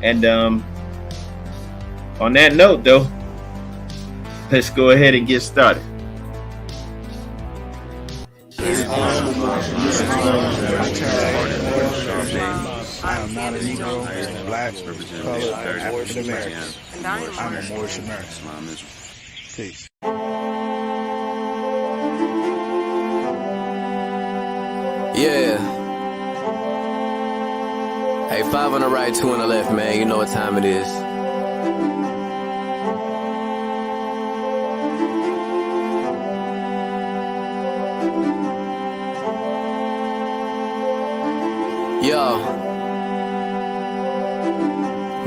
And on that note, though, let's go ahead and get started. I am not a Negro, Black, colored, African American. I'm a Moorish American. Peace. Yeah. Hey, 5 on the right, 2 on the left, man. You know what time it is. Yo.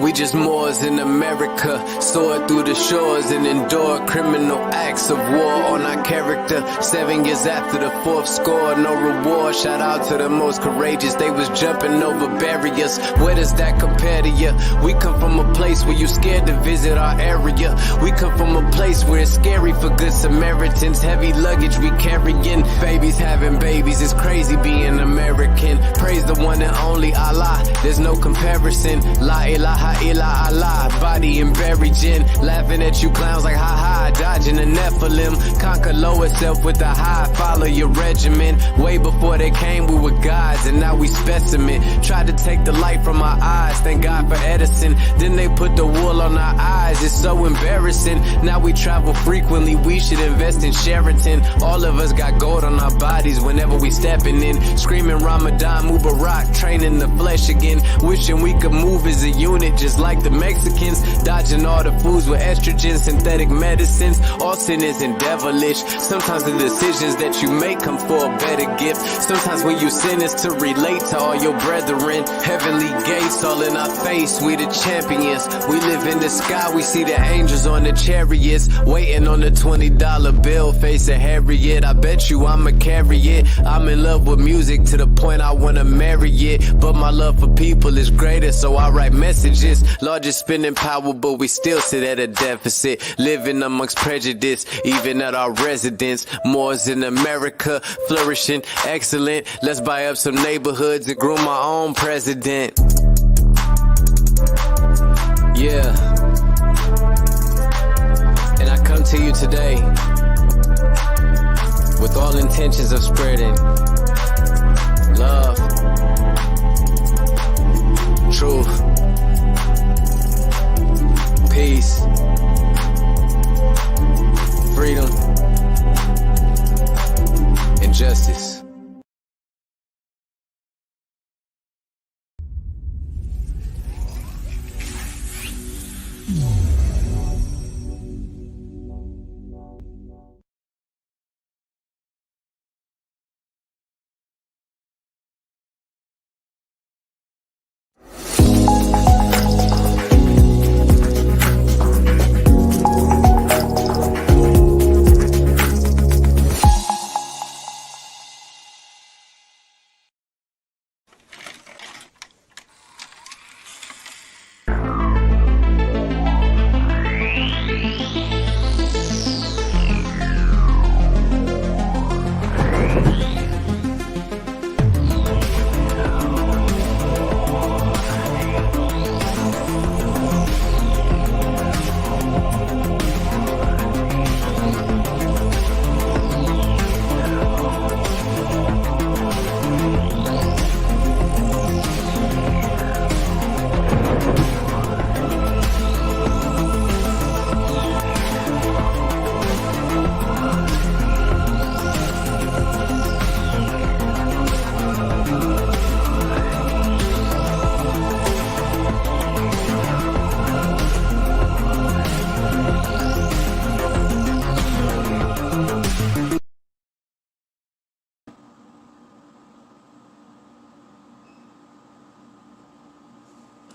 We just Moors in America, soared through the shores and endured criminal acts of war on our character. 7 years after the 4th score, no reward. Shout out to the most courageous, they was jumping over barriers. Where does that compare to you? We come from a place where you scared to visit our area. We come from a place where it's scary for good Samaritans. Heavy luggage we carrying, babies having babies. It's crazy being American. Praise the one and only Allah, there's no comparison. La ilaha illa Allah, body and buried in. Laughing at you clowns like ha-ha, dodging the Nephilim. Conquer lower self with the high, follow your regimen. Way before they came we were gods and now we specimen. Tried to take the light from our eyes, thank God for Edison. Then they put the wool on our eyes, it's so embarrassing. Now we travel frequently, we should invest in Sheraton. All of us got gold on our bodies whenever we stepping in. Screaming Ramadan, Mubarak, training the flesh again. Wishing we could move as a unit just like the Mexicans, dodging all the foods with estrogen, synthetic medicines. All sin isn't devilish. Sometimes the decisions that you make come for a better gift. Sometimes when you sin is to relate to all your brethren. Heavenly gates all in our face, we the champions. We live in the sky, we see the angels on the chariots, waiting on the $20 bill, face a Harriet. I bet you I'ma carry it. I'm in love with music to the point I wanna marry it. But my love for people is greater, so I write messages. Largest spending power, but we still sit at a deficit. Living amongst prejudice, even at our residence. Moors in America, flourishing, excellent. Let's buy up some neighborhoods and groom our own president. Yeah. And I come to you today with all intentions of spreading love, truth, peace, freedom, and justice.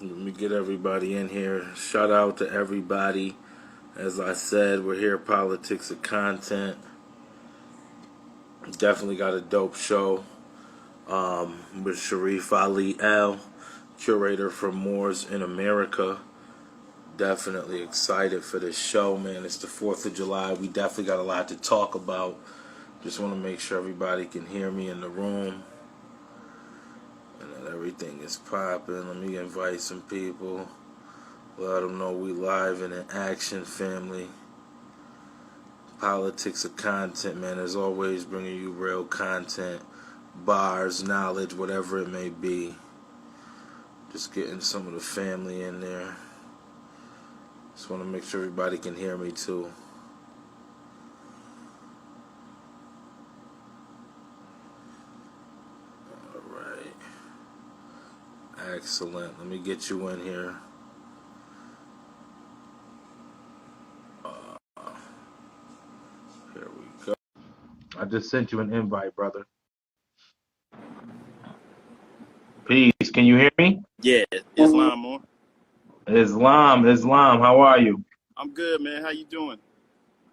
Let me get everybody in here. Shout out to everybody. As I said, we're here, Politics of Content. Definitely got a dope show with Sharif Ali L, curator for Moors in America. Definitely excited for this show, man. It's the 4th of July. We definitely got a lot to talk about. Just want to make sure everybody can hear me in the room. And that everything is popping. Let me invite some people. Let them know we live and in action, family. Politics of content, man, is always bringing you real content, bars, knowledge, whatever it may be. Just getting some of the family in there. Just want to make sure everybody can hear me too. All right. Excellent. Let me get you in here. Here we go. I just sent you an invite, brother. Peace. Can you hear me? Yeah, Islam more. Islam, how are you? I'm good, man. How you doing?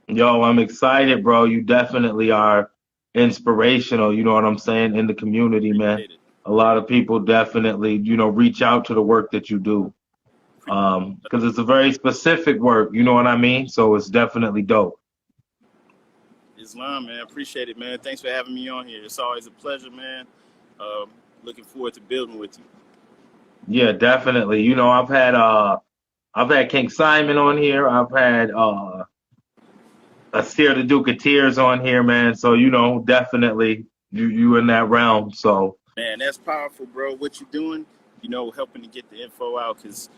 Yo, I'm excited, bro. You definitely are inspirational, you know what I'm saying, in the community, man. A lot of people definitely, reach out to the work that you do. Because it's a very specific work, you know what I mean? So it's definitely dope. Islam, man. Appreciate it, man. Thanks for having me on here. It's always a pleasure, man. Looking forward to building with you. Yeah, definitely. I've had King Simon on here. I've had Asir the Duke of Tears on here, man. So, definitely you in that realm. So, man, that's powerful, bro. What you doing, helping to get the info out. Because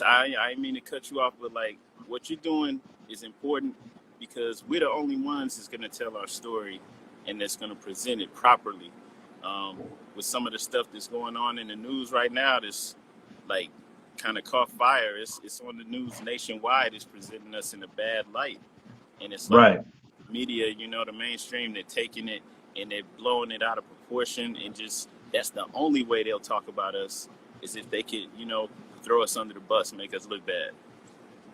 I didn't mean to cut you off, but like what you're doing is important because we're the only ones that's going to tell our story and that's going to present it properly. With some of the stuff that's going on in the news right now, that's like kind of caught fire. It's on the news nationwide. It's presenting us in a bad light. And it's like right. Media, the mainstream, they're taking it and they're blowing it out of proportion. And just that's the only way they'll talk about us is if they could, throw us under the bus and make us look bad.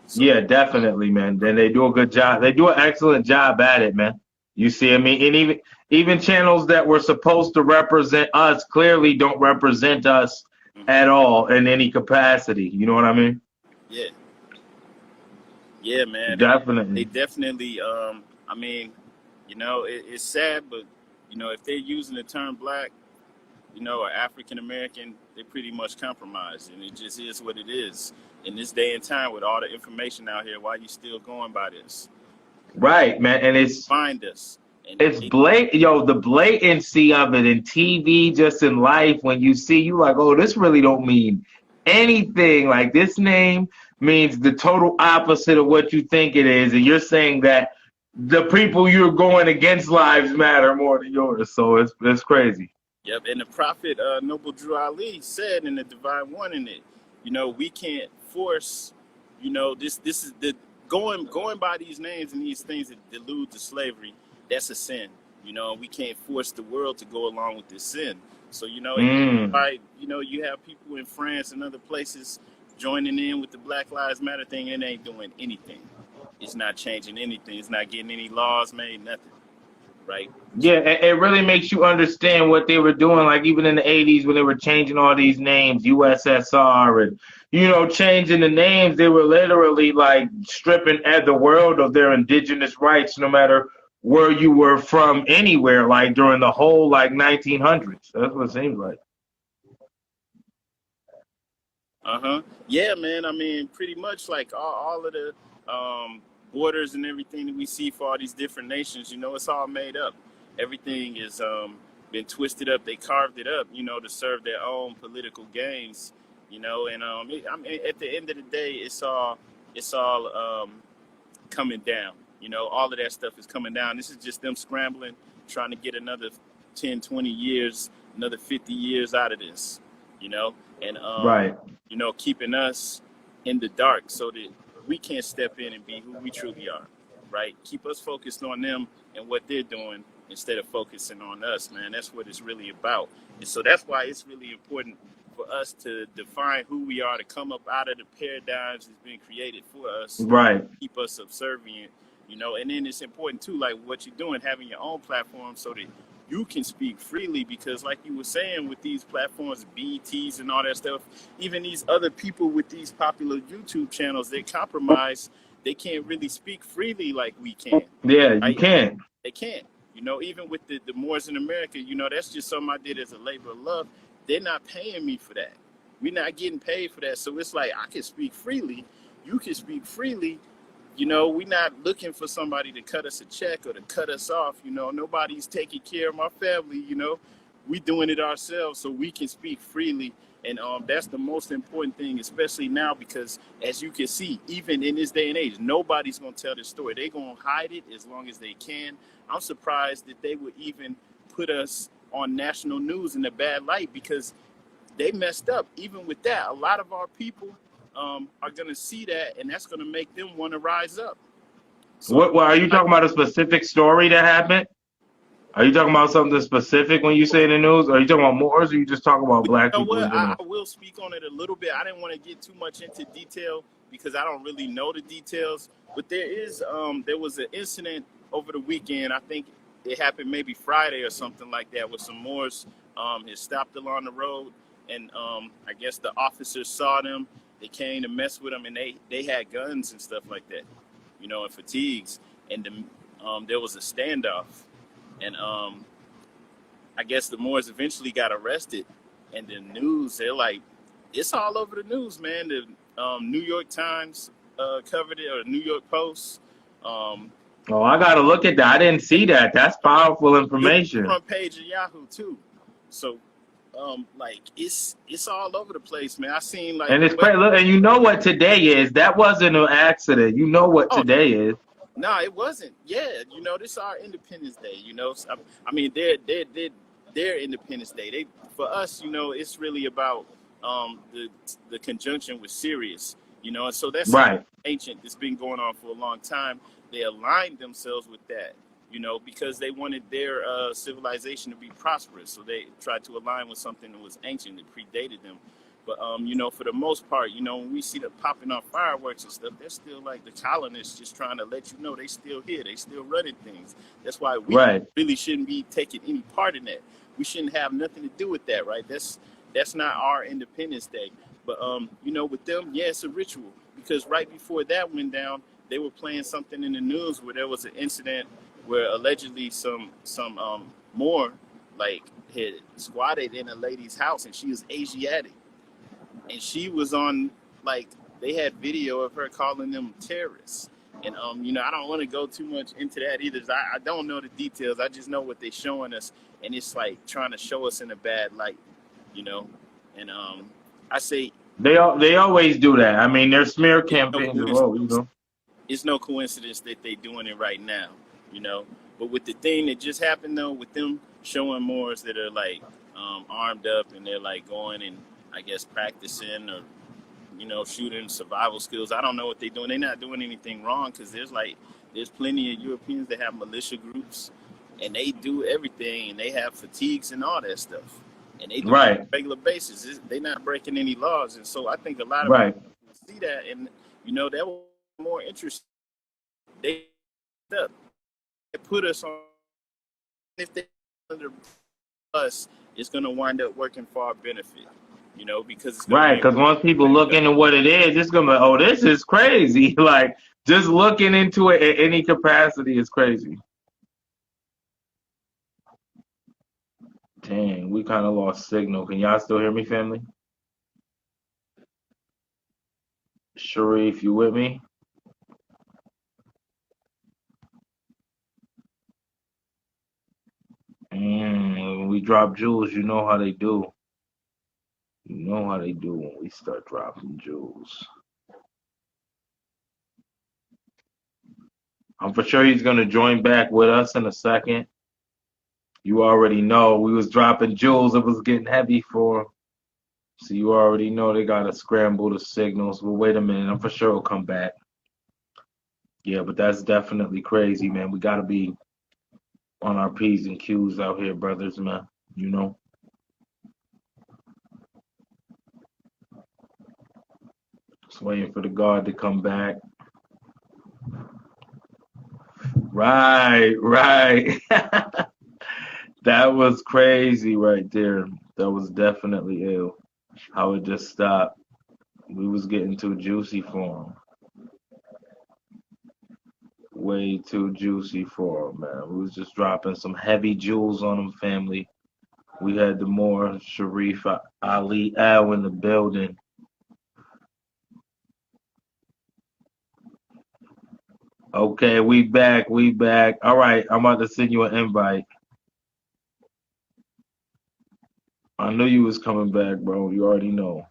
So, yeah, definitely, man. Then they do a good job. They do an excellent job at it, man. You see what I mean? And even channels that were supposed to represent us clearly don't represent us at all in any capacity. You know what I mean? Yeah. Yeah, man. Definitely. They definitely, it's sad, but, if they're using the term black, or African American, they pretty much compromised. And it just is what it is. In this day and time, with all the information out here, why you still going by this? Right, man. And it's find us. And it's blatant, the blatancy of it in TV, just in life, when you see, you like, oh, this really don't mean anything. Like, this name means the total opposite of what you think it is. And you're saying that the people you're going against lives matter more than yours. So it's crazy. Yep. And the prophet Noble Drew Ali said in the Divine One in it, we can't force, this is the going by these names and these things that delude to slavery. That's a sin, we can't force the world to go along with this sin. So, you have people in France and other places joining in with the Black Lives Matter thing, and it ain't doing anything. It's not changing anything. It's not getting any laws made, nothing. Right? Yeah, it really makes you understand what they were doing, like even in the 80s when they were changing all these names, USSR, and, changing the names. They were literally like stripping the world of their indigenous rights, no matter where you were from, anywhere, like during the whole 1900s. That's what it seems like. Yeah, man. I mean, pretty much like all of the borders and everything that we see for all these different nations, it's all made up. Everything is been twisted up. They carved it up, to serve their own political gains, and at the end of the day, it's all coming down. All of that stuff is coming down. This is just them scrambling, trying to get another 10, 20 years, another 50 years out of this, and right. Keeping us in the dark so that we can't step in and be who we truly are, right? Keep us focused on them and what they're doing instead of focusing on us, man. That's what it's really about. And so that's why it's really important for us to define who we are, to come up out of the paradigms that's been created for us, right? Keep us subservient, and then it's important too, like what you're doing, having your own platform so that you can speak freely, because like you were saying, with these platforms, BETs and all that stuff, even these other people with these popular YouTube channels, they compromise. They can't really speak freely like we can. Yeah, you can't. They can't. Even with the Moorish in America, that's just something I did as a labor of love. They're not paying me for that. We're not getting paid for that. So it's like I can speak freely, you can speak freely. You know, we're not looking for somebody to cut us a check or to cut us off. You know, nobody's taking care of my family. You know, we doing it ourselves so we can speak freely. And that's the most important thing, especially now, because as you can see, even in this day and age, nobody's going to tell this story. They're going to hide it as long as they can. I'm surprised that they would even put us on national news in a bad light, because they messed up. Even with that, a lot of our people are going to see that, and that's going to make them want to rise up. So, What are you talking about? A specific story that happened? Are you talking about something specific when you say in the news? Are you talking about Moors, or are you just talking about black people in general? I will speak on it a little bit. I didn't want to get too much into detail because I don't really know the details. But there was an incident over the weekend. I think it happened maybe Friday or something like that, with some Moors had stopped along the road, and I guess the officers saw them. They came to mess with them, and they had guns and stuff like that, you know, and fatigues. And there was a standoff. And I guess the Moors eventually got arrested. And the news, they're like, it's all over the news, man. The New York Times covered it, or the New York Post. Oh, I got to look at that. I didn't see that. That's powerful information. Front page of Yahoo, too. So, like, it's all over the place, man. I seen, like... And it's crazy. Look, and you know what today is. That wasn't an accident. You know what today is. No, it wasn't. Yeah, you know, this is our Independence Day, you know. I mean, their Independence Day. For us, you know, it's really about the conjunction with Sirius, you know. And so that's right. Ancient. It's been going on for a long time. They aligned themselves with that, you know, because they wanted their civilization to be prosperous. So they tried to align with something that was ancient, that predated them. But, you know, for the most part, you know, when we see them popping off fireworks and stuff, they're still like the colonists just trying to let you know they still here. They still running things. That's why we really shouldn't be taking any part in that. We shouldn't have nothing to do with that, right? That's not our Independence Day. But, you know, with them, yeah, it's a ritual. Because right before that went down, they were playing something in the news where there was an incident where allegedly some Moor, like, had squatted in a lady's house, and she was Asiatic. And she was on, like, they had video of her calling them terrorists. And, you know, I don't want to go too much into that either. I don't know the details. I just know what they're showing us. And it's like trying to show us in a bad light, you know. And I say... They always do that. I mean, there's smear campaigns as well, you know. It's no coincidence that they're doing it right now, you know. But with the thing that just happened, though, with them showing Moors that are, like, armed up, and they're, like, going and, I guess, practicing or, you know, shooting survival skills. I don't know what they're doing. They're not doing anything wrong, because there's plenty of Europeans that have militia groups, and they do everything, and they have fatigues and all that stuff. And they do it on a regular basis. They're not breaking any laws. And so I think a lot of people see that, and, you know, that was more interesting. They put us on, if they under us, it's going to wind up working for our benefit. You know, because because once people look into what it is, it's gonna be, oh, this is crazy. Like, just looking into it in any capacity is crazy. Dang, we kind of lost signal. Can y'all still hear me, family? Sharif, you with me? When we drop jewels, you know how they do. You know how they do when we start dropping jewels. I'm for sure he's going to join back with us in a second. You already know we was dropping jewels. It was getting heavy for him. So you already know they got to scramble the signals. Well, wait a minute. I'm for sure he'll come back. Yeah, but that's definitely crazy, man. We got to be on our P's and Q's out here, brothers, man. You know? Just waiting for the guard to come back. Right. That was crazy right there. That was definitely ill. How it just stopped. We was getting too juicy for him. Way too juicy for him, man. We was just dropping some heavy jewels on him, family. We had the more Sharif Ali Al in the building. Okay, we back. We back. All right, I'm about to send you an invite. I knew you was coming back, bro. You already know.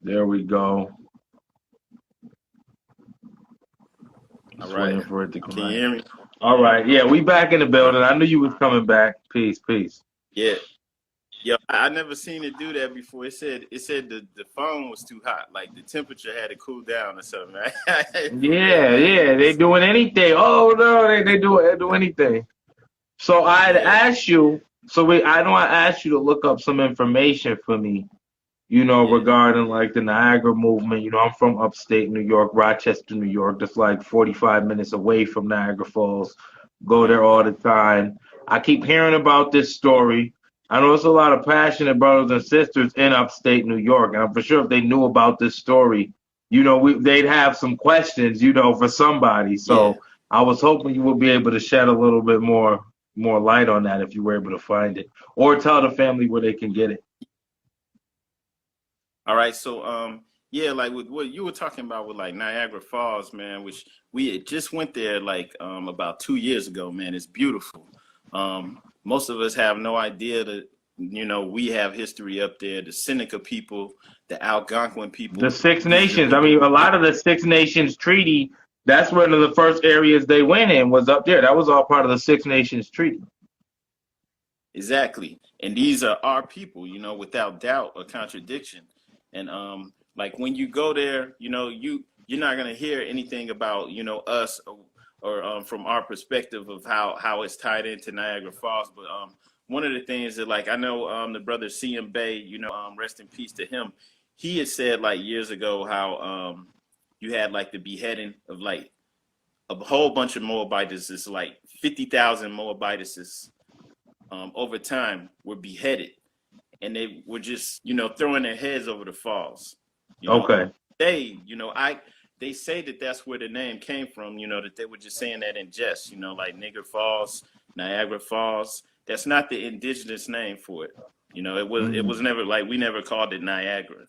There we go. Just waiting for it to come Can you out. hear me? All right, yeah, we back in the building. I knew you was coming back. Peace, peace. Yeah. Yeah, I never seen it do that before. It said the phone was too hot, like the temperature had to cool down or something. Right? For real. Yeah, yeah, they doing anything. Oh no, they do anything. So I'd asked you. I know I asked you to look up some information for me. Regarding like the Niagara movement. I'm from upstate New York, Rochester, New York. That's like 45 minutes away from Niagara Falls. Go there all the time. I keep hearing about this story. I know there's a lot of passionate brothers and sisters in upstate New York, and I'm for sure if they knew about this story, they'd have some questions, for somebody. Yeah. So I was hoping you would be able to shed a little bit more light on that if you were able to find it, or tell the family where they can get it. All right, so yeah, like with what you were talking about with like Niagara Falls, man, which we had just went there like about 2 years ago, man. It's beautiful. Most of us have no idea that we have history up there. The Seneca people, the Algonquin people, The Six these are the Nations. I people. mean, a lot of the Six Nations treaty, that's one of the first areas they went in was up there. That was all part of the Six Nations treaty. Exactly. And these are our people, without doubt or contradiction. And like when you go there, you're not gonna hear anything about, us or from our perspective of how it's tied into Niagara Falls. But one of the things that like I know the brother CM Bay, rest in peace to him, he had said like years ago how you had like the beheading of like a whole bunch of Moabites. It's like 50,000 Moabites over time were beheaded, and they were just throwing their heads over the falls. Okay. They say that that's where the name came from. That they were just saying that in jest. Like Nigger Falls, Niagara Falls. That's not the indigenous name for it. It was never like we never called it Niagara.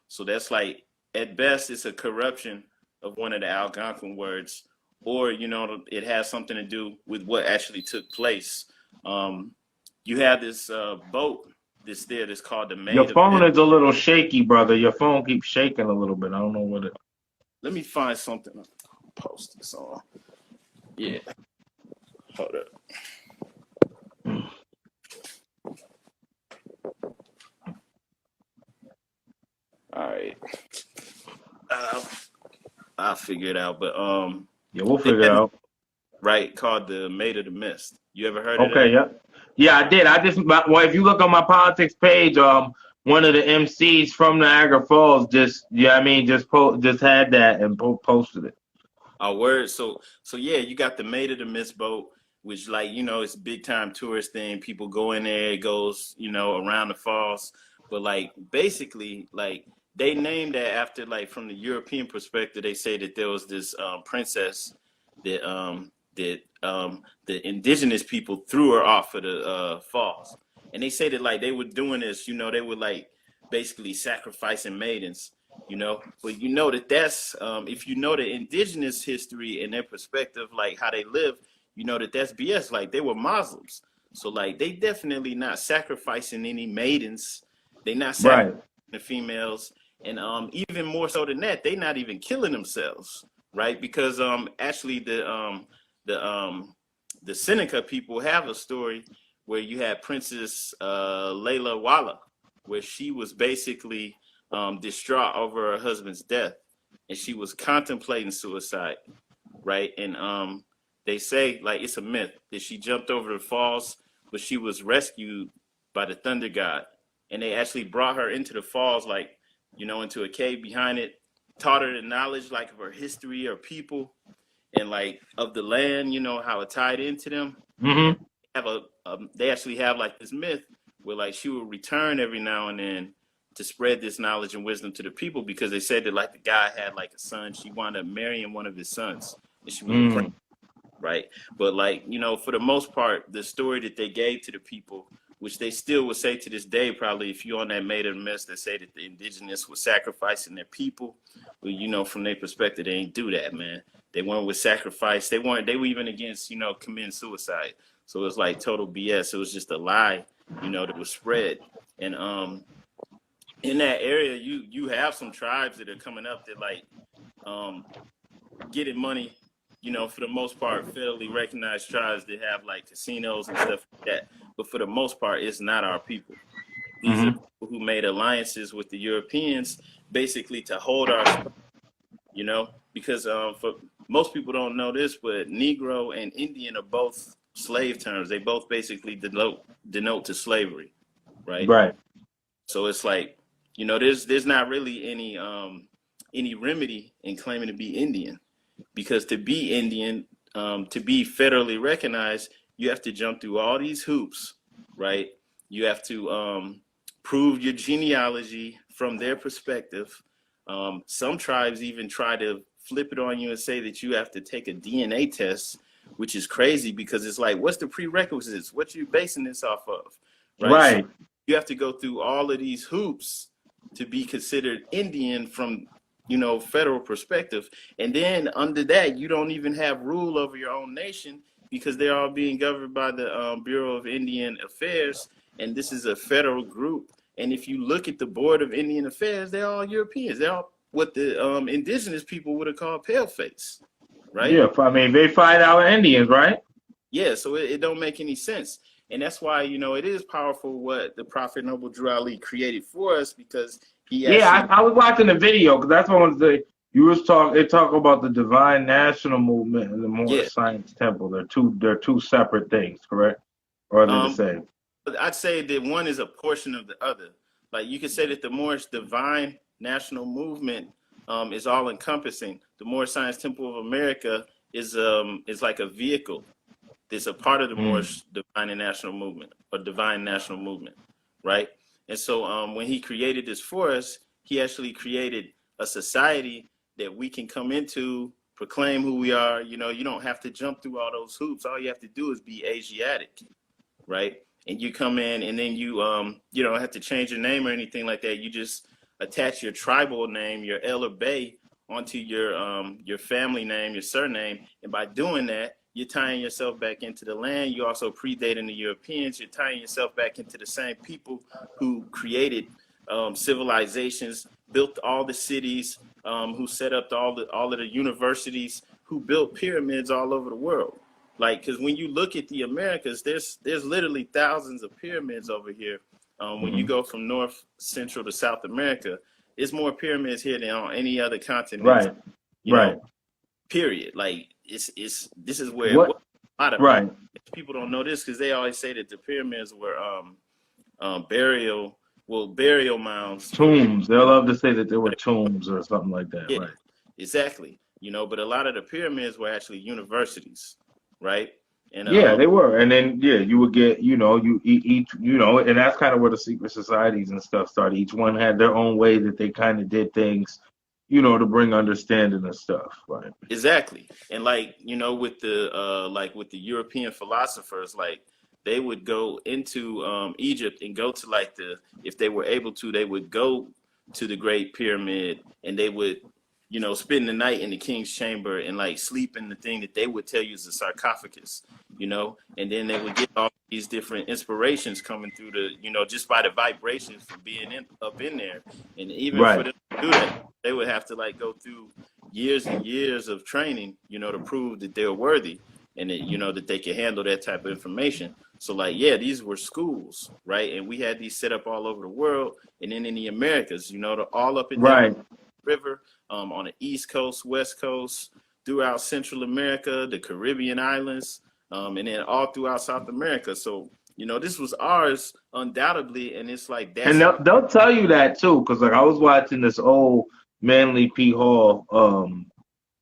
So that's like at best it's a corruption of one of the Algonquin words, or it has something to do with what actually took place. You have this boat that's called the Maid Your of phone Mystery. is a little shaky, brother. Your phone keeps shaking a little bit. I don't know what it. Let me find something to post this on. Yeah. Hold up. All right. I'll figure it out. But Yeah, we'll figure it out. Right, called the Maid of the Mist. You ever heard of that? Okay, yeah. Yeah, I did. Well, if you look on my politics page, one of the MCs from Niagara Falls just had that and posted it. Our word. So yeah, you got the Maid of the Mist boat, which like, it's a big time tourist thing. People go in there, it goes, around the falls. But like basically, like they named that after like from the European perspective, they say that there was this princess that the indigenous people threw her off of the falls. And they say that like they were doing this, they were like basically sacrificing maidens. But that's if you know the indigenous history and their perspective, like how they live, that's BS. Like they were Muslims, so like they definitely not sacrificing any maidens. They not sacrificing the females, and even more so than that, they not even killing themselves, right? Because actually the Seneca people have a story where you had Princess Layla Walla, where she was basically distraught over her husband's death, and she was contemplating suicide, right? And they say like it's a myth that she jumped over the falls, but she was rescued by the thunder god, and they actually brought her into the falls, like into a cave behind it, taught her the knowledge like of her history, her people, and like of the land, how it tied into them. Mm-hmm. They actually have like this myth where like she would return every now and then to spread this knowledge and wisdom to the people, because they said that like the guy had like a son. She wound up marrying one of his sons, It should be a crime, right? But like, you know, for the most part, the story that they gave to the people, which they still would say to this day, probably if you're on that made of the mess that say that the indigenous was sacrificing their people, well, you know, from their perspective, they ain't do that, man. They weren't with sacrifice. They were even against, you know, committing suicide. So it's like total BS. It was just a lie, you know, that was spread. And in that area, you have some tribes that are coming up that like getting money, you know, for the most part, federally recognized tribes that have like casinos and stuff like that. But for the most part, it's not our people. These are people who made alliances with the Europeans, basically to hold our, you know, because for most people don't know this, but Negro and Indian are both slave terms. They both basically denote to slavery, right? Right. So it's like, you know, there's not really any remedy in claiming to be Indian, because to be Indian, to be federally recognized, you have to jump through all these hoops, right? You have to prove your genealogy from their perspective. Some tribes even try to flip it on you and say that you have to take a DNA test, which is crazy because it's like, what's the prerequisites? What you basing this off of, right? So you have to go through all of these hoops to be considered Indian from, you know, federal perspective. And then under that, you don't even have rule over your own nation because they're all being governed by the Bureau of Indian Affairs. And this is a federal group. And if you look at the Board of Indian Affairs, they're all Europeans. They're all what the indigenous people would have called paleface, right? Yeah, I mean, they fight our Indians, right? Yeah, so it don't make any sense. And that's why, you know, it is powerful what the Prophet Noble Drew Ali created for us, because he actually... Yeah, I was watching the video because that's what I wanted to say. You was talk about the Divine National Movement and the Moorish Science Temple. They're two separate things, correct? Or are they the same? I'd say that one is a portion of the other. Like you could say that the Moorish Divine National Movement is all encompassing. The Moorish Science Temple of America is like a vehicle. It's a part of the Moorish Divine and National Movement, or Divine National Movement, right? And so when he created this for us, he actually created a society that we can come into, proclaim who we are. You know, you don't have to jump through all those hoops. All you have to do is be Asiatic, right? And you come in, and then you don't have to change your name or anything like that. You just attach your tribal name, your El or Bay, onto your family name, your surname, and by doing that, you're tying yourself back into the land. You also predating the Europeans. You're tying yourself back into the same people who created civilizations, built all the cities, who set up all of the universities, who built pyramids all over the world. Like, because when you look at the Americas, there's literally thousands of pyramids over here. When you go from North, Central to South America, there's more pyramids here than on any other continent. Right. You know, period. Like, this is where a lot of people don't know this, because they always say that the pyramids were burial mounds. Tombs. They'll love to say that they were tombs or something like that. Yeah, right. Exactly. You know, but a lot of the pyramids were actually universities, right? And they were. And then you would get, you each, and that's kind of where the secret societies and stuff started. Each one had their own way that they kind of did things, to bring understanding and stuff, right? Exactly. And like, with the European philosophers, like they would go into Egypt and go to if they were able to, they would go to the Great Pyramid, and they would, spend the night in the king's chamber and like sleep in the thing that they would tell you is a sarcophagus, and then they would get all these different inspirations coming through just by the vibrations from being up in there. And even for them to do that, they would have to go through years and years of training, to prove that they're worthy and that, that they can handle that type of information. So these were schools, right? And we had these set up all over the world. And then in the Americas, all up and down the river, on the East Coast, West Coast, throughout Central America, the Caribbean islands, and then all throughout South America. So, this was ours undoubtedly. And it's like that. And they'll tell you that too, because I was watching this old Manly P. Hall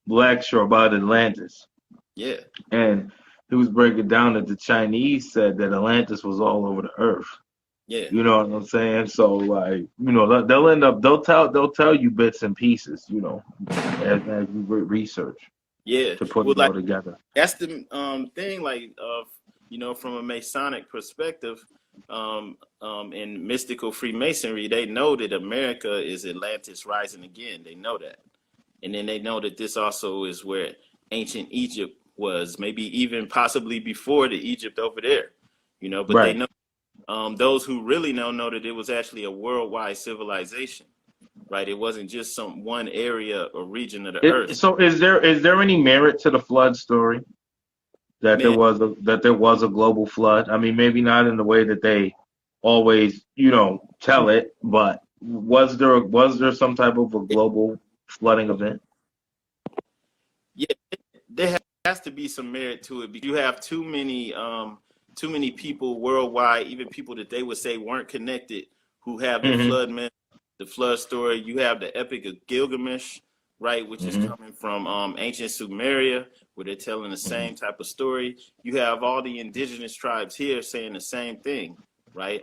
lecture about Atlantis. Yeah. And he was breaking down that the Chinese said that Atlantis was all over the earth. Yeah. You know what I'm saying? So they'll tell you bits and pieces, as you research. Yeah. to put Well, it like all together. that's the thing, like from a Masonic perspective, in mystical Freemasonry, they know that America is Atlantis rising again. They know that, and then they know that this also is where ancient Egypt was, maybe even possibly before the Egypt over there, But they Right. know, those who really know that it was actually a worldwide civilization, right? It wasn't just some one area or region of the earth. So is there any merit to the flood story? That Man, there was a global flood. I mean, maybe not in the way that they always, tell it, but was there some type of a global flooding event? yeah, there has to be some merit to it, because you have too many people worldwide, even people that they would say weren't connected, who have the Mm-hmm. flood myth, the flood story. You have the Epic of Gilgamesh, right, which is Mm-hmm. coming from ancient Sumeria, where they're telling the same type of story. You have all the indigenous tribes here saying the same thing, right?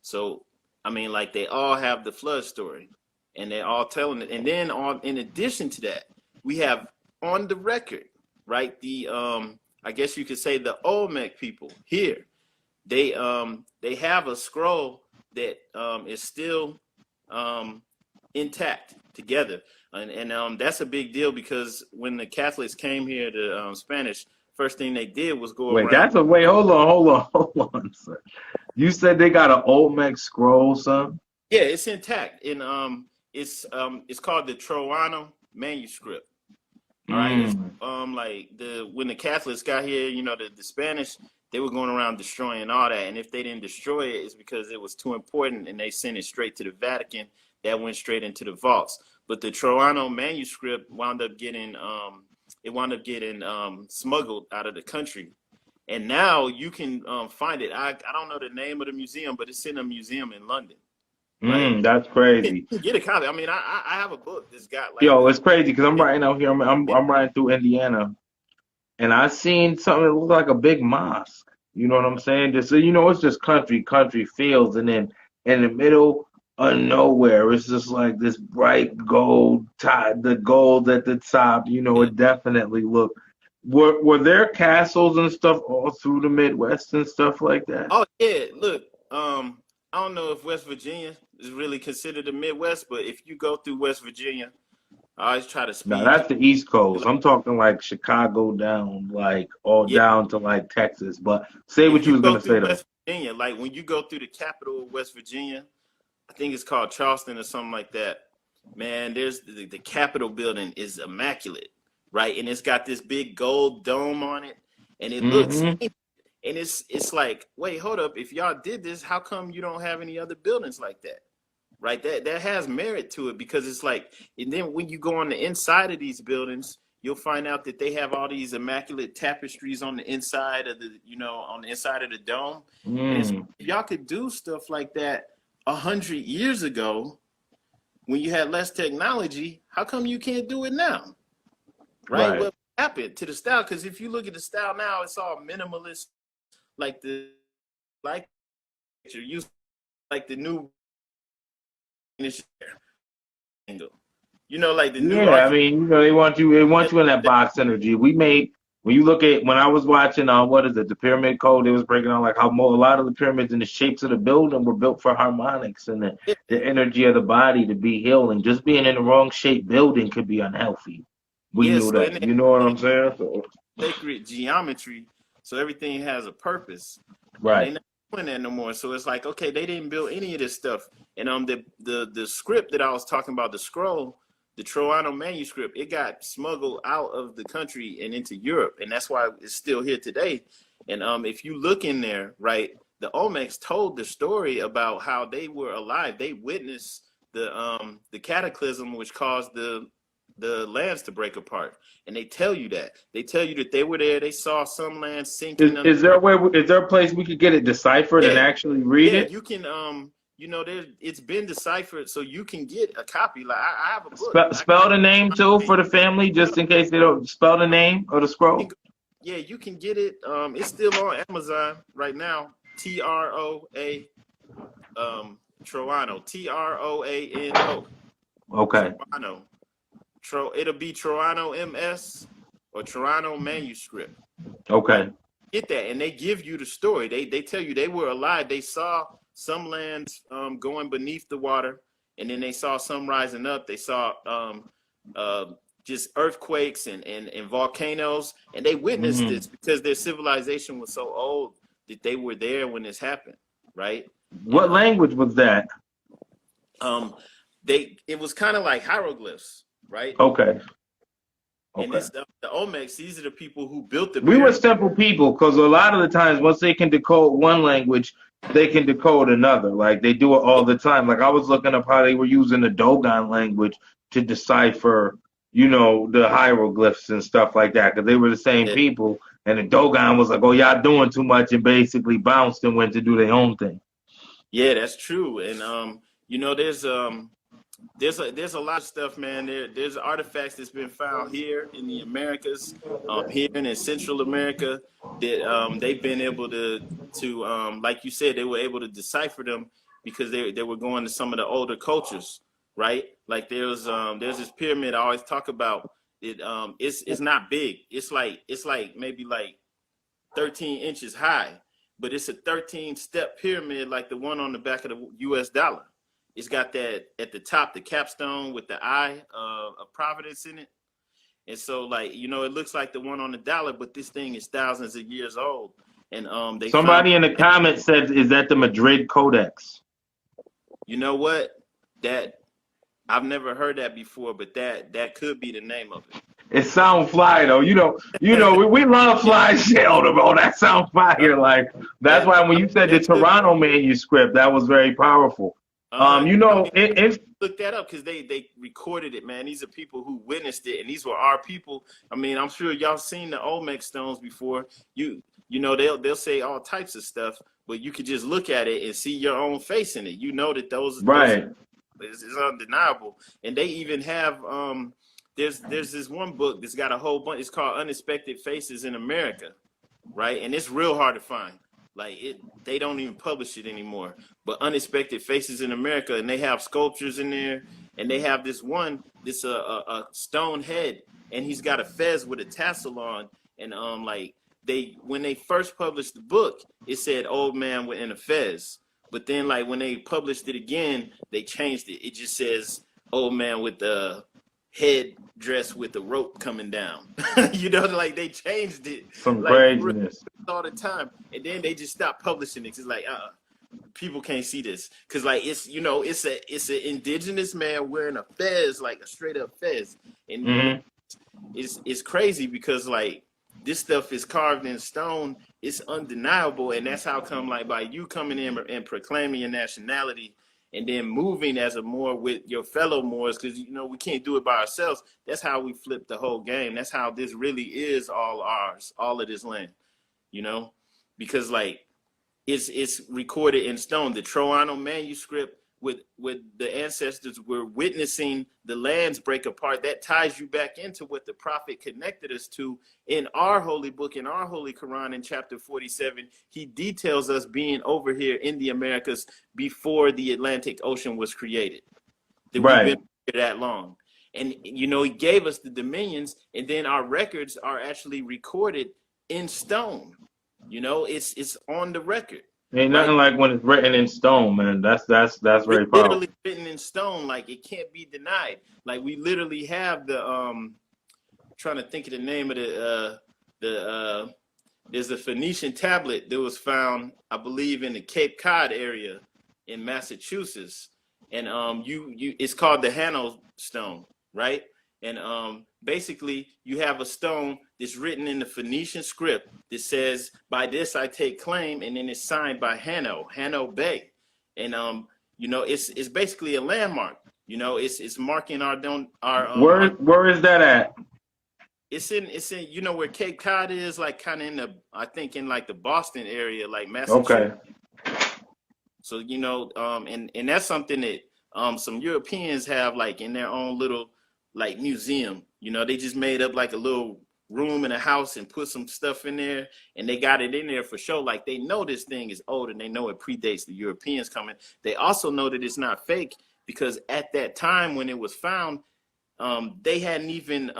So, I mean, like, they all have the flood story, and they're all telling it. And then in addition to that, we have on the record, right, the I guess you could say the Olmec people here. They have a scroll that is still intact together, and that's a big deal, because when the Catholics came here, the Spanish, first thing they did was go Wait, around. hold on, sir. You said they got an Olmec scroll, son? Yeah, it's intact, and it's called the Troano manuscript. All right, it's Mm. like when the Catholics got here, the Spanish, they were going around destroying all that, and if they didn't destroy it, it's because it was too important, and they sent it straight to the Vatican. That went straight into the vaults. But the Troano manuscript wound up getting smuggled out of the country, and now you can find it. I don't know the name of the museum, but it's in a museum in London, right? That's You crazy. can get a copy. I mean, I have a book that's got like Yo, the it's crazy because I'm riding out here. I'm riding through Indiana, and I seen something that looked like a big mosque. You know what I'm saying? Just so it's just country fields, and then in the middle of nowhere, it's just like this bright gold top, the gold at the top. It definitely looked. Were there castles and stuff all through the Midwest and stuff like that? Oh yeah, look, I don't know if West Virginia is really considered the Midwest, but if you go through West Virginia, I always try to No, speed that's the East people. Coast. I'm talking like Chicago down, like all Yeah, down to like Texas. But say what if you you was go gonna through say though. West Virginia, like when you go through the capital of West Virginia, I think it's called Charleston or something like that. Man, there's the Capitol building is immaculate, right? And it's got this big gold dome on it, and it looks, Mm-hmm. and it's like, wait, hold up, if y'all did this, how come you don't have any other buildings like that? Right, that has merit to it, because it's like, and then when you go on the inside of these buildings, you'll find out that they have all these immaculate tapestries on the inside of on the inside of the dome. And it's, Mm. if y'all could do stuff like that 100 years ago, when you had less technology, how come you can't do it now? Right, Right. what happened to the style? Because if you look at the style now, it's all minimalist, like the like you're used, like the new angle. Like the new Yeah, I architect. mean, they want you in that box energy. When you look at when I was watching what is it, the Pyramid Code, they was breaking down like how a lot of the pyramids and the shapes of the building were built for harmonics and the energy of the body to be healing. Just being in the wrong shaped building could be unhealthy. We Yeah, knew so that. You know what I'm saying? So, sacred geometry, so everything has a purpose, and they right. not doing that no more. So it's like, okay, they didn't build any of this stuff. And the script that I was talking about, the scroll, the Troano manuscript, it got smuggled out of the country and into Europe, and that's why it's still here today. And if you look in there, right, the Olmecs told the story about how they were alive. They witnessed the cataclysm which caused the lands to break apart, and they tell you that. They tell you that they were there. They saw some land sinking Is there a way? Is there a place we could get it deciphered and Yeah, actually read yeah. it? You can it's been deciphered, so you can get a copy. Like I have a book. Spell the name too for the family, just in case they don't spell the name of the scroll. Yeah, you can get it. It's still on Amazon right now. Troa Troano, Troano. Okay. Troano. It'll be Troano MS, or Toronto manuscript. Okay. Right? Get that, and they give you the story. They tell you they were alive. They saw some lands going beneath the water, and then they saw some rising up. They saw just earthquakes and volcanoes, and they witnessed this because their civilization was so old that they were there when this happened, right? What language was that? It was kind of like hieroglyphs, right? Okay. And Okay. this the Olmecs, these are the people who built the We were pyramid. simple people because a lot of the times once they can decode one language, they can decode another. Like they do it all the time. Like I was looking up how they were using the Dogon language to decipher, the hieroglyphs and stuff like that because they were the same Yeah. people. And the Dogon was like, "Oh, y'all doing too much," and basically bounced and went to do their own thing. Yeah, that's true. And there's a lot of stuff, man. There's artifacts that's been found here in the Americas, here and in Central America that they've been able to like you said, they were able to decipher them because they were going to some of the older cultures, right? Like there's this pyramid I always talk about. It's not big. It's like maybe like 13 inches high, but it's a 13-step pyramid like the one on the back of the U.S. dollar. It's got that at the top, the capstone with the eye of Providence in it. And so, like, it looks like the one on the dollar, but this thing is thousands of years old. And Somebody in the comments said, "Is that the Madrid Codex?" You know what? That I've never heard that before, but that could be the name of it. It sound fly though. We love fly shit, bro. That sound fire. Like that's why when you said the Toronto manuscript, that was very powerful. Look that up because they recorded it, man. These are people who witnessed it, and these were our people. I mean, I'm sure y'all seen the Olmec stones before. They'll say all types of stuff, but you could just look at it and see your own face in it. You know that those right. It's undeniable. And they even have there's this one book that's got a whole bunch. It's called Unexpected Faces in America, right? And it's real hard to find. Like they don't even publish it anymore. But Unexpected Faces in America, and they have sculptures in there, and they have this a stone head, and he's got a fez with a tassel on, and when they first published the book, it said old man in a fez, but then like when they published it again, they changed it. It just says old man with the head dress with the rope coming down. Like they changed it. Some like, craziness all the time, and then they just stopped publishing it. It's like people can't see this because like it's an indigenous man wearing a fez, like a straight up fez, and it's crazy because like this stuff is carved in stone. It's undeniable, and that's how come like by you coming in and proclaiming your nationality and then moving as a Moor with your fellow Moors, because we can't do it by ourselves. That's how we flip the whole game. That's how this really is all ours, all of this land. Because like it's recorded in stone. The Toronto manuscript with the ancestors were witnessing the lands break apart. That ties you back into what the prophet connected us to in our holy book, in our holy Quran, in chapter 47. He details us being over here in the Americas before the Atlantic Ocean was created. That right. We've been here that long. And he gave us the dominions, and then our records are actually recorded in stone. It's on the record. Ain't nothing like when it's written in stone, man. That's very powerful. Literally written in stone, like it can't be denied. Like we literally have the trying to think of the name of there's a Phoenician tablet that was found, I believe, in the Cape Cod area in Massachusetts, and it's called the Hanno stone, right? And basically you have a stone that's written in the Phoenician script that says, "By this I take claim," and then it's signed by Hanno Bay. And it's basically a landmark. It's marking our where is that at? It's in where Cape Cod is, like kind of in like the Boston area, like Massachusetts. Okay. So and that's something that some Europeans have like in their own little like museum. They just made up like a little room in a house and put some stuff in there, and they got it in there for show. Like they know this thing is old, and they know it predates the Europeans coming. They also know that it's not fake because at that time when it was found, they hadn't even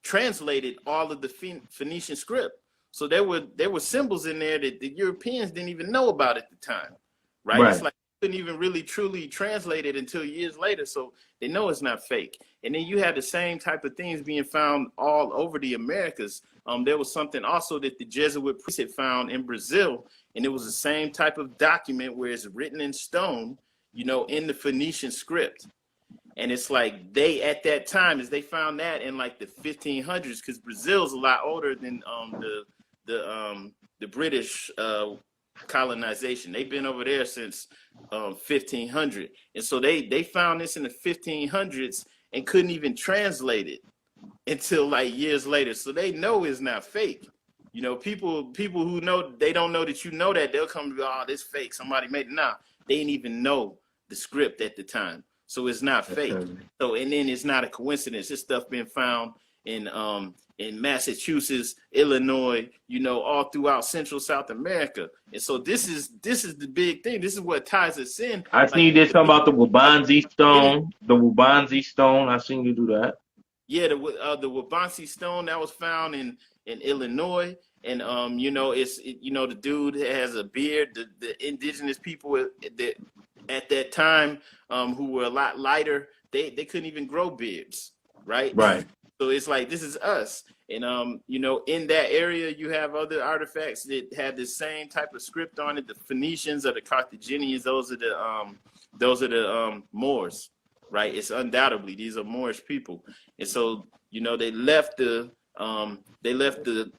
translated all of the Phoenician script. So there were symbols in there that the Europeans didn't even know about at the time, right? It's Right. like they couldn't even really truly translate it until years later, so they know it's not fake. And then you have the same type of things being found all over the Americas. There was something also that the Jesuit priests had found in Brazil, and it was the same type of document where it's written in stone, you know, in the Phoenician script. And it's like they, at that time, as they found that in like the 1500s, because Brazil's a lot older than the British colonization. They've been over there since 1500, and so they found this in the 1500s and couldn't even translate it until like years later. So they know it's not fake. You know, people who know, they don't know that you know that, they'll come to go, oh, this fake. Somebody made it. Nah, they didn't even know the script at the time. So it's not fake. So, and then it's not a coincidence. This stuff been found in Massachusetts, Illinois, you know, all throughout Central South America. And so this is the big thing. This is what ties us in. I seen you did something about the Wabansi stone. The Wabansi stone. I seen you do that. Yeah, the Wabansi stone that was found in Illinois. And you know, you know, the dude has a beard. The indigenous people that at that time, who were a lot lighter, they couldn't even grow beards, right? Right. So it's like, this is us. And you know, in that area, you have other artifacts that have the same type of script on it. The Phoenicians or the Carthaginians, those are the Moors, right? It's undoubtedly, these are Moorish people. And so, you know, they left the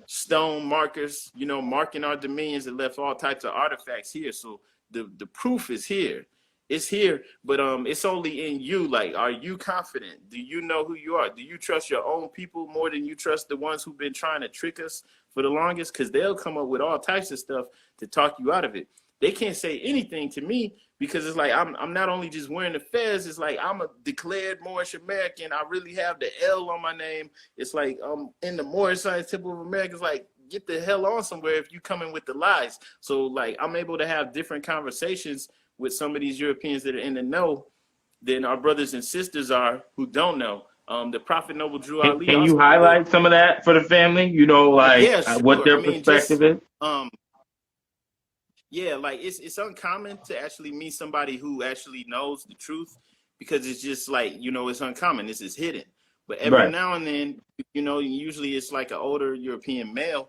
stone markers, you know, marking our dominions. They left all types of artifacts here. So the proof is here. It's here, but it's only in you. Like, are you confident? Do you know who you are? Do you trust your own people more than you trust the ones who've been trying to trick us for the longest? Because they'll come up with all types of stuff to talk you out of it. They can't say anything to me because it's like I'm not only just wearing the fez. It's like I'm a declared Moorish American. I really have the L on my name. It's like in the Moorish Science Temple of America. It's like, get the hell on somewhere if you come in with the lies. So like, I'm able to have different conversations with some of these Europeans that are in the know than our brothers and sisters are who don't know. The Prophet Noble Drew Ali. Can you highlight some of that for the family? You know, like yeah, sure. what their perspective is? Yeah, like it's uncommon to actually meet somebody who actually knows the truth, because it's just like, you know, it's uncommon. This is hidden. But every now and then, you know, usually it's like an older European male.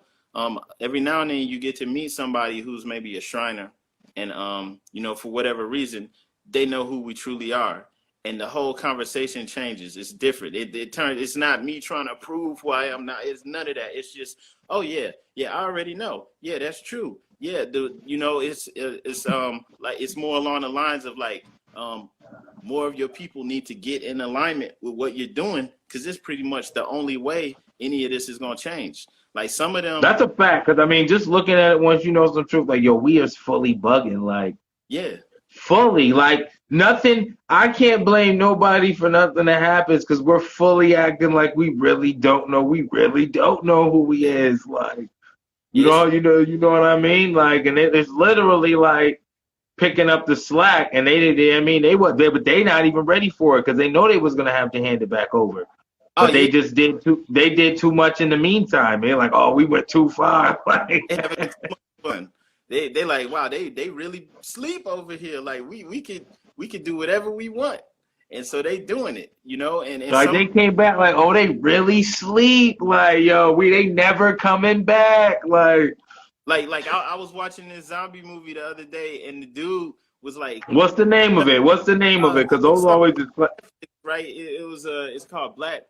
Every now and then you get to meet somebody who's maybe a Shriner. And, you know, for whatever reason, they know who we truly are. And the whole conversation changes. It's different. It turns, it's not me trying to prove who I am. It's none of that. It's just, oh, yeah, I already know. Yeah, that's true. Yeah, you know, it's like, it's more along the lines of like, more of your people need to get in alignment with what you're doing, because it's pretty much the only way any of this is going to change. Like some of them. That's a fact. Because I mean, just looking at it, once you know some truth, like, yo, we are fully bugging. Like, yeah, fully. Like, nothing. I can't blame nobody for nothing that happens, because we're fully acting like we really don't know. We really don't know who he is. Like, you know what I mean? Like, and it's literally like picking up the slack. And they not even ready for it, because they know they was gonna have to hand it back over. But they just did too much in the meantime. They're like, oh, we went too far. They having too much fun. They like, wow, they really sleep over here. Like we could do whatever we want. And so they doing it, you know, and like they came back like, oh, they really sleep. Like, yo, they never coming back. Like I was watching this zombie movie the other day, and the dude was like, what's the name of it? Because those always is right. It was it's called Black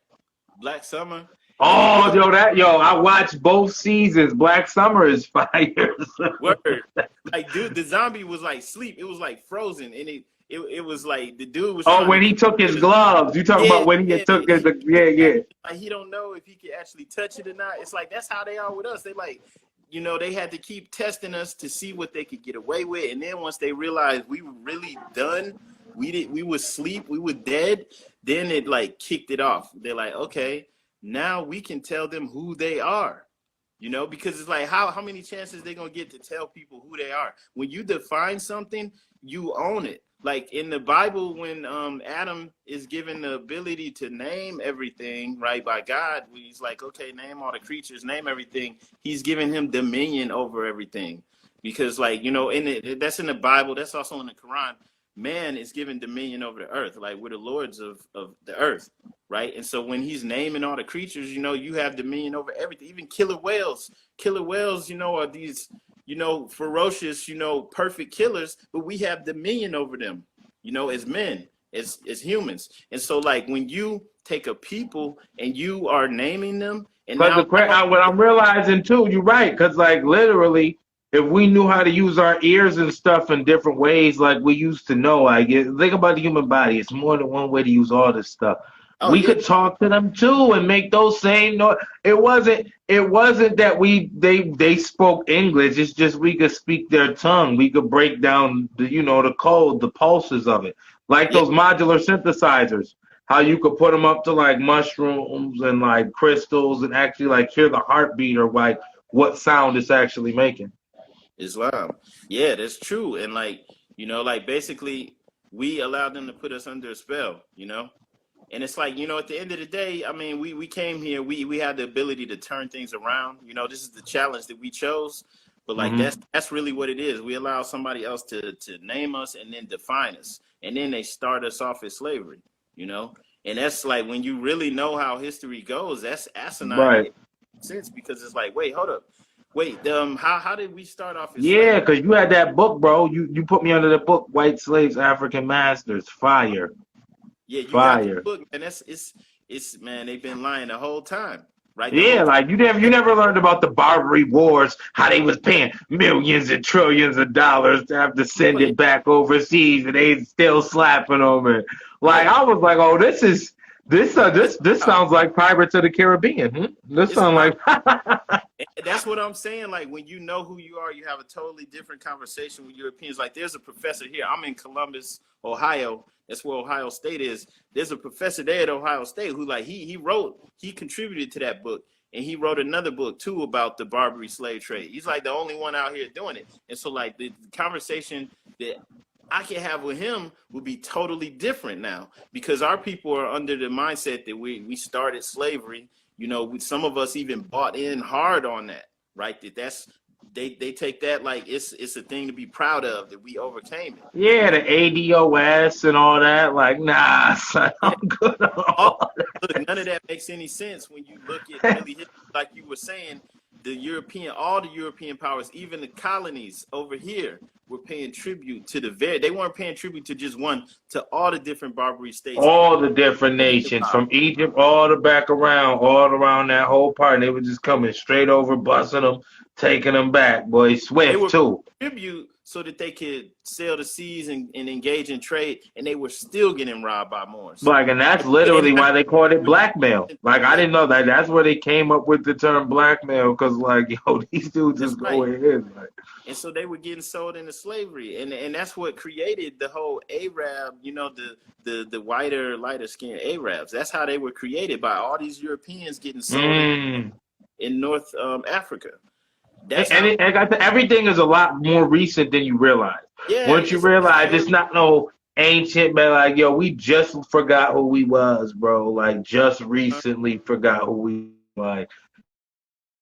Summer. Oh, I watched both seasons. Black Summer is fire. Word. Like, dude, the zombie was like sleep. It was like frozen, and it was like the dude was. Oh, when he took his gloves. You talking about when he took his Like, he don't know if he could actually touch it or not. It's like, that's how they are with us. They like, you know, they had to keep testing us to see what they could get away with, and then once they realized we were really done, we were asleep, we were dead, then it like kicked it off. They're like, okay, now we can tell them who they are. You know, because it's like how many chances they gonna get to tell people who they are? When you define something, you own it. Like in the Bible, when Adam is given the ability to name everything, right, by God, he's like, okay, name all the creatures, name everything. He's giving him dominion over everything, because, like, you know, that's in the Bible. That's also in the Quran. Man is given dominion over the earth, like we're the lords of the earth, right? And so when he's naming all the creatures, you know, you have dominion over everything, even killer whales. Killer whales, you know, are these, you know, ferocious, you know, perfect killers, but we have dominion over them, you know, as men, as humans. And so, like, when you take a people and you are naming them, and But what I'm realizing too, you're right, because like literally, if we knew how to use our ears and stuff in different ways, like we used to know, think about the human body. It's more than one way to use all this stuff. oh We yeah, could talk to them too and make those same noise. It wasn't that they spoke English. It's just we could speak their tongue. We could break down the code, the pulses of it, like yeah, those modular synthesizers. How you could put them up to like mushrooms and like crystals and actually like hear the heartbeat or like what sound it's actually making. Islam. Yeah, that's true. And, like, you know, like, basically we allowed them to put us under a spell, you know. And it's like, you know, at the end of the day, I mean, we came here, we had the ability to turn things around. You know, this is the challenge that we chose. But, like, that's really what it is. We allow somebody else to name us and then define us. And then they start us off as slavery, you know. And that's like, when you really know how history goes, that's asinine Right. sense, because it's like, wait, hold up. Wait, how did we start off as Yeah, slaves? because you had that book, bro. You put me under the book, White Slaves, African Masters. Fire. Yeah, you got the Fire. book, and it's man, they've been lying the whole time, right? The Yeah, whole like you never learned about the Barbary Wars, how they was paying millions and trillions of dollars to have to send yeah, it back overseas, and they still slapping them. And like yeah. I was like, oh, this sounds like Pirates of the Caribbean. This It's sounds wild. like And that's what I'm saying. Like, when you know who you are, you have a totally different conversation with Europeans. Like, there's a professor here. I'm in Columbus, Ohio. That's where Ohio State is. There's a professor there at Ohio State who, like, he contributed to that book. And he wrote another book too about the Barbary slave trade. He's like the only one out here doing it. And so, like, the conversation that I can have with him would be totally different now, because our people are under the mindset that we started slavery. You know, some of us even bought in hard on that, right? They take that like it's a thing to be proud of, that we overcame it. yeah, the ADOS and all that. Like, nah, son, I'm good on all Look, none of that makes any sense when you look at really, like you were saying, all the European powers, even the colonies over here, were paying tribute to they weren't paying tribute to just one, to all the different Barbary states. all the different nations from Egypt all the back around, all around that whole part. And they were just coming straight over, busting them, taking them back. Boy, They were swift too. tribute so that they could sail the seas and engage in trade, and they were still getting robbed by Moors. Like, and that's literally why they called it blackmail. Like, I didn't know that. That's where they came up with the term blackmail, because, like, yo, these dudes just go ahead. Like. And so they were getting sold into slavery, and that's what created the whole Arab, you know, the whiter, lighter skinned Arabs. That's how they were created, by all these Europeans getting sold in North Africa. Everything is a lot more recent than you realize. Yeah, Once you realize it's not no ancient, but like, yo, we just forgot who we was, bro. Like, just recently forgot who we like.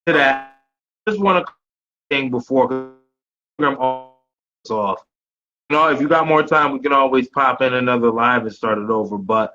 To that, I just want to thing before program off. You know, if you got more time, we can always pop in another live and start it over. But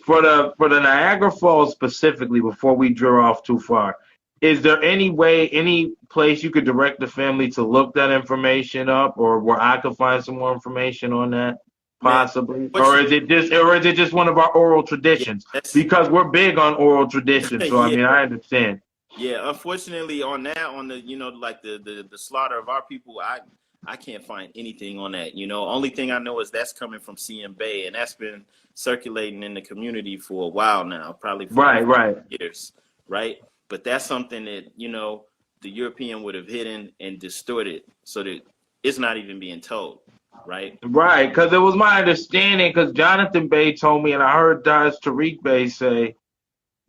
for the Niagara Falls specifically, before we draw off too far, is there any way, any place you could direct the family to look that information up, or where I could find some more information on that, possibly? Or is it just one of our oral traditions? Because we're big on oral traditions, so I mean, I understand. Yeah, unfortunately, on the, you know, like the slaughter of our people, I can't find anything on that. You know, only thing I know is that's coming from CM Bay, and that's been circulating in the community for a while now, probably for right years, right? But that's something that, you know, the European would have hidden and distorted so that it's not even being told, right? Right, because it was my understanding, because Jonathan Bay told me, and I heard Daz Tariq Bay say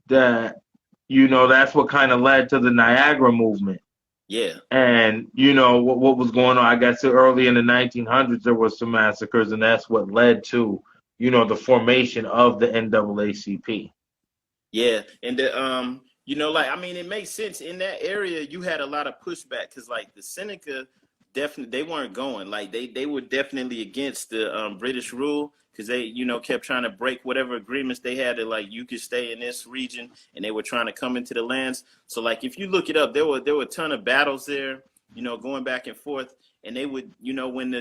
that you know, that's what kind of led to the Niagara movement. Yeah. And, you know, what was going on, I guess early in the 1900s, there was some massacres, and that's what led to, you know, the formation of the NAACP. Yeah, and you know, like I mean, it makes sense in that area. You had a lot of pushback because, like, the Seneca, definitely they weren't going. Like, they were definitely against the British rule because they, you know, kept trying to break whatever agreements they had to, like, you could stay in this region, and they were trying to come into the lands. So, like, if you look it up, there were a ton of battles there, you know, going back and forth. And they would, you know, when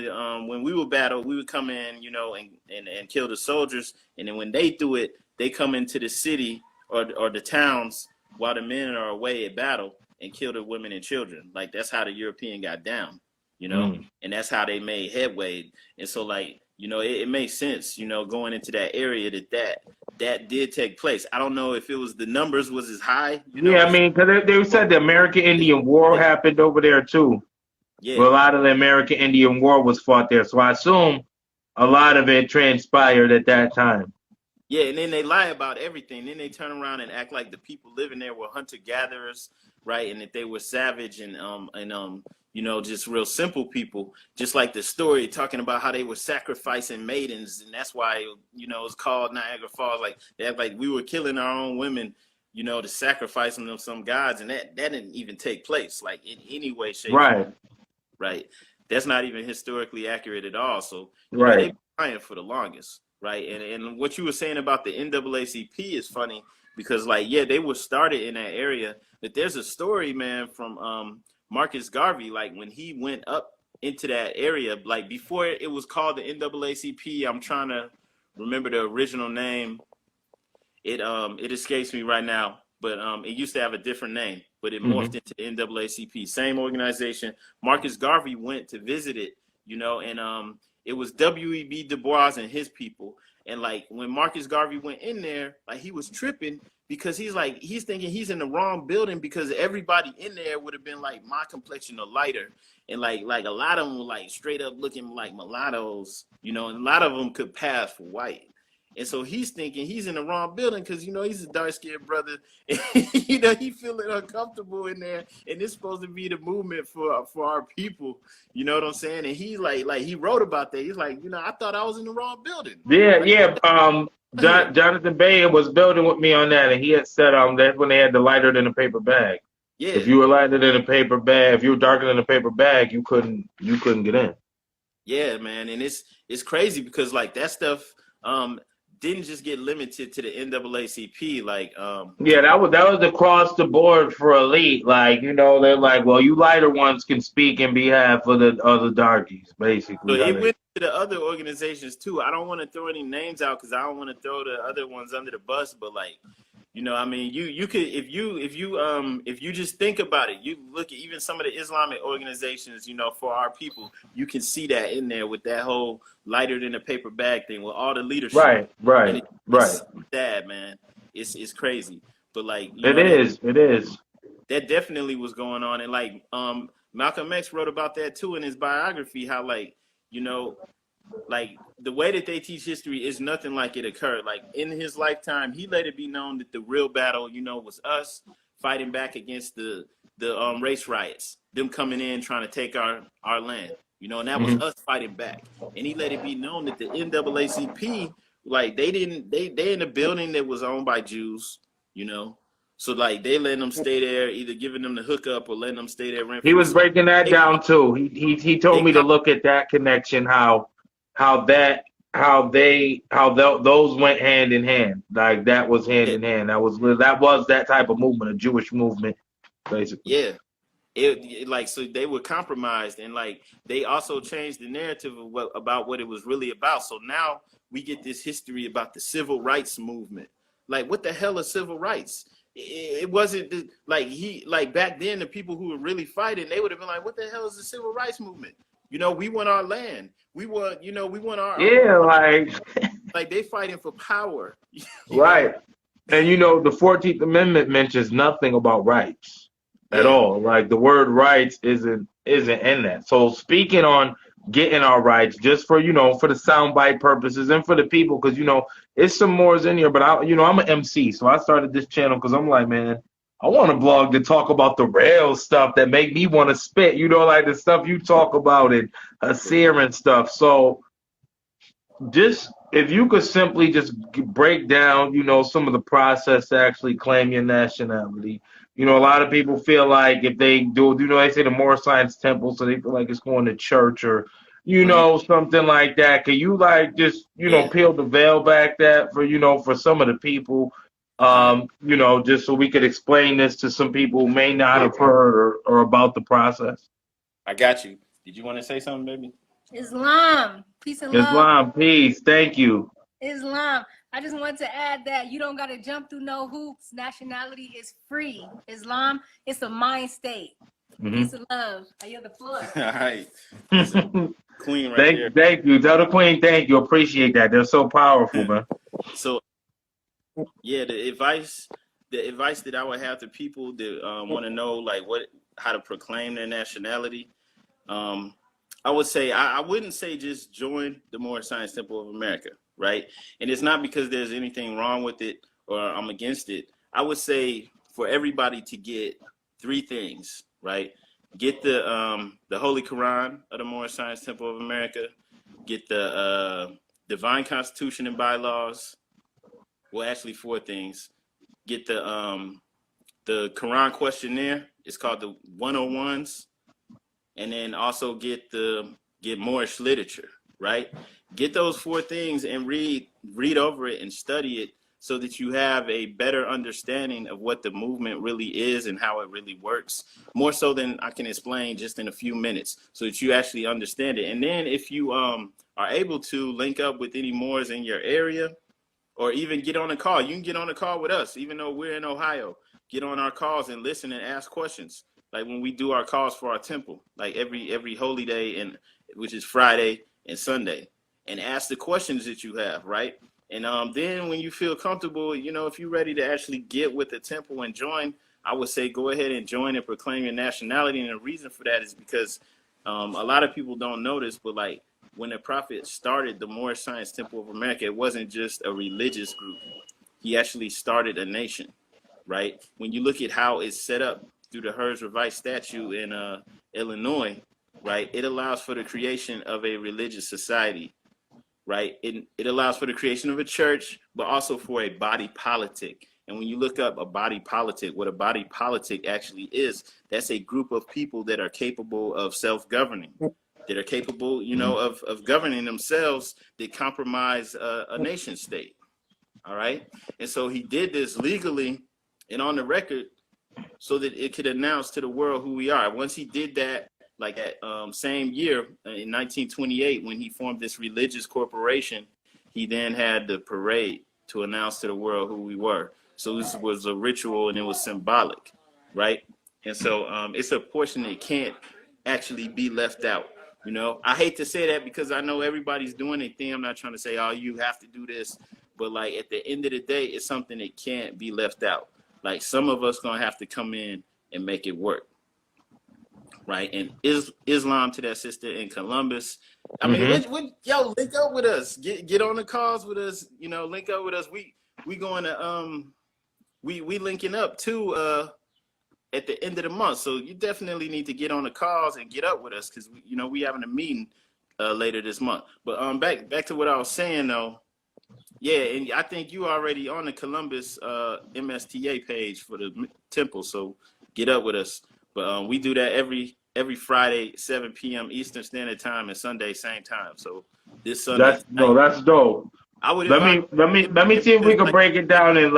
we would battle, we would come in, you know, and kill the soldiers, and then when they do it, they come into the city or the towns while the men are away at battle and kill the women and children. Like, that's how the European got down, you know, and that's how they made headway. And so, like, you know, it makes sense, you know, going into that area that did take place. I don't know if it was the numbers was as high, you know. Yeah, I mean, because they said the American Indian War happened over there too. Yeah. Well, a lot of the American Indian War was fought there, so I assume a lot of it transpired at that time. Yeah, and then they lie about everything. Then they turn around and act like the people living there were hunter-gatherers, right? And that they were savage and you know, just real simple people. Just like the story talking about how they were sacrificing maidens, and that's why, you know, it's called Niagara Falls. Like, they act like we were killing our own women, you know, to sacrifice them to some gods, and that didn't even take place, like, in any way, shape, Right. Right. That's not even historically accurate at all. So, you right, know, they've been trying for the longest. Right. And what you were saying about the NAACP is funny because, like, yeah, they were started in that area. But there's a story, man, from Marcus Garvey, like when he went up into that area, like before it was called the NAACP. I'm trying to remember the original name. It escapes me right now, but it used to have a different name, but it morphed into the NAACP. Same organization. Marcus Garvey went to visit it, you know, and it was W.E.B. Du Bois and his people. And like when Marcus Garvey went in there, like he was tripping because he's thinking he's in the wrong building because everybody in there would have been like my complexion or lighter. And like a lot of them were like straight up looking like mulattoes, you know, and a lot of them could pass for white. And so he's thinking he's in the wrong building because, you know, he's a dark-skinned brother. And, you know, he feeling uncomfortable in there. And it's supposed to be the movement for our people. You know what I'm saying? And he like he wrote about that. He's like, you know, I thought I was in the wrong building. Yeah, like, yeah. Jonathan Bay was building with me on that, and he had said that's when they had the lighter than a paper bag. Yeah. If you were lighter than a paper bag, if you were darker than a paper bag, you couldn't get in. Yeah, man. And it's crazy because like that stuff didn't just get limited to the NAACP. Like yeah, that was across the board for elite. Like, you know, they're like, well, you lighter ones can speak in behalf of the other darkies, basically. So it went to the other organizations too. I don't want to throw any names out because I don't want to throw the other ones under the bus, but like, you know, I mean, you could if you just think about it, you look at even some of the Islamic organizations, you know, for our people, you can see that in there with that whole lighter than a paper bag thing with all the leadership. Right. It's sad, man. It's crazy, but like it is. That definitely was going on, and like Malcolm X wrote about that too in his biography. How like, you know, like the way that they teach history is nothing like it occurred. Like in his lifetime, he let it be known that the real battle, you know, was us fighting back against the race riots, them coming in trying to take our land, you know, and that was us fighting back. And he let it be known that the NAACP, like they in a building that was owned by Jews, you know. So like they letting them stay there, either giving them the hookup or letting them stay there. He was breaking that down too. He told me to look at that connection, how those went hand in hand. Like that was hand in hand. That was that type of movement, a Jewish movement, basically. Yeah. It like, so they were compromised, and like they also changed the narrative of about what it was really about. So now we get this history about the civil rights movement. Like, what the hell is civil rights? It wasn't like back then, the people who were really fighting, they would have been like, what the hell is the civil rights movement? You know, we want our land. We want our like they fighting for power. Right. And you know, the 14th Amendment mentions nothing about rights at all. Like the word rights isn't in that. So speaking on getting our rights, just for, you know, for the soundbite purposes and for the people, because, you know, it's some Moors in here, but I'm an MC, so I started this channel because I'm like, man, I want a blog to talk about the real stuff that make me want to spit. You know, like the stuff you talk about and Asir and stuff. So just if you could simply just break down, you know, some of the process to actually claim your nationality. You know, a lot of people feel like if they do, you know, they say the Moorish Science Temple, so they feel like it's going to church or, you know, something like that. Can you like just, you know, peel the veil back that for, you know, for some of the people, you know, just so we could explain this to some people who may not have heard or about the process? I got you. Did you want to say something, baby? Islam, peace and love. Islam, peace. Thank you. Islam. I just want to add that you don't got to jump through no hoops. Nationality is free. Islam, it's a mind state. Peace and love. I hear the floor. All right. Queen right there. Thank you. Tell the queen thank you. Appreciate that. They're so powerful, man. So, yeah, the advice that I would have to people that want to know like how to proclaim their nationality, I would say I wouldn't say just join the Moorish Science Temple of America, right? And it's not because there's anything wrong with it or I'm against it. I would say for everybody to get 3 things, right? Get the Holy Quran of the Moorish Science Temple of America, get the Divine Constitution and Bylaws. Well, actually 4 things. Get the Quran questionnaire. It's called the 101s. And then also get Moorish literature, right? Get those 4 things and read over it and study it so that you have a better understanding of what the movement really is and how it really works, more so than I can explain just in a few minutes, so that you actually understand it. And then if you are able to link up with any Moors in your area, or even get on a call, you can get on a call with us, even though we're in Ohio. Get on our calls and listen and ask questions. Like when we do our calls for our temple, like every holy day, which is Friday and Sunday, and ask the questions that you have, right? And then when you feel comfortable, you know, if you're ready to actually get with the temple and join, I would say go ahead and join and proclaim your nationality. And the reason for that is because a lot of people don't know this, but like when the prophet started the Moorish Science Temple of America, it wasn't just a religious group. He actually started a nation, right? When you look at how it's set up through the Herz Revice statute in Illinois, right, it allows for the creation of a religious society, right? It allows for the creation of a church, but also for a body politic. And when you look up a body politic, what a body politic actually is, that's a group of people that are capable of self-governing, that are capable, you know, of governing themselves, that compromise a nation state, all right? And so he did this legally and on the record so that it could announce to the world who we are. Once he did that, like that same year in 1928, when he formed this religious corporation, he then had the parade to announce to the world who we were. So this was a ritual and it was symbolic, right? And so it's a portion that can't actually be left out. You know, I hate to say that because I know everybody's doing their thing. I'm not trying to say, oh, you have to do this. But like at the end of the day, it's something that can't be left out. Like some of us gonna have to come in and make it work, right? And Islam to that sister in Columbus. I mean, yo, link up with us. Get on the calls with us. You know, link up with us. We going to we linking up too at the end of the month. So you definitely need to get on the calls and get up with us because we having a meeting later this month. But back to what I was saying though. Yeah, and I think you already on the Columbus MSTA page for the temple, so get up with us. But we do that every Friday, 7 p.m. Eastern Standard Time, and Sunday same time. So this Sunday, that's dope. I would let me see if we can break it down and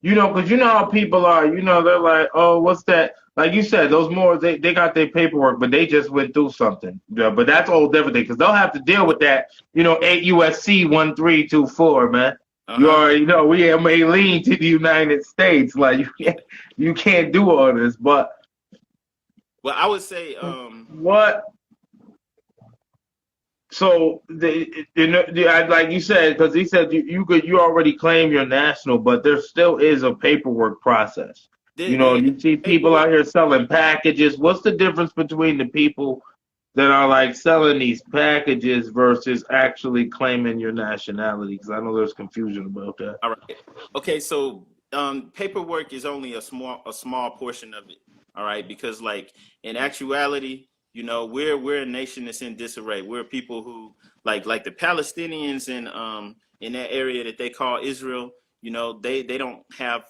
because you know how people are. You know, they're like, oh, what's that? Like you said, those Moors, they got their paperwork, but they just went through something. Yeah, but that's all different because they'll have to deal with that. 8 USC 1324, man. You already know we may lean to the United States. Like you can't do all this. But well, I would say what? So like you said, because he said you already claim you're national, but there still is a paperwork process. You see people out here selling packages. What's the difference between the people that are like selling these packages versus actually claiming your nationality? Because I know there's confusion about that. All right. Okay, so paperwork is only a small portion of it. All right, because like in actuality, you know, we're a nation that's in disarray. We're people who like the Palestinians in that area that they call Israel. You know, they don't have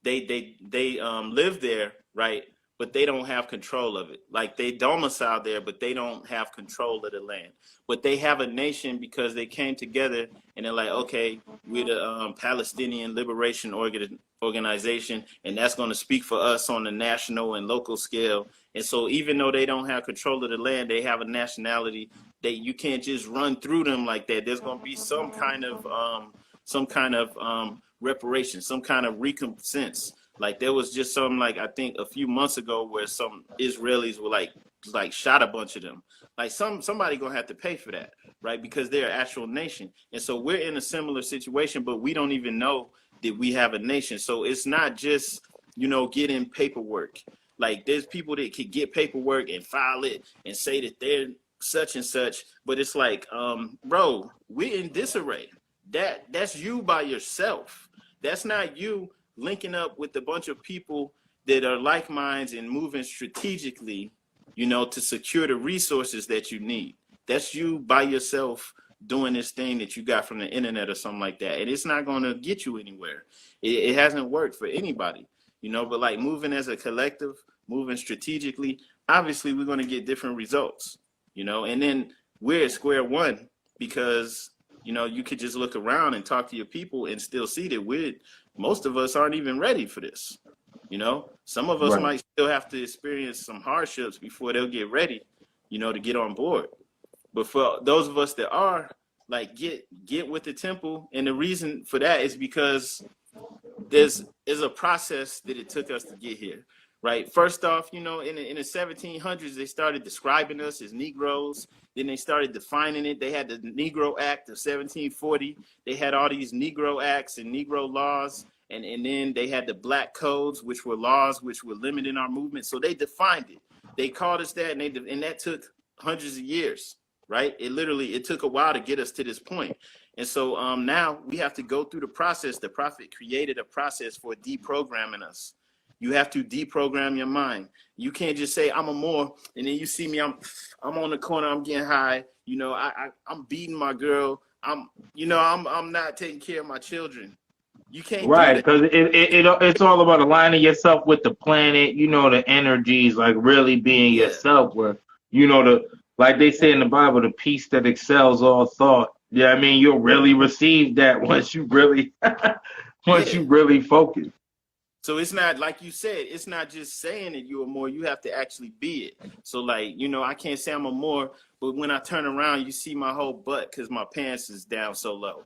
they live there, right? But they don't have control of it. Like they domicile there, but they don't have control of the land. But they have a nation because they came together and they're like, okay, we're the Palestinian Liberation Organization, and that's going to speak for us on the national and local scale. And so even though they don't have control of the land, they have a nationality that you can't just run through them like that. There's going to be some kind of reparation, some kind of recompense. Like there was just some, like I think a few months ago where some Israelis were like shot a bunch of them. Like somebody gonna have to pay for that, right? Because they're an actual nation. And so we're in a similar situation, but we don't even know that we have a nation. So it's not just, you know, getting paperwork. Like there's people that could get paperwork and file it and say that they're such and such, but it's like, bro, we're in disarray. That's you by yourself. That's not you linking up with a bunch of people that are like minds and moving strategically, you know, to secure the resources that you need. That's you by yourself doing this thing that you got from the internet or something like that. And it's not going to get you anywhere. It hasn't worked for anybody, you know, but like moving as a collective, moving strategically, obviously we're going to get different results, you know, and then we're at square one because, you know, you could just look around and talk to your people and still see that most of us aren't even ready for this. You know, some of us Right. might still have to experience some hardships before they'll get ready, you know, to get on board. But for those of us that are, like, get with the temple. And the reason for that is because there's a process that it took us to get here. Right. First off, you know, in the 1700s, they started describing us as Negroes. Then they started defining it. They had the Negro Act of 1740. They had all these Negro Acts and Negro laws. And then they had the Black Codes, which were laws which were limiting our movement. So they defined it. They called us that, and that took hundreds of years. Right. It took a while to get us to this point. And so now we have to go through the process. The prophet created a process for deprogramming us. You have to deprogram your mind. You can't just say I'm a Moor, and then you see me, I'm on the corner, I'm getting high. You know, I'm beating my girl. I'm not taking care of my children. You can't Right, do that. because it's all about aligning yourself with the planet, you know, the energies, like really being yourself, where, you know, like they say in the Bible, the peace that excels all thought. Yeah, I mean, you'll really receive that once you really focus. So it's not, like you said, it's not just saying that you're a Moor, you have to actually be it. So like, you know, I can't say I'm a Moor, but when I turn around, you see my whole butt because my pants is down so low.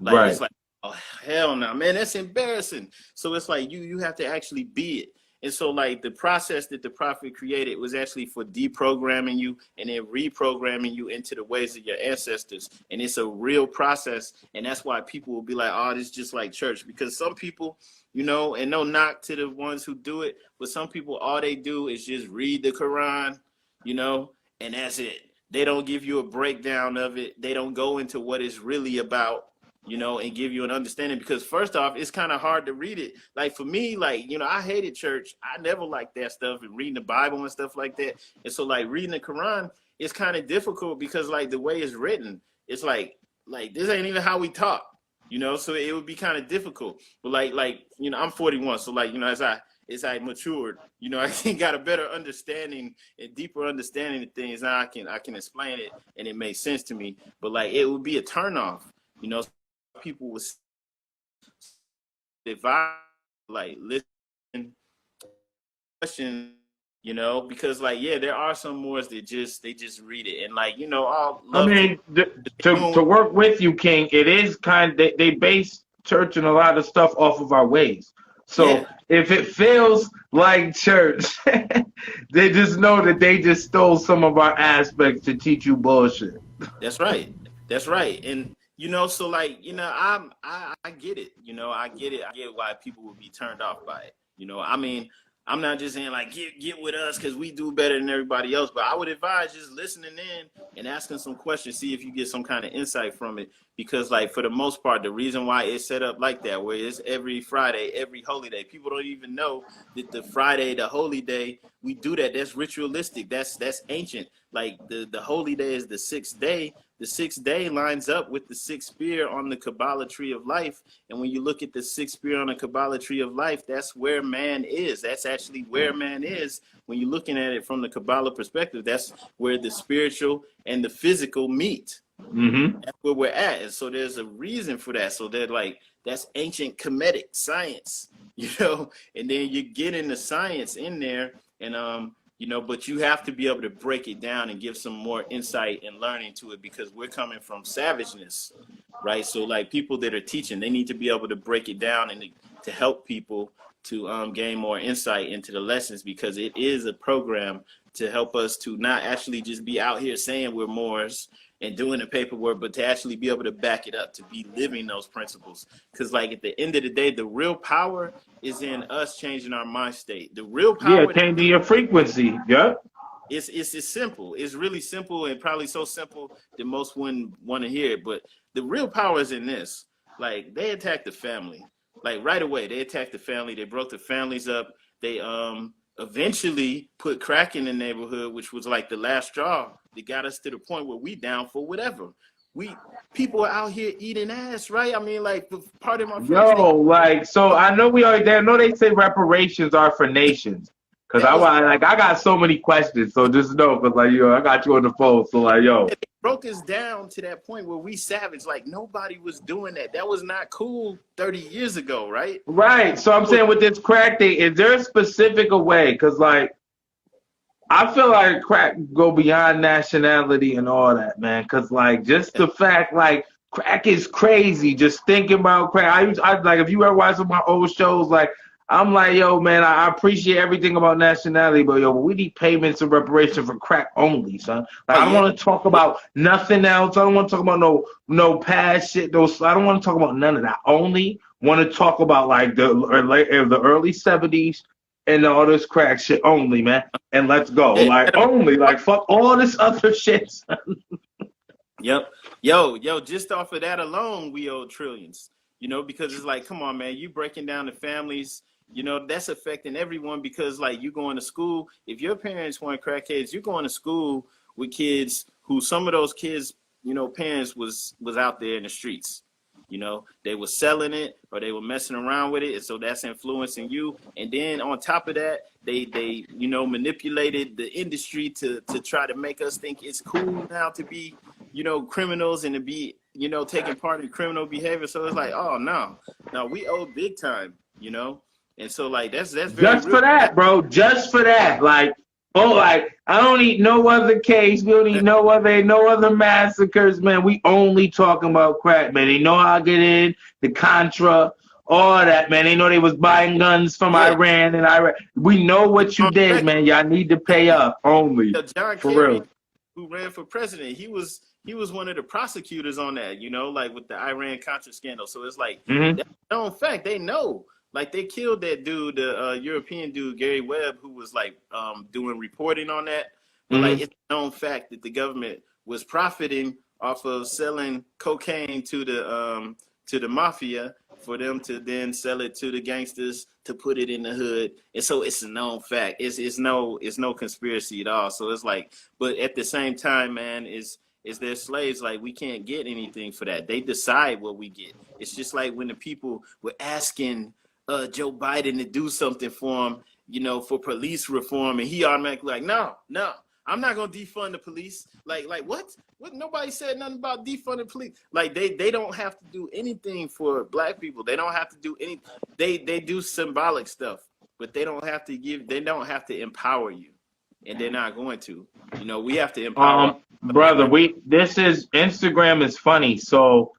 Like, right. It's like, oh, hell no, man, that's embarrassing. So it's like, you have to actually be it. And so like the process that the prophet created was actually for deprogramming you and then reprogramming you into the ways of your ancestors. And it's a real process. And that's why people will be like, oh, this is just like church. Because some people, you know, and no knock to the ones who do it, but some people, all they do is just read the Quran, you know, and that's it. They don't give you a breakdown of it. They don't go into what it's really about, you know, and give you an understanding. Because first off, it's kind of hard to read it. Like for me, like, you know, I hated church. I never liked that stuff and reading the Bible and stuff like that. And so like reading the Quran is kind of difficult because like the way it's written, it's like this ain't even how we talk. You know, so it would be kind of difficult. But like, you know, I'm 41. So like, you know, as I matured, you know, I got a better understanding and deeper understanding of things. Now I can explain it and it makes sense to me. But like, it would be a turnoff, you know, people would divide, like listen, question, you know, because like, yeah, there are some Moors that they just read it. And like, you know, I mean, to work with you, King, it is kind of, they base church and a lot of stuff off of our ways. So if it feels like church, they just know that they just stole some of our aspects to teach you bullshit. That's right. That's right. And, you know, so like, you know, I get it. You know, I get it. I get why people would be turned off by it. You know, I mean, I'm not just saying like get with us because we do better than everybody else, but I would advise just listening in and asking some questions, see if you get some kind of insight from it. Because like for the most part, the reason why it's set up like that, where it's every Friday, every holy day, people don't even know that the Friday, the holy day, we do that. That's ritualistic. That's ancient. Like the holy day is the sixth day. The sixth day lines up with the sixth spear on the Kabbalah tree of life. And when you look at the sixth spear on the Kabbalah tree of life, that's where man is. That's actually where man is. When you're looking at it from the Kabbalah perspective, that's where the spiritual and the physical meet. Mm-hmm. That's where we're at. And so there's a reason for that. So they're like, that's ancient Kemetic science, you know, and then you get into science in there and, you know, but you have to be able to break it down and give some more insight and learning to it because we're coming from savageness, right? So like people that are teaching, they need to be able to break it down and to help people to gain more insight into the lessons because it is a program to help us to not actually just be out here saying we're Moors and doing the paperwork, but to actually be able to back it up, to be living those principles. Because like at the end of the day, the real power is in us changing our mind state. The real power, changing your frequency. Yep. It's simple. It's really simple and probably so simple that most wouldn't want to hear it. But the real power is in this. Like they attacked the family. Like right away, they attacked the family. They broke the families up. They eventually put crack in the neighborhood, which was like the last straw that got us to the point where we down for whatever. People are out here eating ass, right? I mean, like, part of my friends. Like, so I know I know they say reparations are for nations. Cause I got so many questions. So just know, cause like, I got you on the phone. So like, It broke us down to that point where we savage, like nobody was doing that. That was not cool 30 years ago, right? Right. So I'm saying with this crack thing, is there a specific way? Cause like, I feel like crack go beyond nationality and all that, man. Cause like just the fact, like crack is crazy. Just thinking about crack. I like if you ever watch some of my old shows, like I'm like, yo, man, I appreciate everything about nationality, but yo, we need payments and reparation for crack only, son. Like I don't want to talk about nothing else. I don't want to talk about no past shit. I don't want to talk about none of that. Only want to talk about like the early 70s. And all this crack shit only, man. And let's go. Like, only. Like, fuck all this other shit. Yep. Yo, just off of that alone, we owe trillions. You know, because it's like, come on, man, you breaking down the families, you know, that's affecting everyone because, like, you going to school. If your parents weren't crackheads, you're going to school with kids who some of those kids, you know, parents was out there in the streets. You know, they were selling it or they were messing around with it. And so that's influencing you. And then on top of that, they you know, manipulated the industry to try to make us think it's cool now to be, you know, criminals and to be, you know, taking part in criminal behavior. So it's like, oh, no, we owe big time, you know. And so like that's very just real. For that, bro. Just for that. Like, like I don't need no other case. We don't need no other massacres, man. We only talking about crack, man. They know how to get in, the Contra, all that, man. They know they was buying guns from Iran and Iraq. We know what you did, man. Y'all need to pay up only. John for Kerry, real. Who ran for president, he was one of the prosecutors on that, you know, like with the Iran Contra scandal. So it's like, that's a known fact. They know. Like they killed that dude, the European dude, Gary Webb, who was like doing reporting on that. But like it's a known fact that the government was profiting off of selling cocaine to the mafia for them to then sell it to the gangsters to put it in the hood. And so it's a known fact. It's no conspiracy at all. So it's like, but at the same time, man, is their slaves. Like we can't get anything for that. They decide what we get. It's just like when the people were asking Joe Biden to do something for him, you know, for police reform, and he automatically like, no, I'm not gonna defund the police. Like what? Nobody said nothing about defunding police. Like they don't have to do anything for black people. They don't have to do any. They do symbolic stuff, but they don't have to empower you, and they're not going to. You know, we have to empower. Brother, Instagram is funny, so.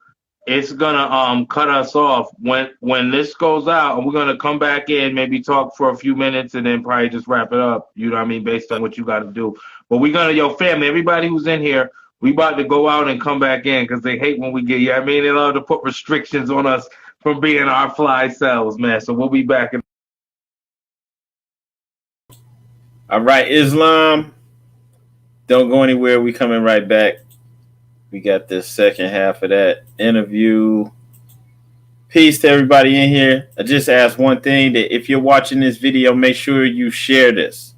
It's gonna cut us off when this goes out, and we're gonna come back in, maybe talk for a few minutes, and then probably just wrap it up. You know what I mean, based on what you got to do. But we're gonna, family, everybody who's in here, we about to go out and come back in because they hate when we get. I mean, they love to put restrictions on us from being our fly selves, man. So we'll be back in. All right, Islam. Don't go anywhere. We coming right back. We got the second half of that interview. Peace to everybody in here. I just asked one thing, that if you're watching this video, make sure you share this.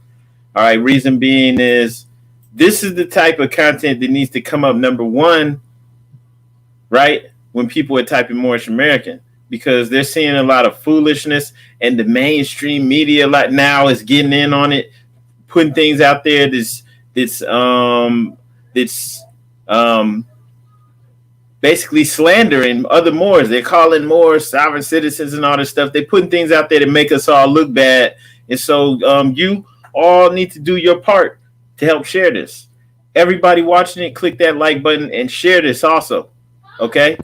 All right. Reason being is this is the type of content that needs to come up number one, right? When people are typing Moorish American, because they're seeing a lot of foolishness, and the mainstream media like now is getting in on it, putting things out there that's basically slandering other Moors. They're calling Moors sovereign citizens and all this stuff. They're putting things out there to make us all look bad. And so you all need to do your part to help share this. Everybody watching it, click that like button and share this also. Okay?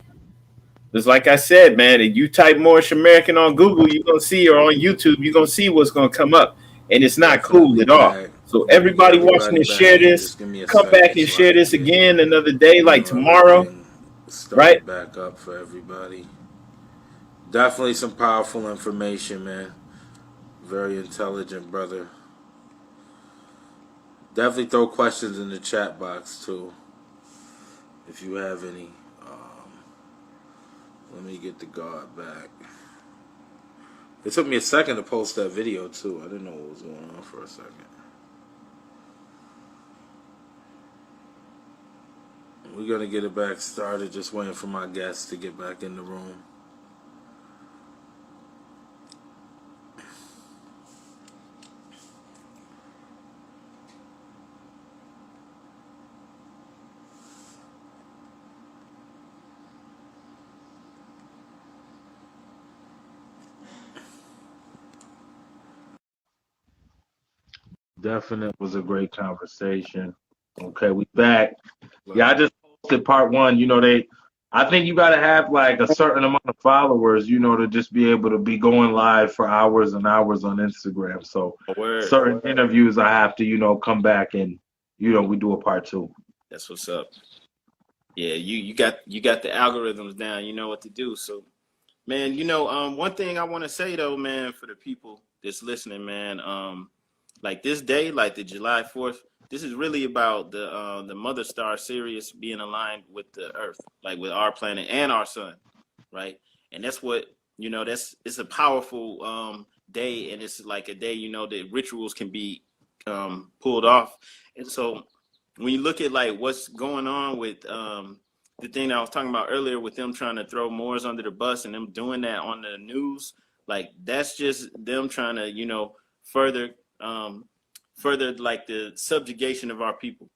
Just like I said, man, if you type Moorish American on Google, you're going to see, or on YouTube, you're going to see what's going to come up. And it's not cool at all. So everybody watching this, share this. Come back and share this again another day, like tomorrow. Right? Back up for everybody. Definitely some powerful information, man. Very intelligent brother. Definitely throw questions in the chat box too, if you have any. Let me get the guard back. It took me a second to post that video too. I didn't know what was going on for a second. We're gonna get it back started. Just waiting for my guests to get back in the room. Definitely was a great conversation. Okay, we back. Yeah, I just posted part one. I think you got to have like a certain amount of followers, to just be able to be going live for hours and hours on Instagram. So certain interviews I have to, come back and, we do a part two. That's what's up. Yeah, you got the algorithms down. You know what to do. So, man, one thing I want to say though, man, for the people that's listening, man, like this day, like the July 4th, this is really about the Mother Star Sirius being aligned with the Earth, like with our planet and our sun, right? And that's what, it's a powerful day, and it's like a day, that rituals can be pulled off. And so when you look at like what's going on with the thing that I was talking about earlier, with them trying to throw Moors under the bus and them doing that on the news, like that's just them trying to, further like the subjugation of our people.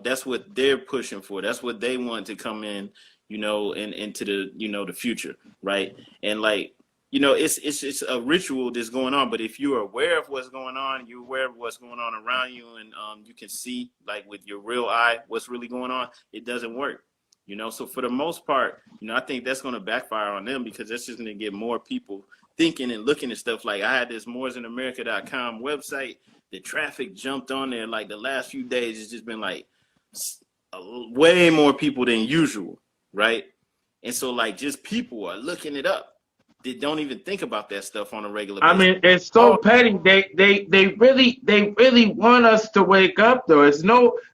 That's what they're pushing for. That's what they want to come in, and into the, the future, right? And like, it's a ritual that's going on. But if you're aware of what's going on, you're aware of what's going on around you, and you can see like with your real eye what's really going on, it doesn't work. So for the most part, I think that's going to backfire on them, because that's just going to get more people thinking and looking at stuff. Like I had this moorsinamerica.com website. The traffic jumped on there like the last few days. It's just been like way more people than usual, right? And so like just people are looking it up. They don't even think about that stuff on a regular basis. I mean, it's so petty. They really want us to wake up though.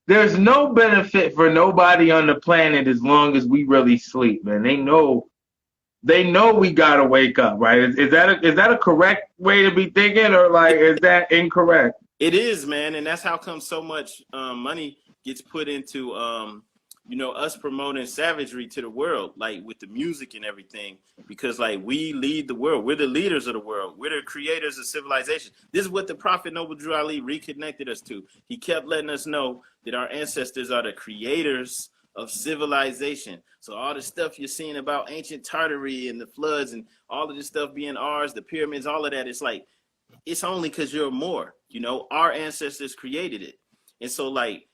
There's no benefit for nobody on the planet as long as we really sleep, man. They know we gotta wake up, right? Is that a correct way to be thinking, or like is that incorrect? It is, man, and that's how come so much money gets put into us promoting savagery to the world, like with the music and everything, because like we lead the world. We're the leaders of the world. We're the creators of civilization. This is what the Prophet Noble Drew Ali reconnected us to. He kept letting us know that our ancestors are the creators of civilization. So all the stuff you're seeing about ancient Tartary and the floods and all of this stuff being ours, the pyramids, all of that, it's like, it's only because you're more, our ancestors created it. And so like,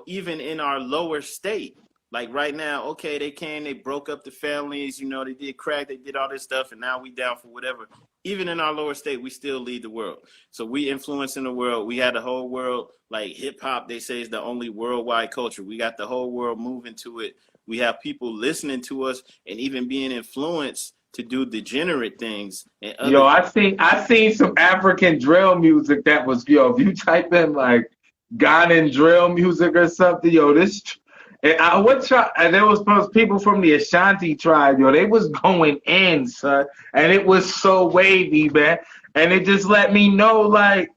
even in our lower state, like right now, okay, they broke up the families, they did crack, they did all this stuff, and now we down for whatever. Even in our lower state, we still lead the world. So we influencing the world. We had the whole world, like hip hop, they say is the only worldwide culture. We got the whole world moving to it. We have people listening to us and even being influenced to do degenerate things and other. Yo, I seen some African drill music that was, yo, if you type in like Ghanaian drill music or something, yo, this and there was people from the Ashanti tribe, yo, they was going in, son, and it was so wavy, man, and it just let me know, like,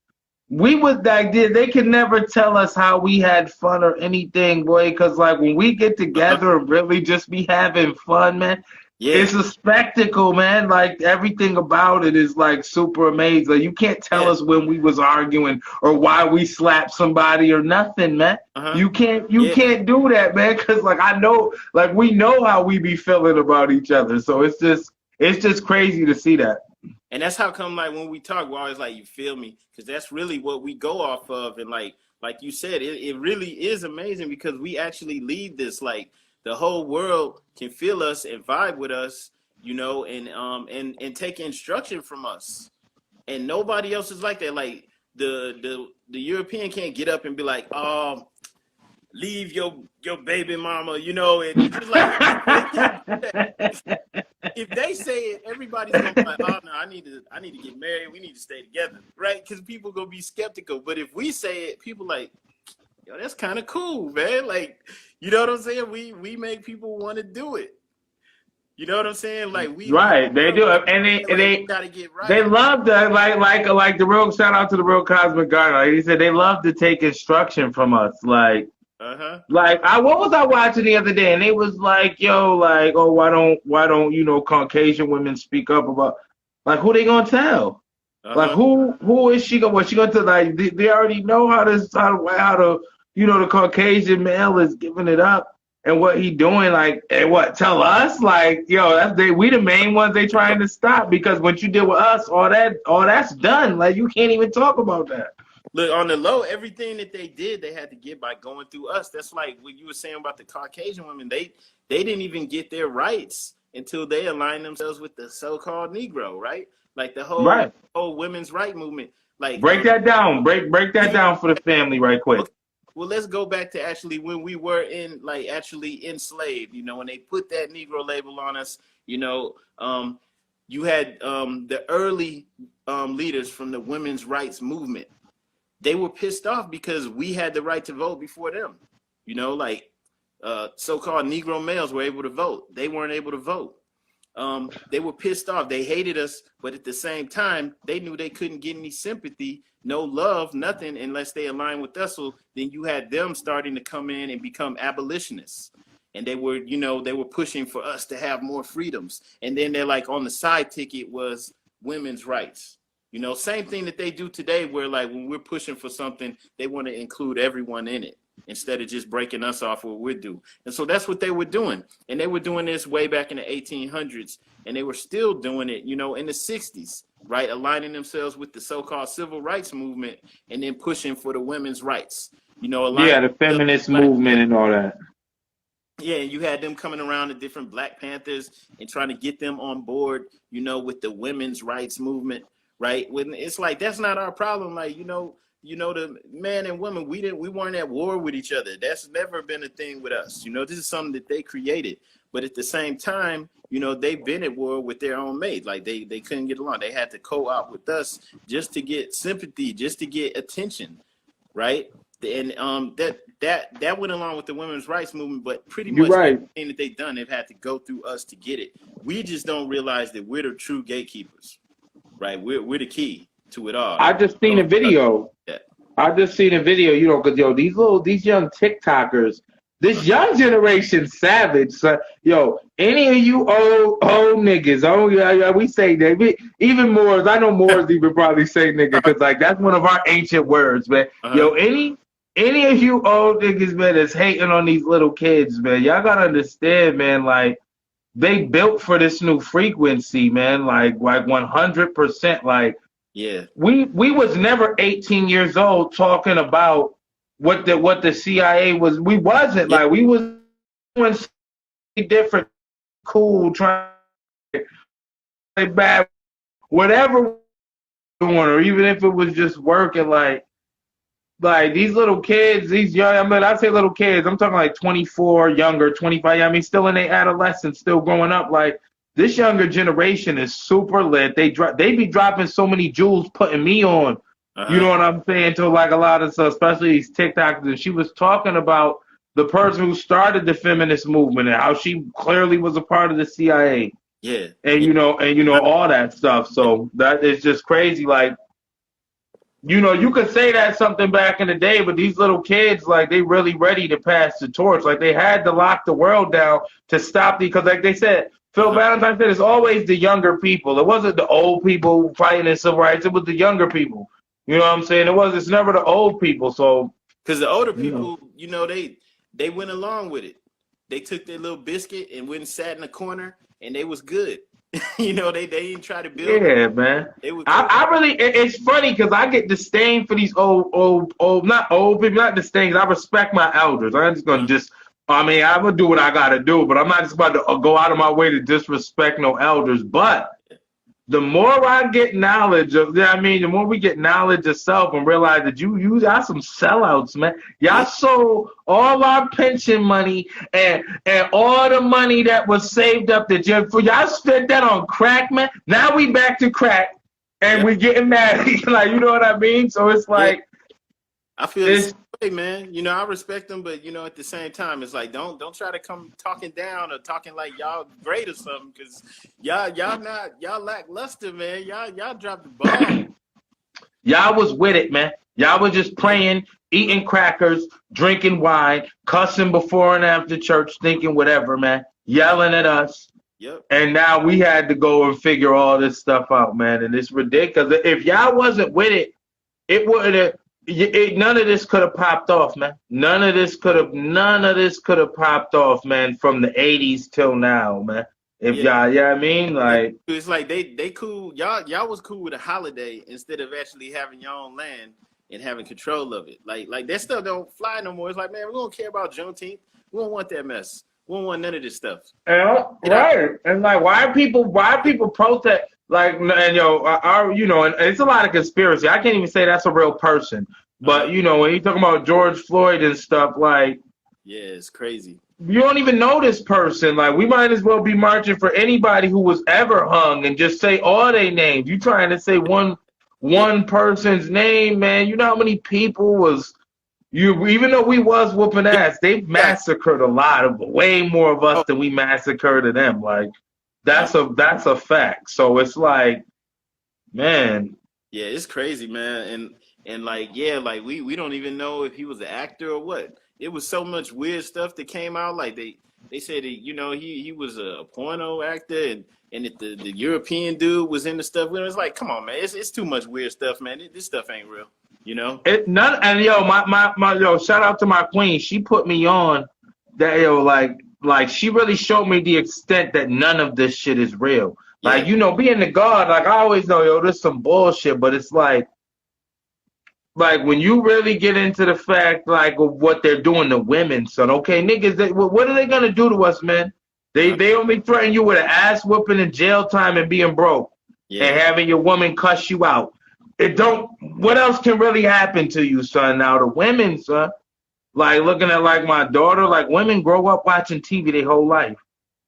we was like, they could never tell us how we had fun or anything, boy, because like when we get together and really just be having fun, man. Yeah. It's a spectacle, man. Like everything about it is like super amazing. Like, you can't tell us when we was arguing or why we slapped somebody or nothing, man. You can't do that, man. Because like I know, like we know how we be feeling about each other. So it's just crazy to see that. And that's how come like when we talk, we're always like, you feel me? Because that's really what we go off of. And like you said, it really is amazing because we actually lead this like. The whole world can feel us and vibe with us, you know, and take instruction from us. And nobody else is like that. Like the European can't get up and be like, oh, leave your baby mama, you know, and just like if they say it, everybody's gonna be like, oh no, I need to get married, we need to stay together, right? Because people gonna be skeptical. But if we say it, people like, yo, that's kind of cool, man. Like, you know what I'm saying? We make people want to do it. You know what I'm saying? Like we they do it, and they gotta get right. They love to like the real shout out to the real Cosmic Garden. Like he said, they love to take instruction from us. Like what was I watching the other day? And they was like, yo, like, oh, why don't you know Caucasian women speak up about like who they gonna tell? Like who is she gonna? What she gonna tell? Like they already know how to you know the Caucasian male is giving it up and what he doing. Like and what tell us? Like yo, we the main ones they trying to stop because once you deal with us, all that's done. Like you can't even talk about that. Look, on the low, everything that they did, they had to get by going through us. That's like what you were saying about the Caucasian women. They didn't even get their rights until they aligned themselves with the so-called Negro, right? Like the whole women's right movement. Like break that down. Break that down for the family right quick. Okay. Well, let's go back to actually when we were actually enslaved, you know, when they put that Negro label on us, you know, you had the early leaders from the women's rights movement. They were pissed off because we had the right to vote before them. You know, like so-called Negro males were able to vote. They weren't able to vote. They were pissed off. They hated us, but at the same time, they knew they couldn't get any sympathy, no love, nothing, unless they aligned with us. So then you had them starting to come in and become abolitionists. And they were, you know, they were pushing for us to have more freedoms. And then they're like on the side ticket was women's rights. You know, same thing that they do today where like when we're pushing for something, they want to include everyone in it instead of just breaking us off what we do. And so that's what they were doing. And they were doing this way back in the 1800s. And they were still doing it, you know, in the 60s, right? Aligning themselves with the so-called civil rights movement and then pushing for the women's rights. You know, the feminist movement and all that. Yeah, and you had them coming around the different Black Panthers and trying to get them on board, you know, with the women's rights movement, right? When it's like, that's not our problem. Like, you know, the man and woman, we weren't at war with each other. That's never been a thing with us. You know, this is something that they created. But at the same time, you know, they've been at war with their own mate. Like they couldn't get along. They had to co-op with us just to get sympathy, just to get attention, right? And that went along with the women's rights movement, but pretty much everything that they've done, they've had to go through us to get it. We just don't realize that we're the true gatekeepers, right? We're the key to it all. I just seen a video. You know, because these young TikTokers, this young generation savage. Yo, any of you old niggas, we say that. Even Moors, I know Moors even probably say nigga because like that's one of our ancient words, man. Yo, any of you old niggas, man, that's hating on these little kids, man, y'all gotta understand, man, like they built for this new frequency, man, like 100%, like. Yeah, we was never 18 years old talking about what the CIA was. We wasn't like we was doing something different, cool, trying to play bad, whatever doing, or even if it was just working. Like these little kids, these young. I mean, I say little kids. I'm talking like 24, younger, 25. I mean, still in their adolescence, still growing up. Like this younger generation is super lit. They be dropping so many jewels, putting me on. You know what I'm saying? To like a lot of stuff, especially these TikToks. And she was talking about the person who started the feminist movement and how she clearly was a part of the CIA. Yeah. And you know all that stuff. So that is just crazy. Like, you know, you could say that something back in the day, but these little kids, like, they really ready to pass the torch. Like, they had to lock the world down to stop because, like they said, Phil Valentine said, it's always the younger people. It wasn't the old people fighting in civil rights. It was the younger people. You know what I'm saying? It's never the old people. So, because the older people, you know, they went along with it. They took their little biscuit and went and sat in the corner, and they was good. You know, they didn't try to build. Yeah, man. I really, it's funny because I get disdain for these old, not old people, not disdain. I respect my elders. I'm just gonna I'm gonna do what I gotta do, but I'm not just about to go out of my way to disrespect no elders. But the more I get knowledge of, the more we get knowledge of self and realize that you got some sellouts, man. Y'all sold all our pension money and all the money that was saved up that y'all spent that on crack, man. Now we back to crack and we getting mad. Like, you know what I mean? So it's like, I feel the same way, man. You know, I respect them, but you know, at the same time, it's like don't try to come talking down or talking like y'all great or something, because y'all lackluster, man. Y'all dropped the ball. Y'all was with it, man. Y'all was just praying, eating crackers, drinking wine, cussing before and after church, thinking whatever, man, yelling at us. Yep. And now we had to go and figure all this stuff out, man. And it's ridiculous. If y'all wasn't with it, it wouldn't have. None of this could have popped off, man. None of this could have popped off, man, from the 80s till now, man. If y'all, I mean, like, it's like they cool. Y'all was cool with a holiday instead of actually having your own land and having control of it. Like that stuff don't fly no more. It's like, man, we don't care about Juneteenth. We don't want that mess. We don't want none of this stuff. Yeah, right. And like, why are people protest? Like, and and it's a lot of conspiracy. I can't even say that's a real person. But you know, when you talking about George Floyd and stuff, like, yeah, it's crazy. You don't even know this person. Like, we might as well be marching for anybody who was ever hung and just say all their names. You trying to say one person's name, man? You know how many people was even though we was whooping ass, they massacred a lot of way more of us than we massacred of them. Like, that's a fact. So it's like, man. Yeah, it's crazy, man. And like, yeah, like we don't even know if he was an actor or what. It was so much weird stuff that came out. Like they said that, you know, he was a porno actor and that the European dude was in the stuff. It's like, come on, man, it's too much weird stuff, man. This stuff ain't real, you know. And yo, shout out to my queen. She put me on that, like she really showed me the extent that none of this shit is real. Like, you know, being the God, like, I always know, there's some bullshit, but it's like when you really get into the fact, like, of what they're doing to women, son, okay, niggas, what are they gonna do to us, man? They only threaten you with an ass whooping and jail time and being broke and having your woman cuss you out. What else can really happen to you, son? Now, the women, son, like, looking at, like, my daughter, like, women grow up watching TV their whole life.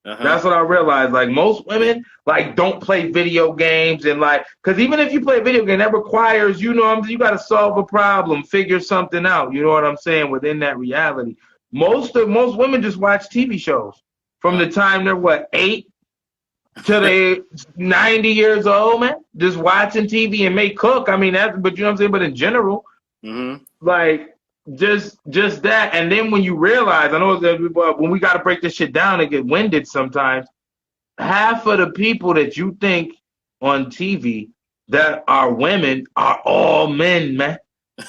That's what I realized. Like, most women, like, don't play video games, and like, because even if you play a video game, that requires, you got to solve a problem, figure something out. You know what I'm saying? Within that reality, most women just watch TV shows from the time they're 8 to they 90 years old, man. Just watching TV and may cook. I mean, but you know what I'm saying. But in general, like. Just that, and then when you realize, I know that when we got to break this shit down and get winded sometimes, half of the people that you think on TV that are women are all men, man.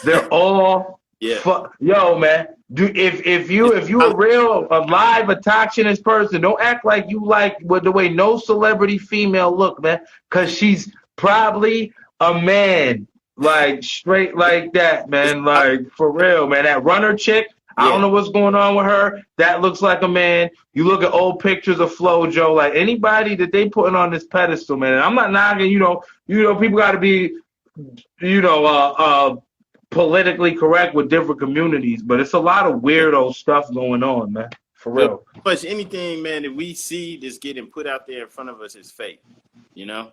They're all yo, man. If you a real alive autochthonous person, don't act like you like the way no celebrity female look, man, because she's probably a man. Like, straight like that, man. Like, for real, man. That runner chick, I don't know what's going on with her. That looks like a man. You look at old pictures of FloJo, like, anybody that they putting on this pedestal, man. And I'm not knocking, you know, people got to be, politically correct with different communities, but it's a lot of weirdo stuff going on, man. For So real. much anything, man, that we see that's getting put out there in front of us is fake. You know,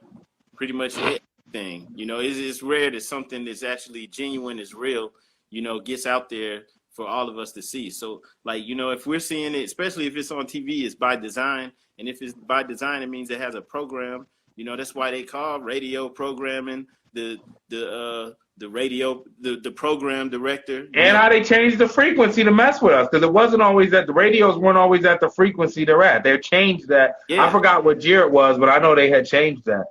pretty much everything. You know, it's rare that something that's actually genuine is real. You know, gets out there for all of us to see. So, like, you know, if we're seeing it, especially if it's on TV, it's by design. And if it's by design, it means it has a program. You know, that's why they call radio programming the radio, the program director. And how they changed the frequency to mess with us, because it wasn't always the radios weren't always at the frequency they're at. They changed that. Yeah. I forgot what year it was, but I know they had changed that.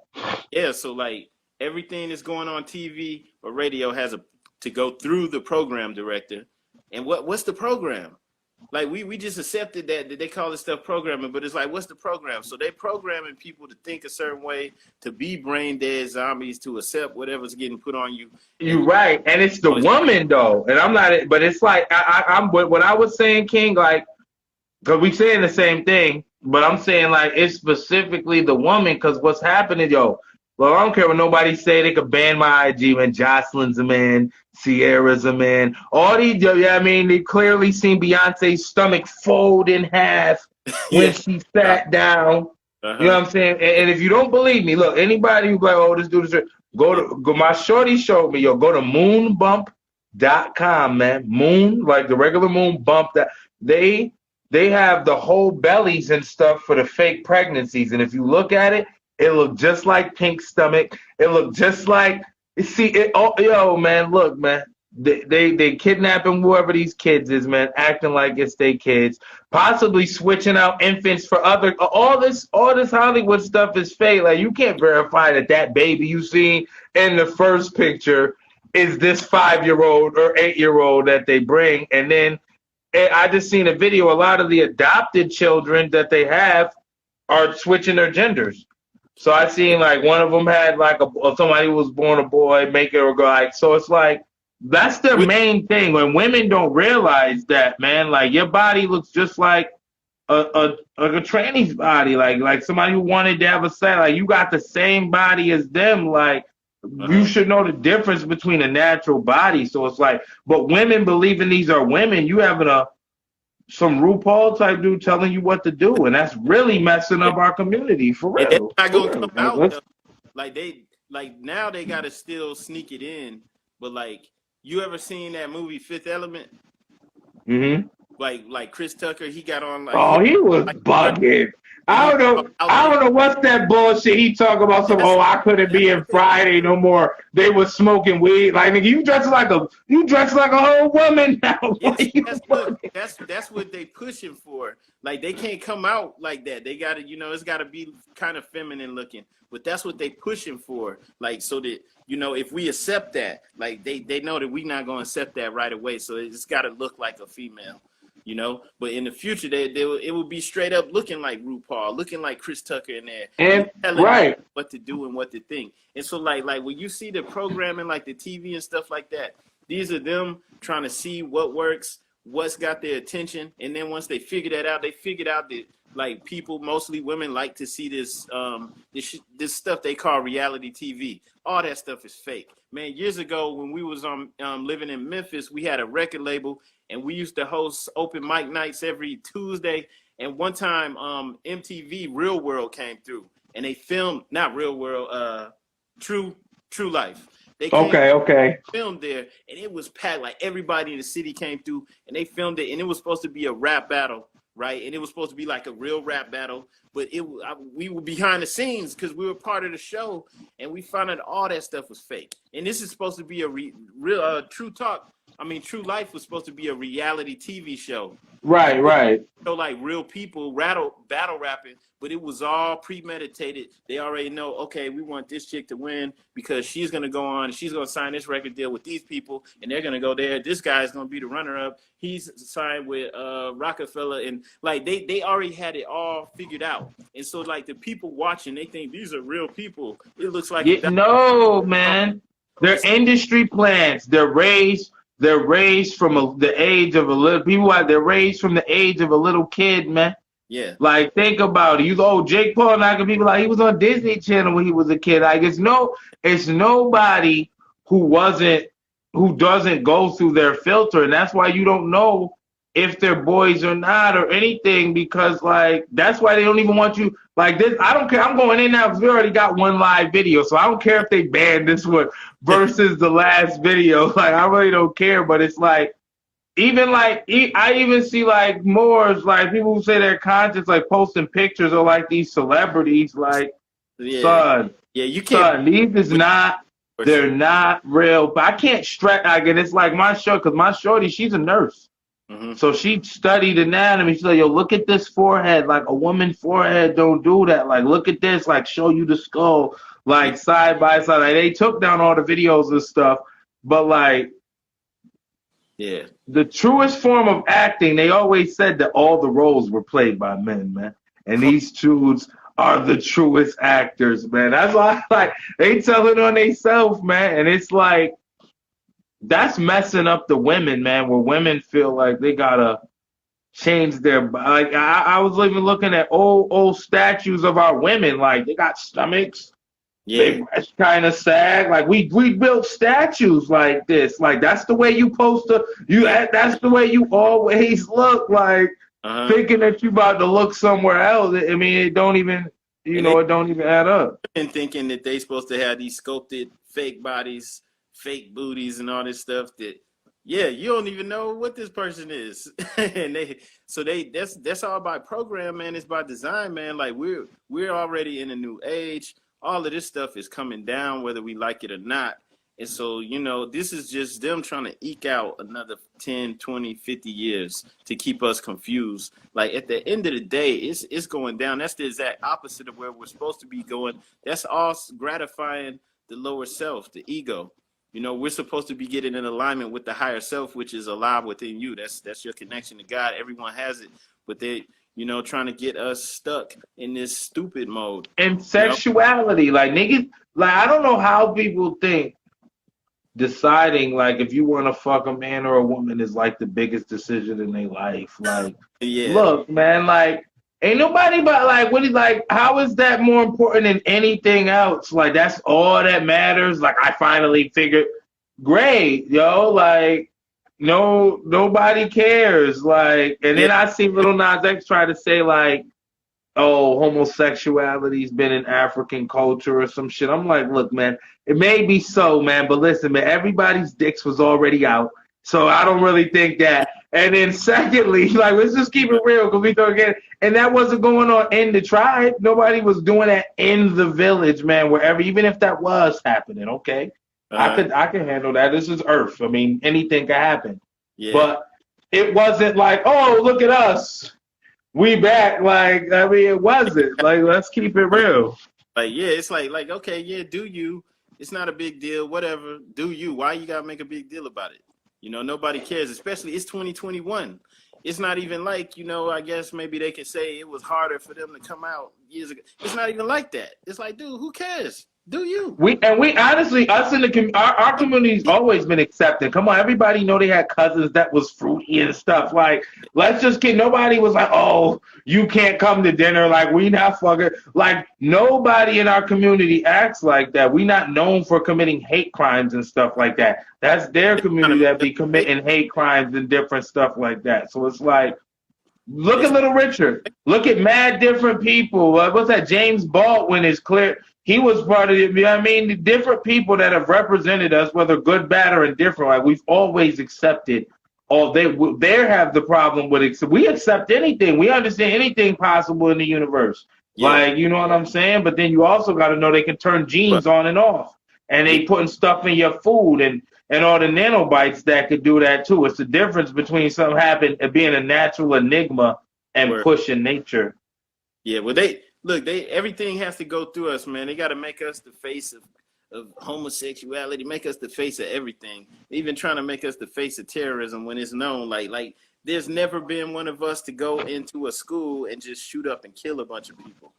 Yeah, so like everything that's going on TV or radio has to go through the program director. And what's the program? Like we just accepted that they call this stuff programming, but it's like, what's the program? So they're programming people to think a certain way, to be brain dead zombies, to accept whatever's getting put on you. You're right, and it's the woman though, and I'm not. But it's like I'm what I was saying, King. Like, because we saying the same thing, but I'm saying like it's specifically the woman, because what's happening, yo. Well, I don't care what nobody say. They could ban my IG when Jocelyn's a man, Sierra's a man. All these, I mean, they clearly seen Beyonce's stomach fold in half when she sat down. You know what I'm saying? And if you don't believe me, look, anybody who's like, oh, this dude is go. My shorty showed me, yo, go to moonbump.com, man. Moon, like the regular moon bump, that they have the whole bellies and stuff for the fake pregnancies. And if you look at it, it looked just like Pink Stomach. It looked just like, see, yo, man, look, man. They kidnapping whoever these kids is, man, acting like it's their kids, possibly switching out infants for other. All this Hollywood stuff is fake. Like, you can't verify that baby you see in the first picture is this 5-year-old or 8-year-old that they bring. And then I just seen a video. A lot of the adopted children that they have are switching their genders. So I seen like one of them had like somebody who was born a boy, make it a girl. Like, so it's like that's the main thing. When women don't realize that, man, like your body looks just like a tranny's body, like somebody who wanted to have a sex. Like, you got the same body as them. Like, you should know the difference between a natural body. So it's like, but women believing these are women. You having some RuPaul type dude telling you what to do, and that's really messing up our community for real. And that's not gonna come out though. Like now they gotta still sneak it in. But like, you ever seen that movie Fifth Element? Mm-hmm. Like Chris Tucker, he got on like, oh, he was bugging. I don't know what's that bullshit he talk about. Some I couldn't be in Friday no more. They was smoking weed. Like, nigga, you dress like a whole woman now. That's what they pushing for. Like, they can't come out like that. They gotta, it's gotta be kind of feminine looking. But that's what they pushing for. Like, so that, if we accept that, like they know that we not gonna accept that right away. So it's gotta look like a female. But in the future, it will be straight up looking like RuPaul, looking like Chris Tucker in there, and telling what to do and what to think. And so, like when you see the programming, like the TV and stuff like that, these are them trying to see what works, what's got their attention, and then once they figure that out, they figured out that like people, mostly women, like to see this this stuff they call reality TV. All that stuff is fake, man. Years ago, when we was living in Memphis, we had a record label. And we used to host open mic nights every Tuesday. And one time, MTV Real World came through, and they filmed, not Real World, True Life. They filmed there, and it was packed. Like, everybody in the city came through, and they filmed it. And it was supposed to be a rap battle, right? And it was supposed to be like a real rap battle. But we were behind the scenes because we were part of the show, and we found out all that stuff was fake. And this is supposed to be a real True Life was supposed to be a reality TV show. Right. So like real people battle rapping, but it was all premeditated. They already know, okay, we want this chick to win because she's going to go on, she's going to sign this record deal with these people, and they're going to go there. This guy's going to be the runner-up. He's signed with Rockefeller, and like they already had it all figured out. And so like the people watching, they think these are real people. It looks like no, man. They're industry plants. They're raised from the age of a little people. They're raised from the age of a little kid, man. Yeah. Like, think about it. Jake Paul and I can be like, he was on Disney Channel when he was a kid. Like, it's nobody who doesn't go through their filter, and that's why you don't know if they're boys or not or anything, because like that's why they don't even want you like this. I don't care. I'm going in now because we already got one live video, so I don't care if they ban this one versus the last video. Like I really don't care, but it's like even like I even see like Moors, like people who say they're conscious, like posting pictures of like these celebrities, like son, you can't. These is not. They're not real. But I can't stress. Like, and it's like my show, because my shorty, she's a nurse. So she studied anatomy. She's like, yo, look at this forehead. Like a woman's forehead don't do that. Like, look at this. Like, show you the skull. Like, side by side. Like, they took down all the videos and stuff. But, like, the truest form of acting, they always said that all the roles were played by men, man. And these dudes are the truest actors, man. That's why, like, they tell it on themselves, man. And it's like, that's messing up the women, man, where women feel like they gotta change their, like, I was even looking at old statues of our women, like, they got stomachs, they kind of sag, like, we built statues like this, like, that's the way you supposed to, that's the way you always look, like, thinking that you about to look somewhere else. I mean, it don't even, it don't even add up. And thinking that they supposed to have these sculpted fake bodies, fake booties, and all this stuff that, you don't even know what this person is. And that's all by program, man. It's by design, man. Like we're already in a new age. All of this stuff is coming down, whether we like it or not. And so, this is just them trying to eke out another 10, 20, 50 years to keep us confused. Like, at the end of the day, it's going down. That's the exact opposite of where we're supposed to be going. That's all gratifying the lower self, the ego. We're supposed to be getting in alignment with the higher self, which is alive within you. That's your connection to God. Everyone has it. But they, trying to get us stuck in this stupid mode. And sexuality, like, niggas, like, I don't know how people think deciding like if you want to fuck a man or a woman is like the biggest decision in their life. Like, look, man, like ain't nobody but like what is like how is that more important than anything else? Like that's all that matters. Like I finally figured, great, yo, like nobody cares. Like, and then I see Little Nas X try to say like, oh, homosexuality's been in African culture or some shit. I'm like, look, man, it may be so, man, but listen, man, everybody's dicks was already out. So I don't really think that. And then secondly, like, let's just keep it real because we don't get it. And that wasn't going on in the tribe. Nobody was doing that in the village, man, wherever, even if that was happening, okay? I can handle that. This is Earth. I mean, anything can happen. But it wasn't like, oh, look at us. We back, like, I mean, it wasn't. Like, let's keep it real. Like, it's like, okay, do you. It's not a big deal, whatever. Do you. Why you got to make a big deal about it? Nobody cares, especially it's 2021. It's not even like, I guess maybe they could say it was harder for them to come out years ago. It's not even like that. It's like, dude, who cares? Do you? We honestly, us in the our community's always been accepting. Come on, everybody know they had cousins that was fruity and stuff. Like, let's just get. Nobody was like, oh, you can't come to dinner. Like, we not fucking. Like, nobody in our community acts like that. We not known for committing hate crimes and stuff like that. That's their community that be committing hate crimes and different stuff like that. So it's like, look at Little Richard. Look at mad different people. What's that? James Baldwin is clear. He was part of it. You know what I mean? The different people that have represented us, whether good, bad, or indifferent, like we've always accepted. They have the problem with it. So we accept anything. We understand anything possible in the universe. Like, you know what I'm saying? But then you also got to know they can turn genes on and off. And they putting stuff in your food and all the nanobites that could do that too. It's the difference between something happening and being a natural enigma and pushing nature. Yeah, well, everything has to go through us, man. They got to make us the face of homosexuality, make us the face of everything. Even trying to make us the face of terrorism when it's known. Like there's never been one of us to go into a school and just shoot up and kill a bunch of people,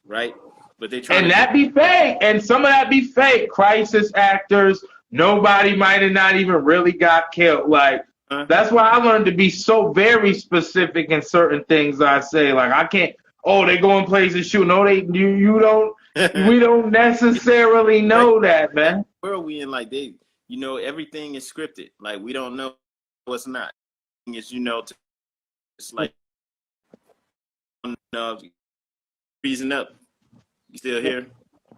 right? But they try. And that be fake. And some of that be fake. Crisis actors. Nobody might have not even really got killed. Like, that's why I learned to be so very specific in certain things I say. Like, I can't. Oh, they go in places shoot. No, you don't. We don't necessarily know that, man. Where are we in? Like everything is scripted. Like we don't know what's not. It's It's like freezing up. You still here?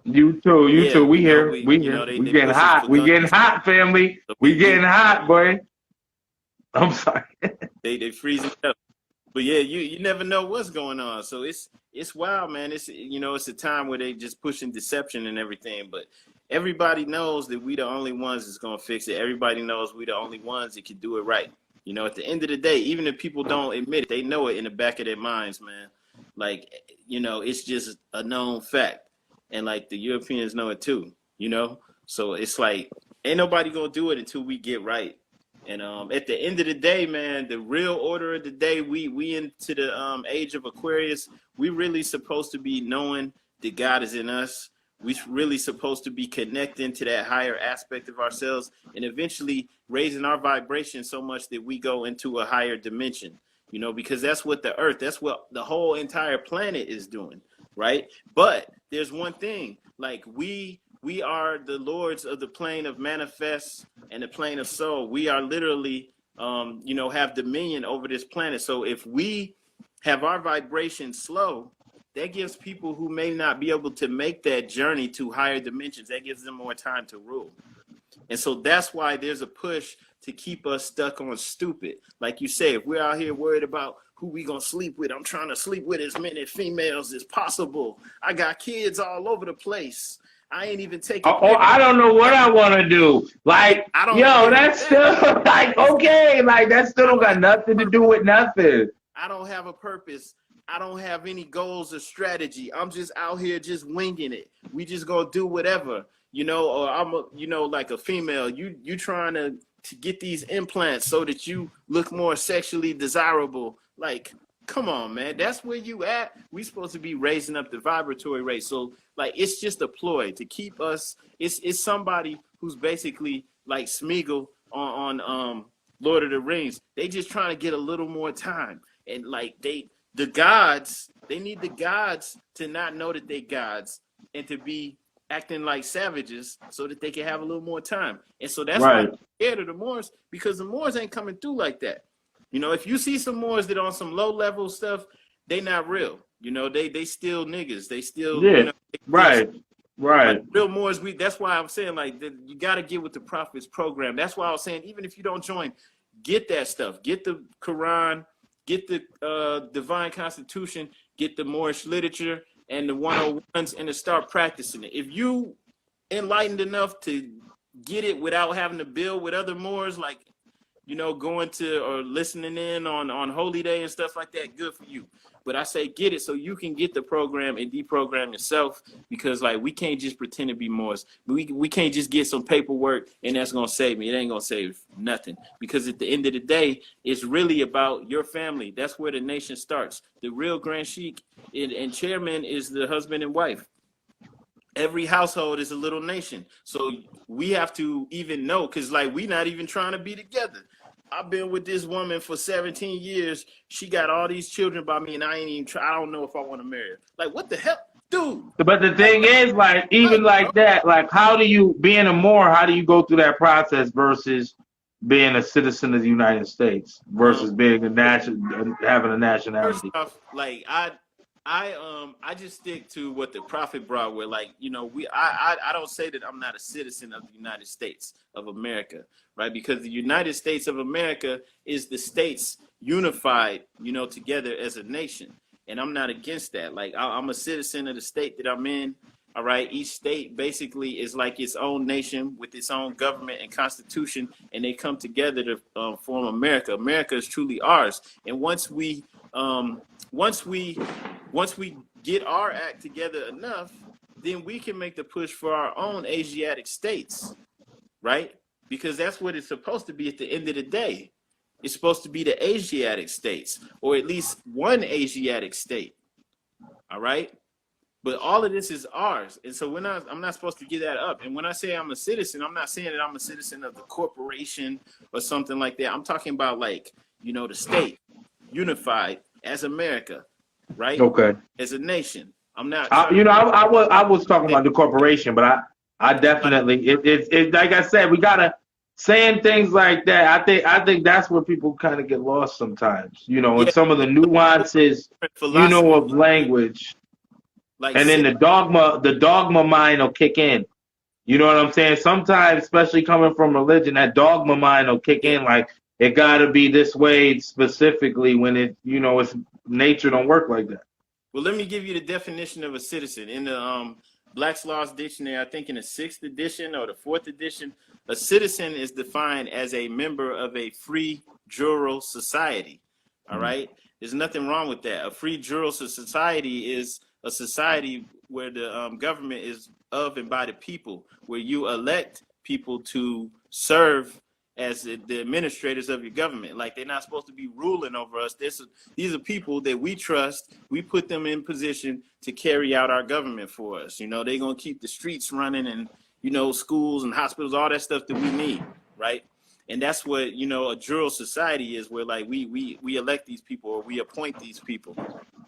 You too. You too. We here. We here. We getting hot. We getting hot, family. We getting hot, boy. I'm sorry. They freezing up. But yeah, you never know what's going on. So it's wild, man. It's it's a time where they just pushing deception and everything. But everybody knows that we the only ones that's gonna fix it. Everybody knows we the only ones that can do it right. At the end of the day, even if people don't admit it, they know it in the back of their minds, man. Like, it's just a known fact. And like the Europeans know it too, So it's like ain't nobody gonna do it until we get right. And at the end of the day, man, the real order of the day, we into the age of Aquarius. We really supposed to be knowing that God is in us. We really supposed to be connecting to that higher aspect of ourselves and eventually raising our vibration so much that we go into a higher dimension, because that's what that's what the whole entire planet is doing, right? But there's one thing, like we are the lords of the plane of manifest and the plane of soul. We are literally, have dominion over this planet. So if we have our vibration slow, that gives people who may not be able to make that journey to higher dimensions, that gives them more time to rule. And so that's why there's a push to keep us stuck on stupid. Like you say, if we're out here worried about who we gonna sleep with, I'm trying to sleep with as many females as possible. I got kids all over the place. I ain't even taking. I don't know what I want to do. Like, that's still like, okay, like that still don't got nothing to do with nothing. I don't have a purpose. I don't have any goals or strategy. I'm just out here just winging it. We just gonna do whatever, or I'm like a female. You trying to get these implants so that you look more sexually desirable. Like, come on, man. That's where you at. We supposed to be raising up the vibratory rate. So like, it's just a ploy to keep us. It's somebody who's basically like Smeagol on Lord of the Rings. They just trying to get a little more time. And like they need the gods to not know that they gods and to be acting like savages so that they can have a little more time. And so that's why I'm scared of the Moors, because the Moors ain't coming through like that. If you see some Moors that on some low level stuff, they not real. They still niggas. They still right. Like real Moors. That's why I'm saying like you got to get with the Prophets program. That's why I was saying even if you don't join, get that stuff. Get the Quran. Get the Divine Constitution, get the Moorish literature and the 101s and to start practicing it. If you enlightened enough to get it without having to build with other Moors, like, going to or listening in on Holy Day and stuff like that, good for you. But I say get it so you can get the program and deprogram yourself, because like we can't just pretend to be Moors. We can't just get some paperwork and that's gonna save me. It ain't gonna save nothing, because at the end of the day, it's really about your family. That's where the nation starts. The real Grand Sheik and chairman is the husband and wife. Every household is a little nation. So we have to even know, because like we not even trying to be together. I've been with this woman for 17 years. She got all these children by me, and I ain't even I don't know if I want to marry her. Like, what the hell? Dude. But the thing is, like, even like that, like, being a Moor, how do you go through that process versus being a citizen of the United States versus being having a nationality? First off, like, I just stick to what the Prophet brought, where like, I don't say that I'm not a citizen of the United States of America, right? Because the United States of America is the states unified, together as a nation. And I'm not against that. Like, I'm a citizen of the state that I'm in. All right. Each state basically is like its own nation with its own government and constitution, and they come together to form America. America is truly ours. And once we get our act together enough, then we can make the push for our own Asiatic states, right? Because that's what it's supposed to be at the end of the day. It's supposed to be the Asiatic states, or at least one Asiatic state, all right? But all of this is ours. And so I'm not supposed to give that up. And when I say I'm a citizen, I'm not saying that I'm a citizen of the corporation or something like that. I'm talking about like, the state unified as America, right? Okay. As a nation. I'm not. I was talking about the corporation, but I definitely, it's like I said, we gotta saying things like that, I think that's where people kind of get lost sometimes, and Yeah, some of the nuances, philosophy, of language, like and then sit. the dogma mind will kick in. You know what I'm saying? Sometimes, especially coming from religion, that dogma mind will kick Yeah. in, like it got to be this way specifically when it's nature don't work like that. Well, let me give you the definition of a citizen. In the Black's Laws Dictionary, I think in the 6th edition or the 4th edition, a citizen is defined as a member of a free jural society. All right? There's nothing wrong with that. A free jural society is a society where the government is of and by the people, where you elect people to serve as the administrators of your government. Like, they're not supposed to be ruling over us. These are people that we trust. We put them in position to carry out our government for us. They're going to keep the streets running and, schools and hospitals, all that stuff that we need, right? And that's what, a jural society is, where like we elect these people or we appoint these people.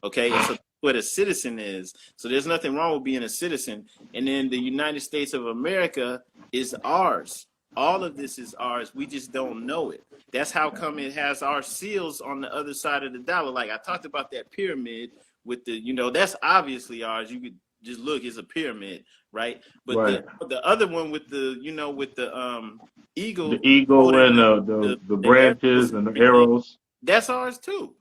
Okay. And so that's what a citizen is. So there's nothing wrong with being a citizen. And then the United States of America is ours. All of this is ours. We just don't know it. That's how come it has our seals on the other side of the dollar. Like I talked about that pyramid with the, that's obviously ours. You could just look, it's a pyramid, right? But Right. the other one with the, with the eagle, The eagle and the branches and the arrows. that's ours too,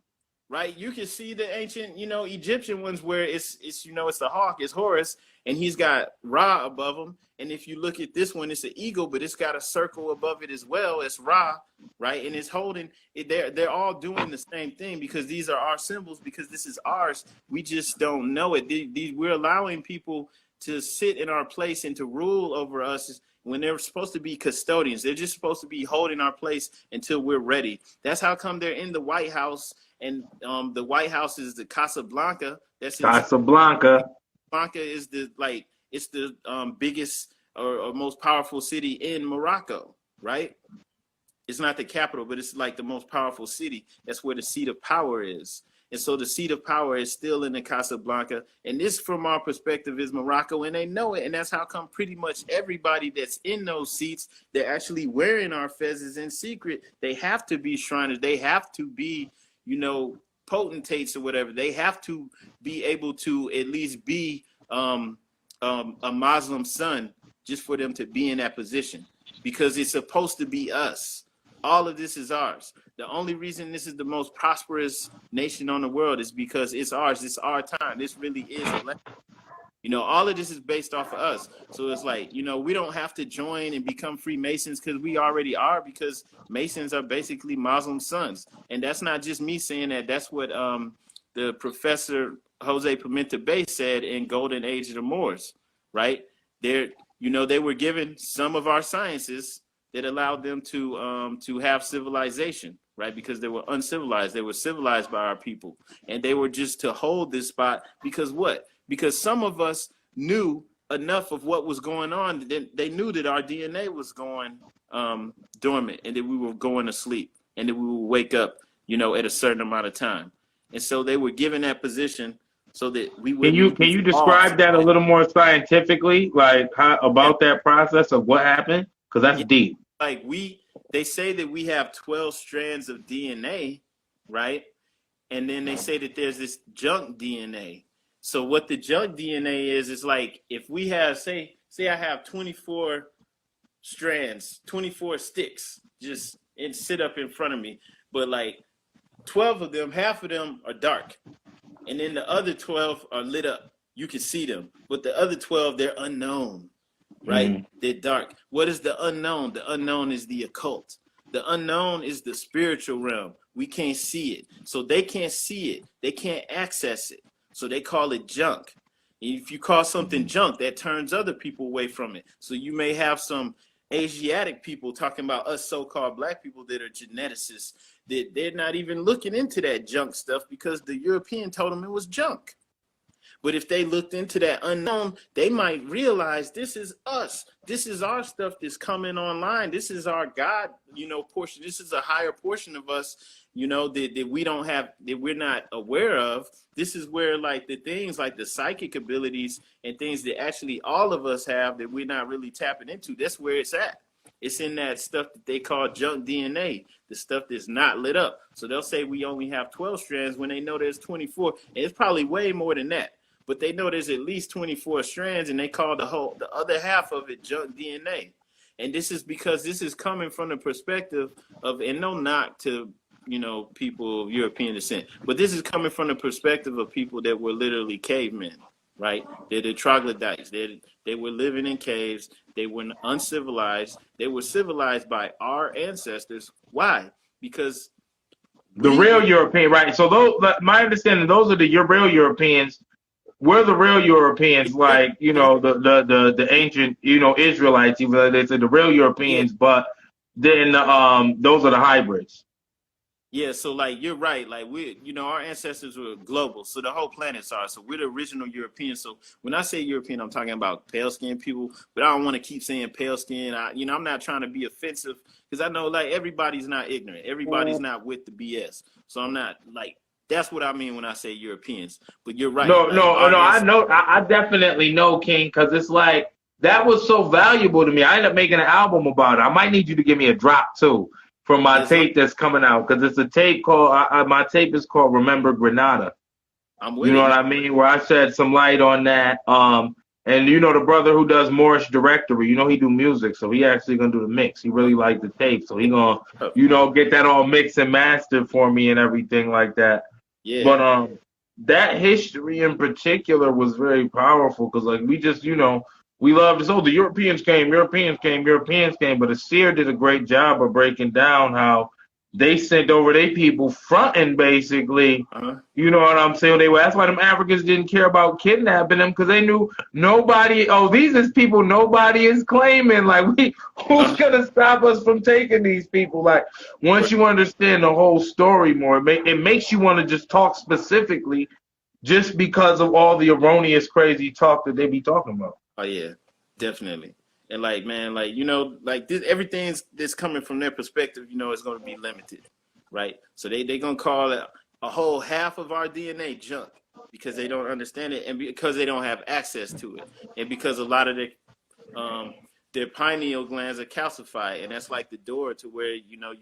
right? You can see the ancient, Egyptian ones where it's it's the hawk, it's Horus, and he's got Ra above him. And if you look at this one, it's an eagle, but it's got a circle above it as well. It's Ra, right? And it's holding it. They're all doing the same thing because these are our symbols, because this is ours. We just don't know it. We're allowing people to sit in our place and to rule over us when they're supposed to be custodians. They're just supposed to be holding our place until we're ready. That's how come they're in the White House. And the White House is the Casablanca. That's Casablanca. Casablanca is it's the biggest or most powerful city in Morocco, right? It's not the capital, but it's like the most powerful city. That's where the seat of power is. And so the seat of power is still in the Casablanca. And this, from our perspective, is Morocco, and they know it. And that's how come pretty much everybody that's in those seats, they're actually wearing our fezzes in secret. They have to be Shriners. They have to be, potentates or whatever. They have to be able to at least be a Muslim son just for them to be in that position, because it's supposed to be us. All of this is ours. The only reason this is the most prosperous nation on the world is because it's ours. It's our time. This really is all of this is based off of us. So it's like, we don't have to join and become Freemasons because we already are, because Masons are basically Muslim sons. And that's not just me saying that. That's what the professor Jose Pimenta Bay said in Golden Age of the Moors, right? They were given some of our sciences that allowed them to have civilization, right? Because they were uncivilized. They were civilized by our people. And they were just to hold this spot because what? Because some of us knew enough of what was going on. They knew that our DNA was going dormant, and that we were going to sleep, and that we would wake up, at a certain amount of time. And so they were given that position so that we would. Can you describe that a little more scientifically, like about that process of what happened? Because that's deep. Like they say that we have 12 strands of DNA, right? And then they say that there's this junk DNA. So what the junk DNA is like, if we have, say I have 24 strands, 24 sticks, just sit up in front of me, but like 12 of them, half of them are dark, and then the other 12 are lit up. You can see them, but the other 12, they're unknown, right? Mm-hmm. They're dark. What is the unknown? The unknown is the occult. The unknown is the spiritual realm. We can't see it. So they can't see it. They can't access it. So they call it junk. If you call something junk, that turns other people away from it. So you may have some Asiatic people talking about us so-called black people that are geneticists, that they're not even looking into that junk stuff because the European told them it was junk. But if they looked into that unknown, they might realize this is us. This is our stuff that's coming online. This is our God, portion. This is a higher portion of us, that we don't have, that we're not aware of. This is where like the things like the psychic abilities and things that actually all of us have that we're not really tapping into, that's where it's at. It's in that stuff that they call junk DNA, the stuff that's not lit up. So they'll say we only have 12 strands when they know there's 24, and it's probably way more than that. But they know there's at least 24 strands, and they call the other half of it junk DNA. And this is because this is coming from the perspective of, and no knock to, you know, people of European descent, but this is coming from the perspective of people that were literally cavemen, right? They're the troglodytes. They were living in caves. They were uncivilized. They were civilized by our ancestors. Why? Because the real European, right? So those, my understanding, those are the real Europeans. We're the real Europeans, like, you know, the ancient, you know, Israelites. They said the real Europeans, but then those are the hybrids. Yeah, so like you're right. Like we, you know, our ancestors were global, so the whole planets are. So we're the original Europeans. So when I say European, I'm talking about pale skinned people. But I don't want to keep saying pale skin. You know, I'm not trying to be offensive because I know like everybody's not ignorant. Everybody's not with the BS. So I'm not like, that's what I mean when I say Europeans. But you're right. No, like, I know. I definitely know, King, because it's like that was so valuable to me. I ended up making an album about it. I might need you to give me a drop too. From my tape that's coming out, because it's a tape called, my tape is called Remember Grenada. I'm with you know what I mean? Where I shed some light on that. And you know the brother who does Moorish Directory, you know he do music, so he actually gonna do the mix. He really liked the tape, so he gonna, you know, get that all mixed and mastered for me and everything like that. Yeah. But that history in particular was very powerful because like we just, you know, we love this. Oh, the Europeans came, but Asir did a great job of breaking down how they sent over their people fronting, basically. You know what I'm saying? That's why them Africans didn't care about kidnapping them, because they knew nobody. Oh, these is people nobody is claiming. Like, who's gonna stop us from taking these people? Like, once you understand the whole story more, it makes you want to just talk specifically, just because of all the erroneous, crazy talk that they be talking about. Oh yeah, definitely. And like, man, like, you know, like this, everything's that's coming from their perspective, you know, it's going to be limited, right? So they going to call it a whole half of our DNA junk because they don't understand it, and because they don't have access to it, and because a lot of their pineal glands are calcified, and that's like the door to where, you know,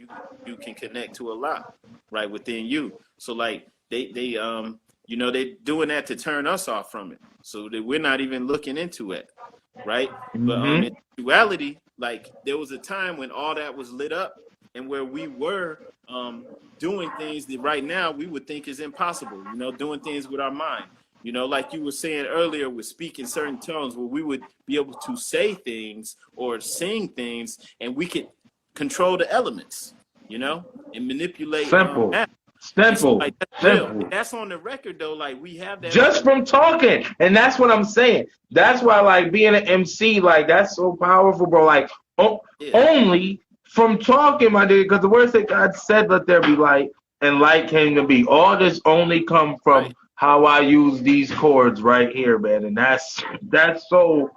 you can connect to a lot right within you. So like they you know, they're doing that to turn us off from it, so that we're not even looking into it, right? But in actuality, like there was a time when all that was lit up, and where we were doing things that right now we would think is impossible. You know, doing things with our mind. You know, like you were saying earlier, with speaking certain tones, where we would be able to say things or sing things, and we could control the elements. You know, and manipulate. Simple. So, like, that's real. That's on the record though. Like we have that just from talking, and that's what I'm saying. That's why, like, being an MC, like, that's so powerful, bro. Like, only from talking, my dude. Because the words that God said, "Let there be light," and light came to be. All this only come from how I use these chords right here, man. And that's so.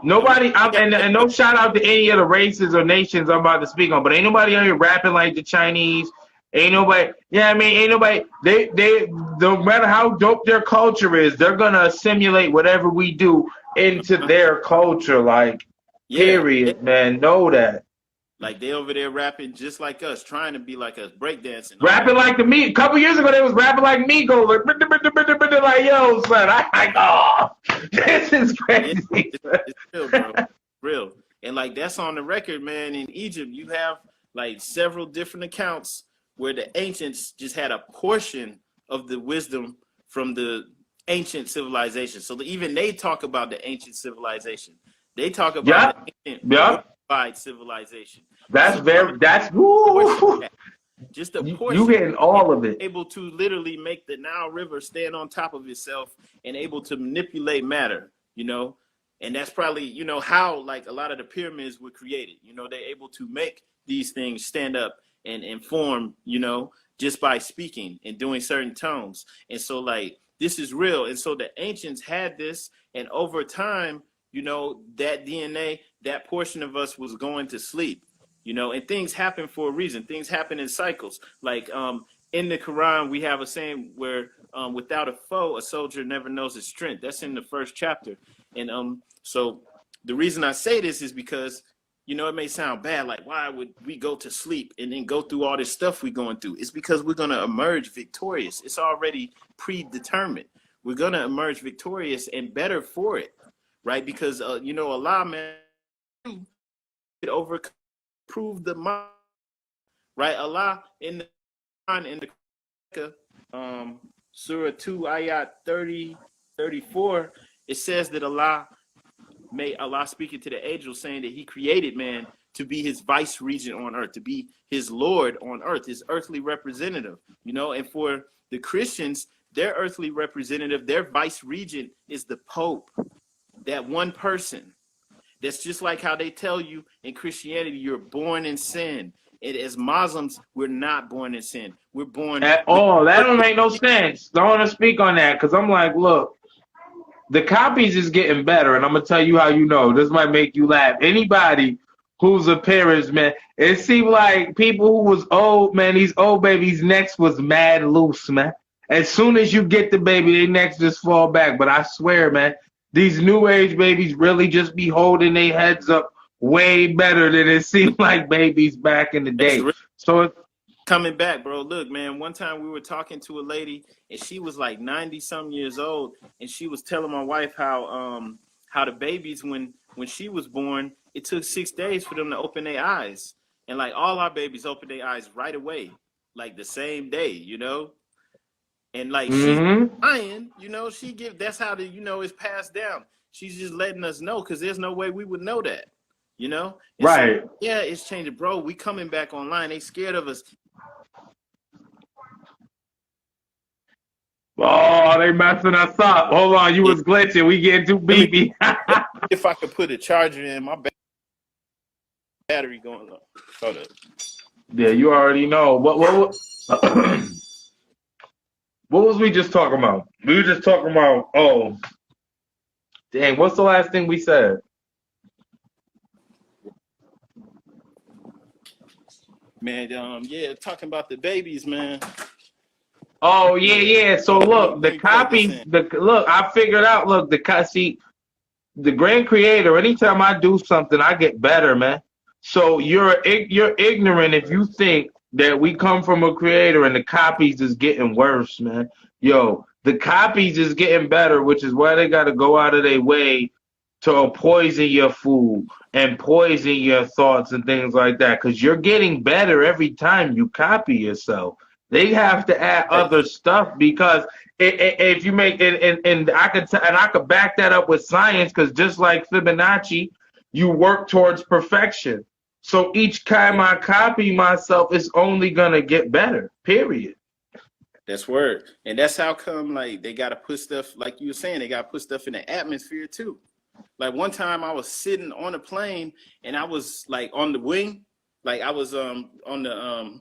Nobody, and no shout out to any of the races or nations I'm about to speak on, but ain't nobody out here rapping like the Chinese. Ain't nobody, ain't nobody, they, no matter how dope their culture is, they're gonna assimilate whatever we do into their culture, like, period, man, know that. Like, they over there rapping just like us, trying to be like us, breakdancing. Rapping like the me. A couple years ago, they was rapping like me, go like, yo, son, I like, oh, this is crazy. It's real, bro, real. And like, that's on the record, man. In Egypt, you have like several different accounts where the ancients just had a portion of the wisdom from the ancient civilization. So even they talk about the ancient civilization. They talk about the ancient civilization. That's just a portion. You getting all of it. Able to literally make the Nile River stand on top of itself and able to manipulate matter, you know? And that's probably, you know, how like a lot of the pyramids were created. You know, they're able to make these things stand up and form, you know, just by speaking and doing certain tones. And so like, this is real. And so the ancients had this, and over time, you know, that DNA, that portion of us was going to sleep, you know, and things happen for a reason. Things happen in cycles. Like in the Quran, we have a saying where without a foe, a soldier never knows his strength. That's in the first chapter. And so the reason I say this is because You know, it may sound bad, like why would we go to sleep and then go through all this stuff we're going through? It's because we're going to emerge victorious. It's already predetermined. We're going to emerge victorious and better for it, right? Because, you know, Allah, man, prove the mind, right? Allah in the Quran, in the Surah 2, Ayat 30, 34, it says that Allah speaking to the angel, saying that he created man to be his vice regent on earth, to be his Lord on earth, his earthly representative, you know. And for the Christians, their earthly representative, their vice regent is the Pope, that one person. That's just like how they tell you in Christianity, you're born in sin. And as Muslims, we're not born in sin. We're born at all. That don't make no sense. Don't want to speak on that because I'm like, look, the copies is getting better, and I'm gonna tell you how you know. This might make you laugh. Anybody who's a parent, man, it seemed like people who was old, man, these old babies' necks was mad loose, man. As soon as you get the baby, their necks just fall back. But I swear, man, these new age babies really just be holding their heads up way better than it seemed like babies back in the day. So it's coming back, bro. Look, man, one time we were talking to a lady and she was like 90-some years old, and she was telling my wife how the babies, when she was born, it took 6 days for them to open their eyes. And like all our babies open their eyes right away, like the same day, you know? And like she's lying, you know, that's how it's passed down. She's just letting us know because there's no way we would know that, you know? And right. So, yeah, it's changing, bro. We coming back online. They scared of us. Oh, they messing us up. Hold on, you was glitching. We getting too beepy. If I could put a charger in, my battery going low. Hold up. Yeah, you already know. What was we just talking about? We were just talking about, oh, dang, what's the last thing we said? Man, yeah, talking about the babies, man. Oh, yeah. So look, the copies, look, I figured out, look, the grand creator, anytime I do something, I get better, man. So you're ignorant if you think that we come from a creator and the copies is getting worse, man. Yo, the copies is getting better, which is why they got to go out of their way to poison your food and poison your thoughts and things like that, because you're getting better every time you copy yourself. They have to add other stuff because if you make it, and I could back that up with science, because just like Fibonacci, you work towards perfection. So each time I copy myself, it's only gonna get better. Period. That's word, and that's how come like they gotta put stuff, like you were saying, they gotta put stuff in the atmosphere too. Like one time I was sitting on a plane and I was like on the wing. Like I was on the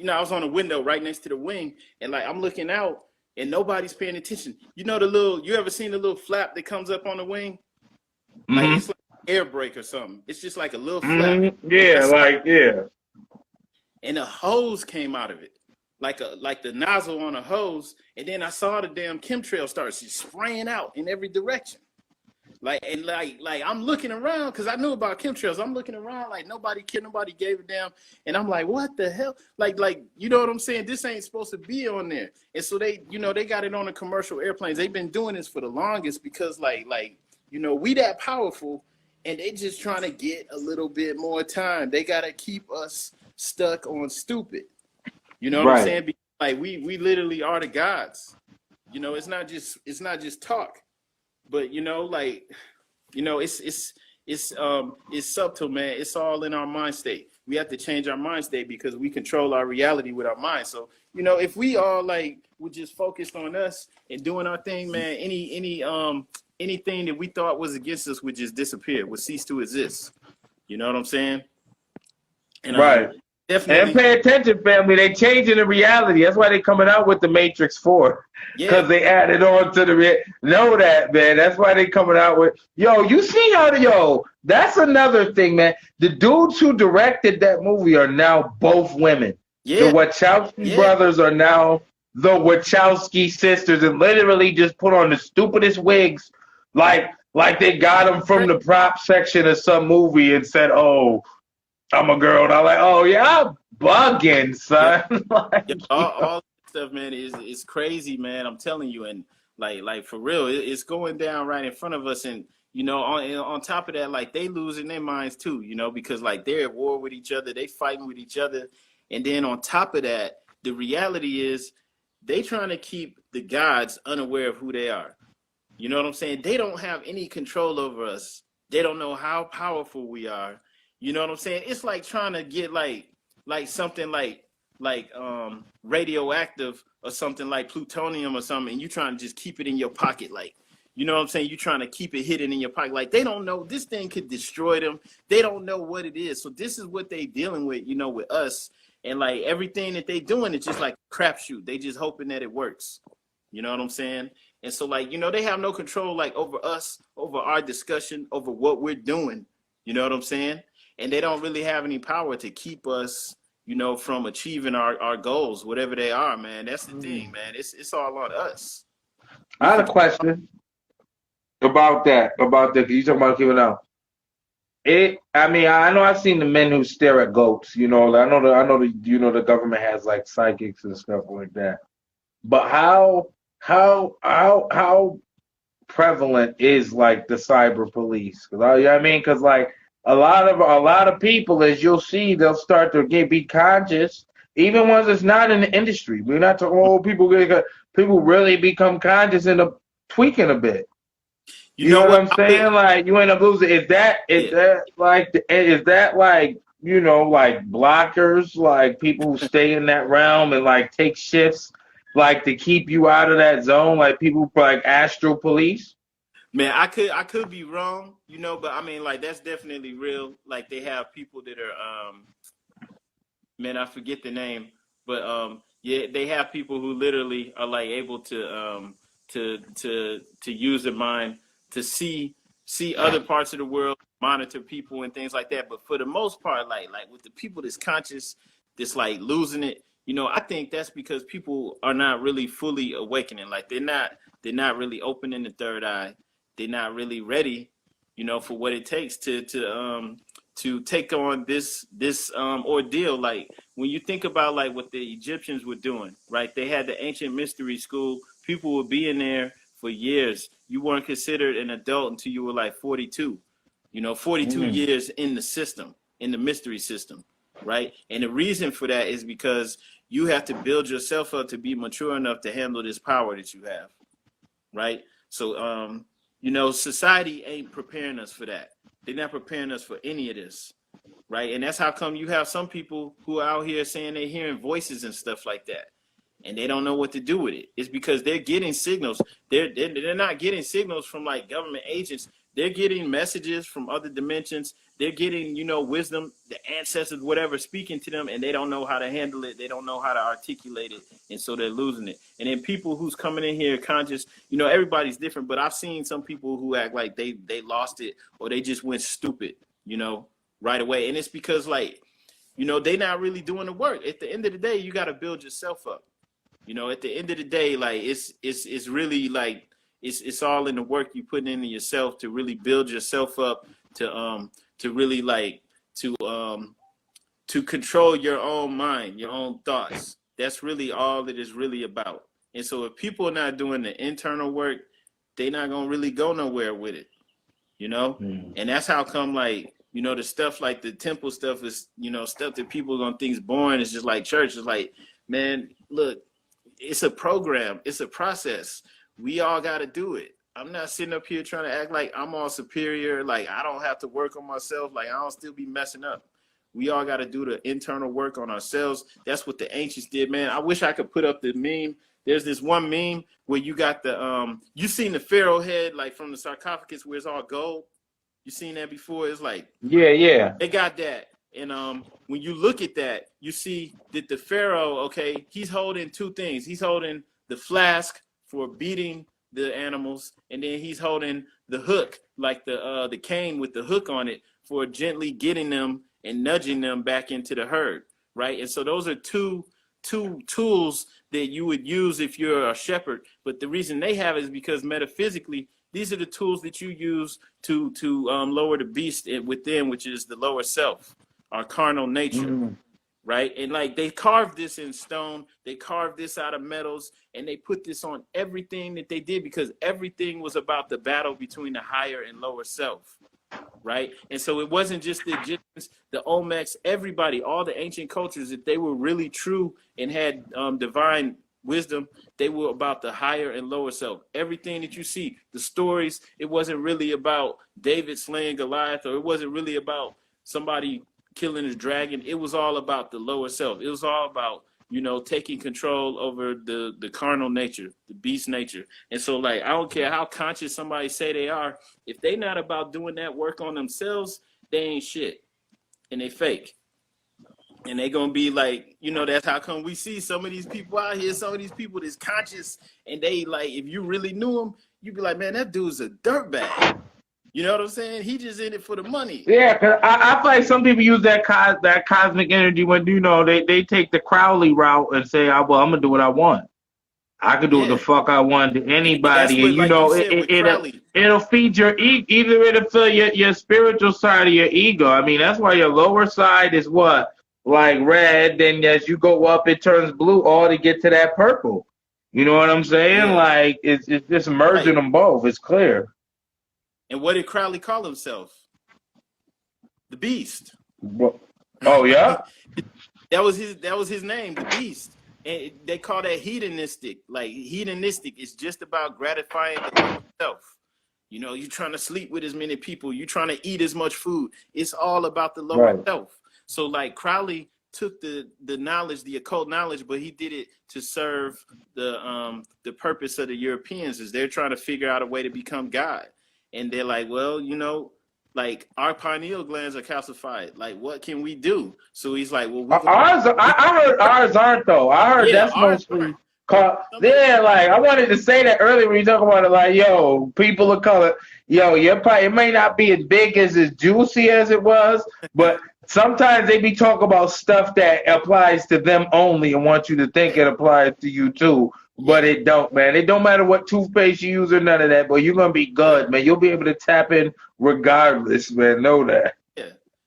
I was on the window right next to the wing, and like I'm looking out and nobody's paying attention. You know you ever seen the little flap that comes up on the wing? Like it's like an air brake or something. It's just like a little flap. Yeah. And a hose came out of it. Like the nozzle on a hose, and then I saw the damn chemtrail start spraying out in every direction. Like I'm looking around because I knew about chemtrails. I'm looking around like nobody gave a damn, and I'm like, what the hell? Like you know what I'm saying? This ain't supposed to be on there. And so they got it on the commercial airplanes. They've been doing this for the longest because we that powerful, and they just trying to get a little bit more time. They gotta keep us stuck on stupid. You know what I'm saying? Because, like we literally are the gods. You know, it's not just talk. But it's subtle, man. It's all in our mind state. We have to change our mind state because we control our reality with our mind. So, if we all were just focused on us and doing our thing, man, anything that we thought was against us would just disappear, would cease to exist. You know what I'm saying? And definitely. And pay attention, family. They changing the reality. That's why they coming out with the Matrix 4. Because they added on to know that, man. That's why they coming out with, you see how that's another thing, man. The dudes who directed that movie are now both women. The Wachowski brothers are now the Wachowski sisters, and literally just put on the stupidest wigs Like they got him from the prop section of some movie and said, "Oh, I'm a girl." And I'm like, "Oh yeah, I'm bugging, son." Like, Yeah, all that stuff, man, is crazy, man. I'm telling you, and like for real, it's going down right in front of us. And on top of that, like they losing their minds too, because like they're at war with each other, they fighting with each other, and then on top of that, the reality is they trying to keep the gods unaware of who they are. You know what I'm saying? They don't have any control over us. They don't know how powerful we are. You know what I'm saying? It's like trying to get like something like radioactive or something like plutonium or something, and you trying to just keep it in your pocket, like, you know what I'm saying? You trying to keep it hidden in your pocket. Like they don't know this thing could destroy them. They don't know what it is. So this is what they dealing with, with us. And like everything that they doing is just like crapshoot. They just hoping that it works. You know what I'm saying? And so like, they have no control like over us, over our discussion, over what we're doing. You know what I'm saying? And they don't really have any power to keep us, from achieving our goals, whatever they are, man. That's the thing, man. It's all on us. I had a question about that. You talking about giving out? I mean, I know I've seen the men who stare at goats. I know the government has like psychics and stuff like that. But how prevalent is like the cyber police? Because like a lot of people, as you'll see, they'll start to be conscious, even ones that's not in the industry. We're not talking people really become conscious and tweaking a bit. You know what I'm saying? Like you end up losing. Is that like blockers, like people who stay in that realm and like take shifts, like to keep you out of that zone, like people like astral police? Man, I could be wrong, but I mean, like that's definitely real. Like they have people that are man, I forget the name, but yeah, they have people who literally are like able to use their mind to see other parts of the world, monitor people and things like that. But for the most part, like with the people that's conscious, that's like losing it, I think that's because people are not really fully awakening. Like they're not really opening the third eye. They're not really ready, for what it takes to take on this ordeal. Like when you think about like what the Egyptians were doing, right? They had the ancient mystery school. People would be in there for years. You weren't considered an adult until you were like 42. 42 years in the system, in the mystery system, right? And the reason for that is because you have to build yourself up to be mature enough to handle this power that you have, right? So, society ain't preparing us for that. They're not preparing us for any of this, right? And that's how come you have some people who are out here saying they're hearing voices and stuff like that, and they don't know what to do with it. It's because they're getting signals. They're not getting signals from like government agents. They're getting messages from other dimensions. They're getting, wisdom, the ancestors, whatever, speaking to them, and they don't know how to handle it. They don't know how to articulate it, and so they're losing it. And then people who's coming in here conscious, everybody's different, but I've seen some people who act like they lost it or they just went stupid, right away. And it's because like, they're not really doing the work. At the end of the day, you got to build yourself up. At the end of the day, like it's really like it's all in the work you put into yourself to really build yourself up to really like to control your own mind, your own thoughts. That's really all it is really about. And so if people are not doing the internal work, they're not gonna really go nowhere with it, And that's how come like the stuff like the temple stuff is stuff that people are gonna think is boring. It's just like church. It's like, man, look. It's a program. It's a process. We all got to do it. I'm not sitting up here trying to act like I'm all superior. Like I don't have to work on myself. Like I don't still be messing up. We all got to do the internal work on ourselves. That's what the ancients did, man. I wish I could put up the meme. There's this one meme where you got the you seen the pharaoh head like from the sarcophagus where it's all gold. You seen that before? It's like yeah. They got that. And when you look at that, you see that the pharaoh, okay, he's holding two things. He's holding the flask for beating the animals, and then he's holding the hook, like the cane with the hook on it, for gently getting them and nudging them back into the herd, right? And so those are two tools that you would use if you're a shepherd. But the reason they have it is because metaphysically, These are the tools that you use to lower the beast within, which is the lower self, our carnal nature. Right? And like they carved this in stone, they carved this out of metals, and they put this on everything that they did, because everything was about the battle between the higher and lower self. Right? And so it wasn't just the Egyptians, the Olmecs, everybody, all the ancient cultures, if they were really true and had divine wisdom, they were about the higher and lower self. Everything that you see, the stories, it wasn't really about David slaying Goliath, or it wasn't really about somebody killing his dragon. It was all about the lower self. It was all about, you know, taking control over the carnal nature, the beast nature. And so, like, I don't care how conscious somebody say they are, if they not about doing that work on themselves, they ain't shit, and they fake. And they gonna be like, you know, that's how come we see some of these people out here, some of these people that's conscious, and they like, if you really knew them, you'd be like, man, that dude's a dirtbag. You know what I'm saying? He just in it for the money. Yeah, cause I feel like some people use that cosmic energy when, you know, they take the Crowley route and say, well, I'm gonna do what I want. I can do what the fuck I want to anybody, and you know, it'll feed your either it'll fill your spiritual side of your ego. I mean, that's why your lower side is what, like red, then as you go up, it turns blue, all to get to that purple. You know what I'm saying? Like it's just merging them both. It's clear. And what did Crowley call himself? The Beast. Oh yeah, that was his name, the Beast. And they call that hedonistic. Like hedonistic is just about gratifying the lower self. You know, you're trying to sleep with as many people, you're trying to eat as much food. It's all about the lower self. So like Crowley took the knowledge, the occult knowledge, but he did it to serve the purpose of the Europeans, is they're trying to figure out a way to become God. And they're like, well, you know, like our pineal glands are calcified. Like, what can we do? So he's like, well, I heard ours aren't though. I heard that's mostly like I wanted to say that earlier when you talk about it. Like, yo, people of color, yo, your pie, it may not be as big as juicy as it was, but sometimes they be talking about stuff that applies to them only and want you to think it applies to you too. But it don't, man. It don't matter what toothpaste you use or none of that, but you're going to be good, man. You'll be able to tap in regardless, man. Know that.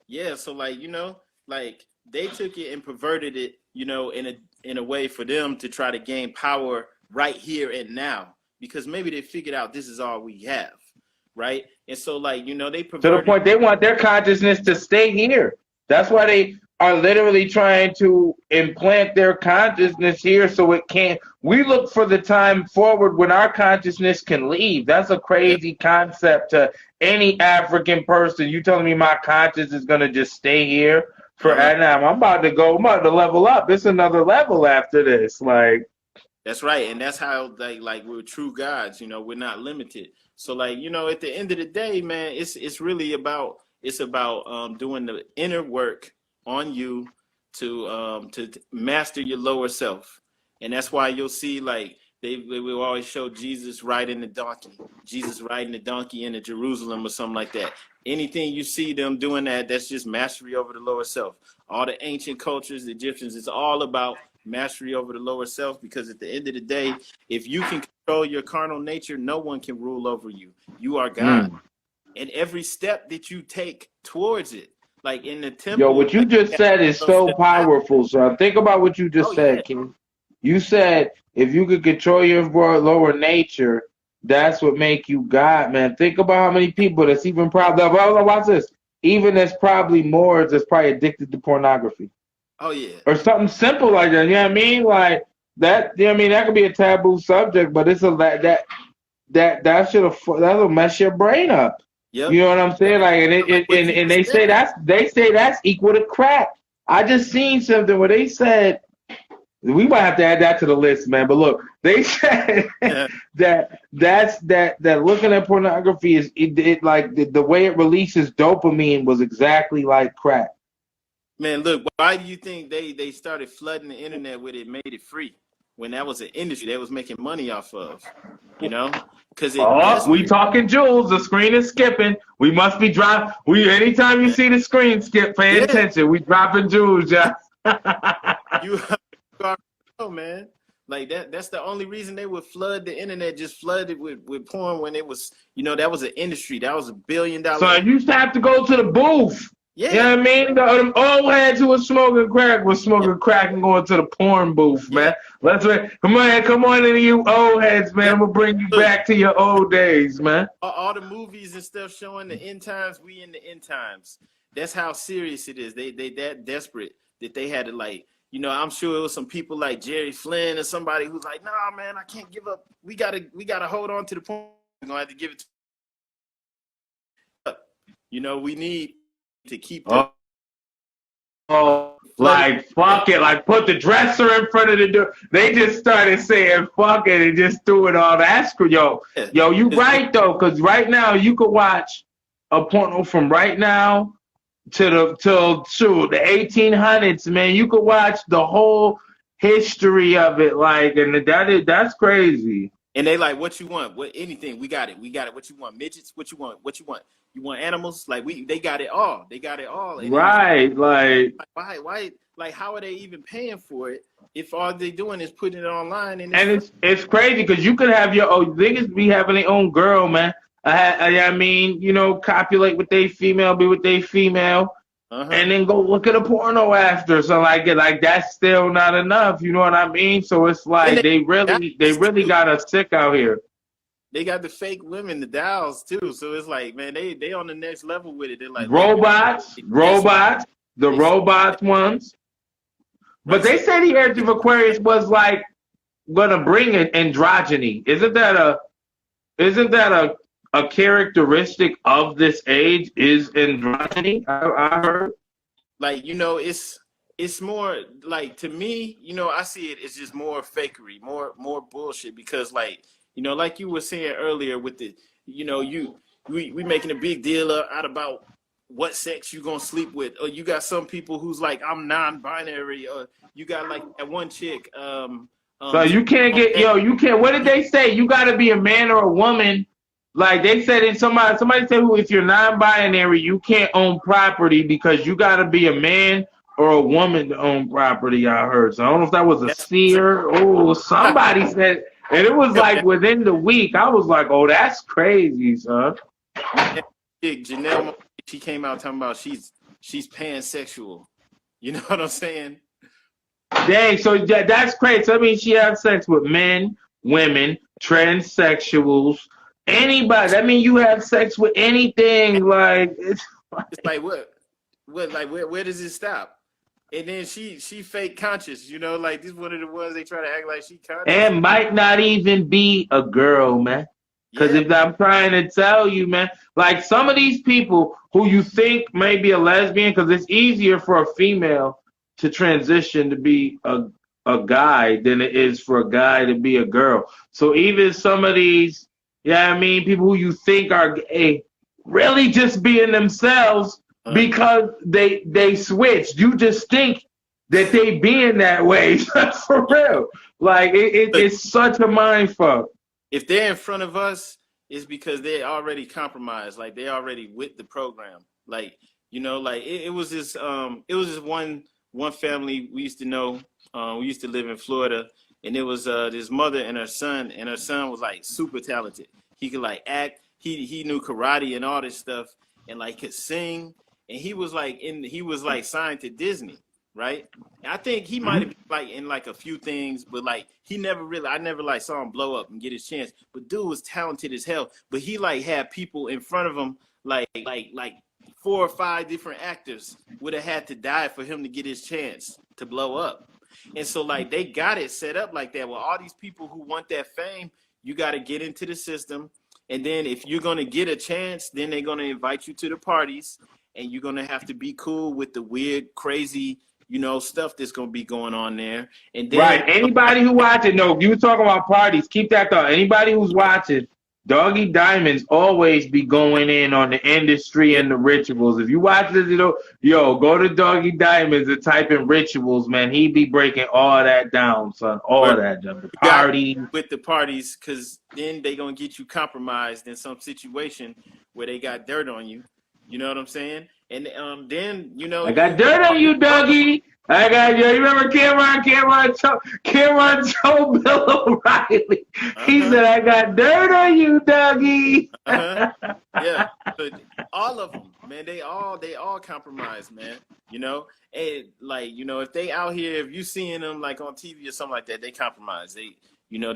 Yeah. So, like, you know, like they took it and perverted it, you know, in a way for them to try to gain power right here and now, because maybe they figured out this is all we have, right? And so, like, you know, they perverted. To the point they want their consciousness to stay here. That's why they are literally trying to implant their consciousness here so it can't. We look for the time forward when our consciousness can leave. That's a crazy concept to any African person. You telling me my conscience is going to just stay here for I'm about to level up. It's another level after this. Like, that's right. And that's how like we're true gods, you know, we're not limited. So like, you know, at the end of the day, man, it's really about doing the inner work on you to master your lower self. And that's why you'll see, like, they will always show Jesus riding the donkey into Jerusalem or something like that. Anything you see them doing that's just mastery over the lower self. All the ancient cultures, the Egyptians, it's all about mastery over the lower self, because at the end of the day, if you can control your carnal nature, no one can rule over you. You are God. And every step that you take towards it, like in the temple. Yo, what you just said is so powerful, son. Think about what you just said, King. You said if you could control your lower nature, that's what make you God, man. Think about how many people that's even probably, watch this, even that's probably more that's probably addicted to pornography. Oh, yeah. Or something simple like that, you know what I mean? Like, that, you know what I mean? That could be a taboo subject, but it's that'll mess your brain up. Yep. You know what I'm saying? Like, and they say that's equal to crack. I just seen something where they said, we might have to add that to the list, man. But look, they said that looking at pornography is like the way it releases dopamine was exactly like crack. Man, look, why do you think they started flooding the internet with it, made it free, when that was an industry they was making money off of, you know? Because we talking jewels. The screen is skipping. We must be dropping. Anytime you see the screen skip, pay attention. We dropping jewels, yeah. You already know, man. Like that's the only reason they would flood the internet, just flooded with porn when it was, you know, that was an industry. That was $1 billion. So I used to have to go to the booth. Yeah. You know what I mean? Them old heads who was smoking crack was smoking crack and going to the porn booth, man. Let's come on into you old heads, man. I'm gonna bring you back to your old days, man. All the movies and stuff showing the end times, we in the end times. That's how serious it is. They that desperate that they had to, like, you know, I'm sure it was some people like Jerry Flynn or somebody who's like, nah, man, I can't give up. We gotta hold on to the point. We're gonna have to give it to, you know, we need to keep like fuck it, like put the dresser in front of the door. They just started saying fuck it and just threw it all. That's yo, you right though, because right now you could watch a porno from right now till the 1800s, man. You could watch the whole history of it, like, and that's crazy. And they like, what you want? What, anything? We got it. What you want? Midgets? What you want? You want animals? Like, they got it all. They got it all. And right. Like why? Like, how are they even paying for it if all they're doing is putting it online? And it's crazy because you could have your own niggas be having their own girl, man. I mean, you know, copulate with they female, be with they female. And then go look at a porno after. So like that's still not enough. You know what I mean? So it's like they really got us sick out here. They got the fake women, the dolls too. So it's like, man, they on the next level with it. They're like robots, the robots ones. But they said the Age of Aquarius was like gonna bring an androgyny. Isn't that a characteristic of this age is androgyny? I heard. Like, you know, it's more like, to me, you know, I see it as just more fakery, more bullshit, because, like, you know, like you were saying earlier with the, you know, we making a big deal out about what sex you gonna sleep with, or you got some people who's like, I'm non-binary, or you got like that one chick. So you can't get you can't. What did they say? You got to be a man or a woman. Like they said in somebody said, if you're non-binary, you can't own property because you got to be a man or a woman to own property. I heard. So I don't know if that was a seer. Oh, somebody said, and it was like within the week. I was like, oh, that's crazy, son. Janelle, she came out talking about she's pansexual. You know what I'm saying? Dang, so that's crazy. So, I mean, she has sex with men, women, transsexuals. Anybody. I mean, you have sex with anything. Like it's like what like where does it stop? And then she fake conscious, you know, like this is one of the ones they try to act like she conscious. And might not even be a girl, man. Because if I'm trying to tell you, man, like some of these people who you think may be a lesbian, because it's easier for a female to transition to be a guy than it is for a guy to be a girl. So even some of these, I mean, people who you think are gay, really just being themselves because they switched. You just think that they being that way. For real. Like, it's such a mind fuck. If they're in front of us, it's because they're already compromised. Like, they already with the program. Like, you know, like it was this one family we used to know. We used to live in Florida. And it was this mother and her son was like super talented. He could like act. He knew karate and all this stuff, and like could sing. And he was like signed to Disney, right? And I think he might have been like in like a few things, but like I never like saw him blow up and get his chance. But dude was talented as hell. But he like had people in front of him, like 4 or 5 different actors would have had to die for him to get his chance to blow up. And so like they got it set up like that. Well, all these people who want that fame, you got to get into the system. And then if you're going to get a chance, then they're going to invite you to the parties, and you're going to have to be cool with the weird, crazy, you know, stuff that's going to be going on there. And then, right. Anybody who watching, no, you were talking about parties. Keep that thought. Anybody who's watching, Doggy Diamonds always be going in on the industry and the rituals. If you watch this, go to Doggy Diamonds and type in rituals, man. He be breaking all that down, son. All that, the party. With the parties, because then they going to get you compromised in some situation where they got dirt on you. You know what I'm saying? And then I got dirt on you, Dougie. I got you. You remember Cameron told Bill O'Reilly. He said, "I got dirt on you, Dougie." Yeah, but all of them, man, they all compromise, man. And like if they out here, if you seeing them like on TV or something like that, they compromise. They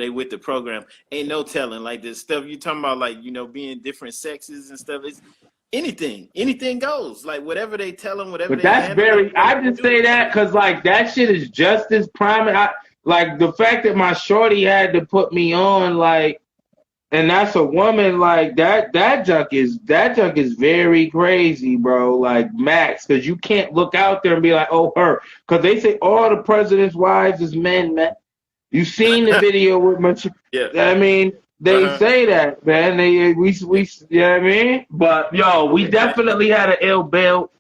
with the program. Ain't no telling. Like this stuff you talking about, like being different sexes and stuff. It's anything goes. Like whatever they tell them, whatever. But that's very. I just say that because like that shit is just as prominent. Like the fact that my shorty had to put me on, like, and that's a woman, like that. That junk is very crazy, bro. Like Max, because you can't look out there and be like, oh, her, because they say all the president's wives is men, man. You seen the video with much? Yeah. I mean, they say that, man. We, you know what I mean? But yo, we definitely had an ill build.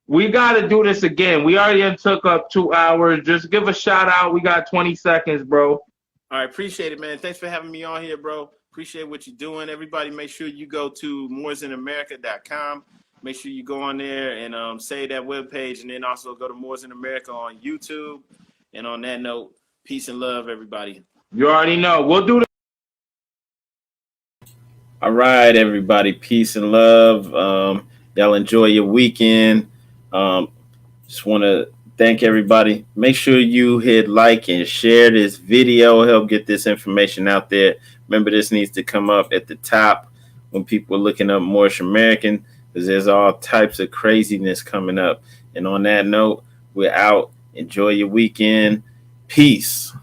We got to do this again. We already took up 2 hours. Just give a shout out. We got 20 seconds, bro. All right, appreciate it, man. Thanks for having me on here, bro. Appreciate what you're doing. Everybody, make sure you go to moorsinamerica.com. Make sure you go on there and save that webpage, and then also go to Moors in America on YouTube. And on that note, peace and love, everybody. You already know. We'll do. All right, everybody. Peace and love. Y'all enjoy your weekend. Just want to thank everybody. Make sure you hit like and share this video. Help get this information out there. Remember, this needs to come up at the top when people are looking up Moorish American, because there's all types of craziness coming up. And on that note, we're out. Enjoy your weekend. Peace.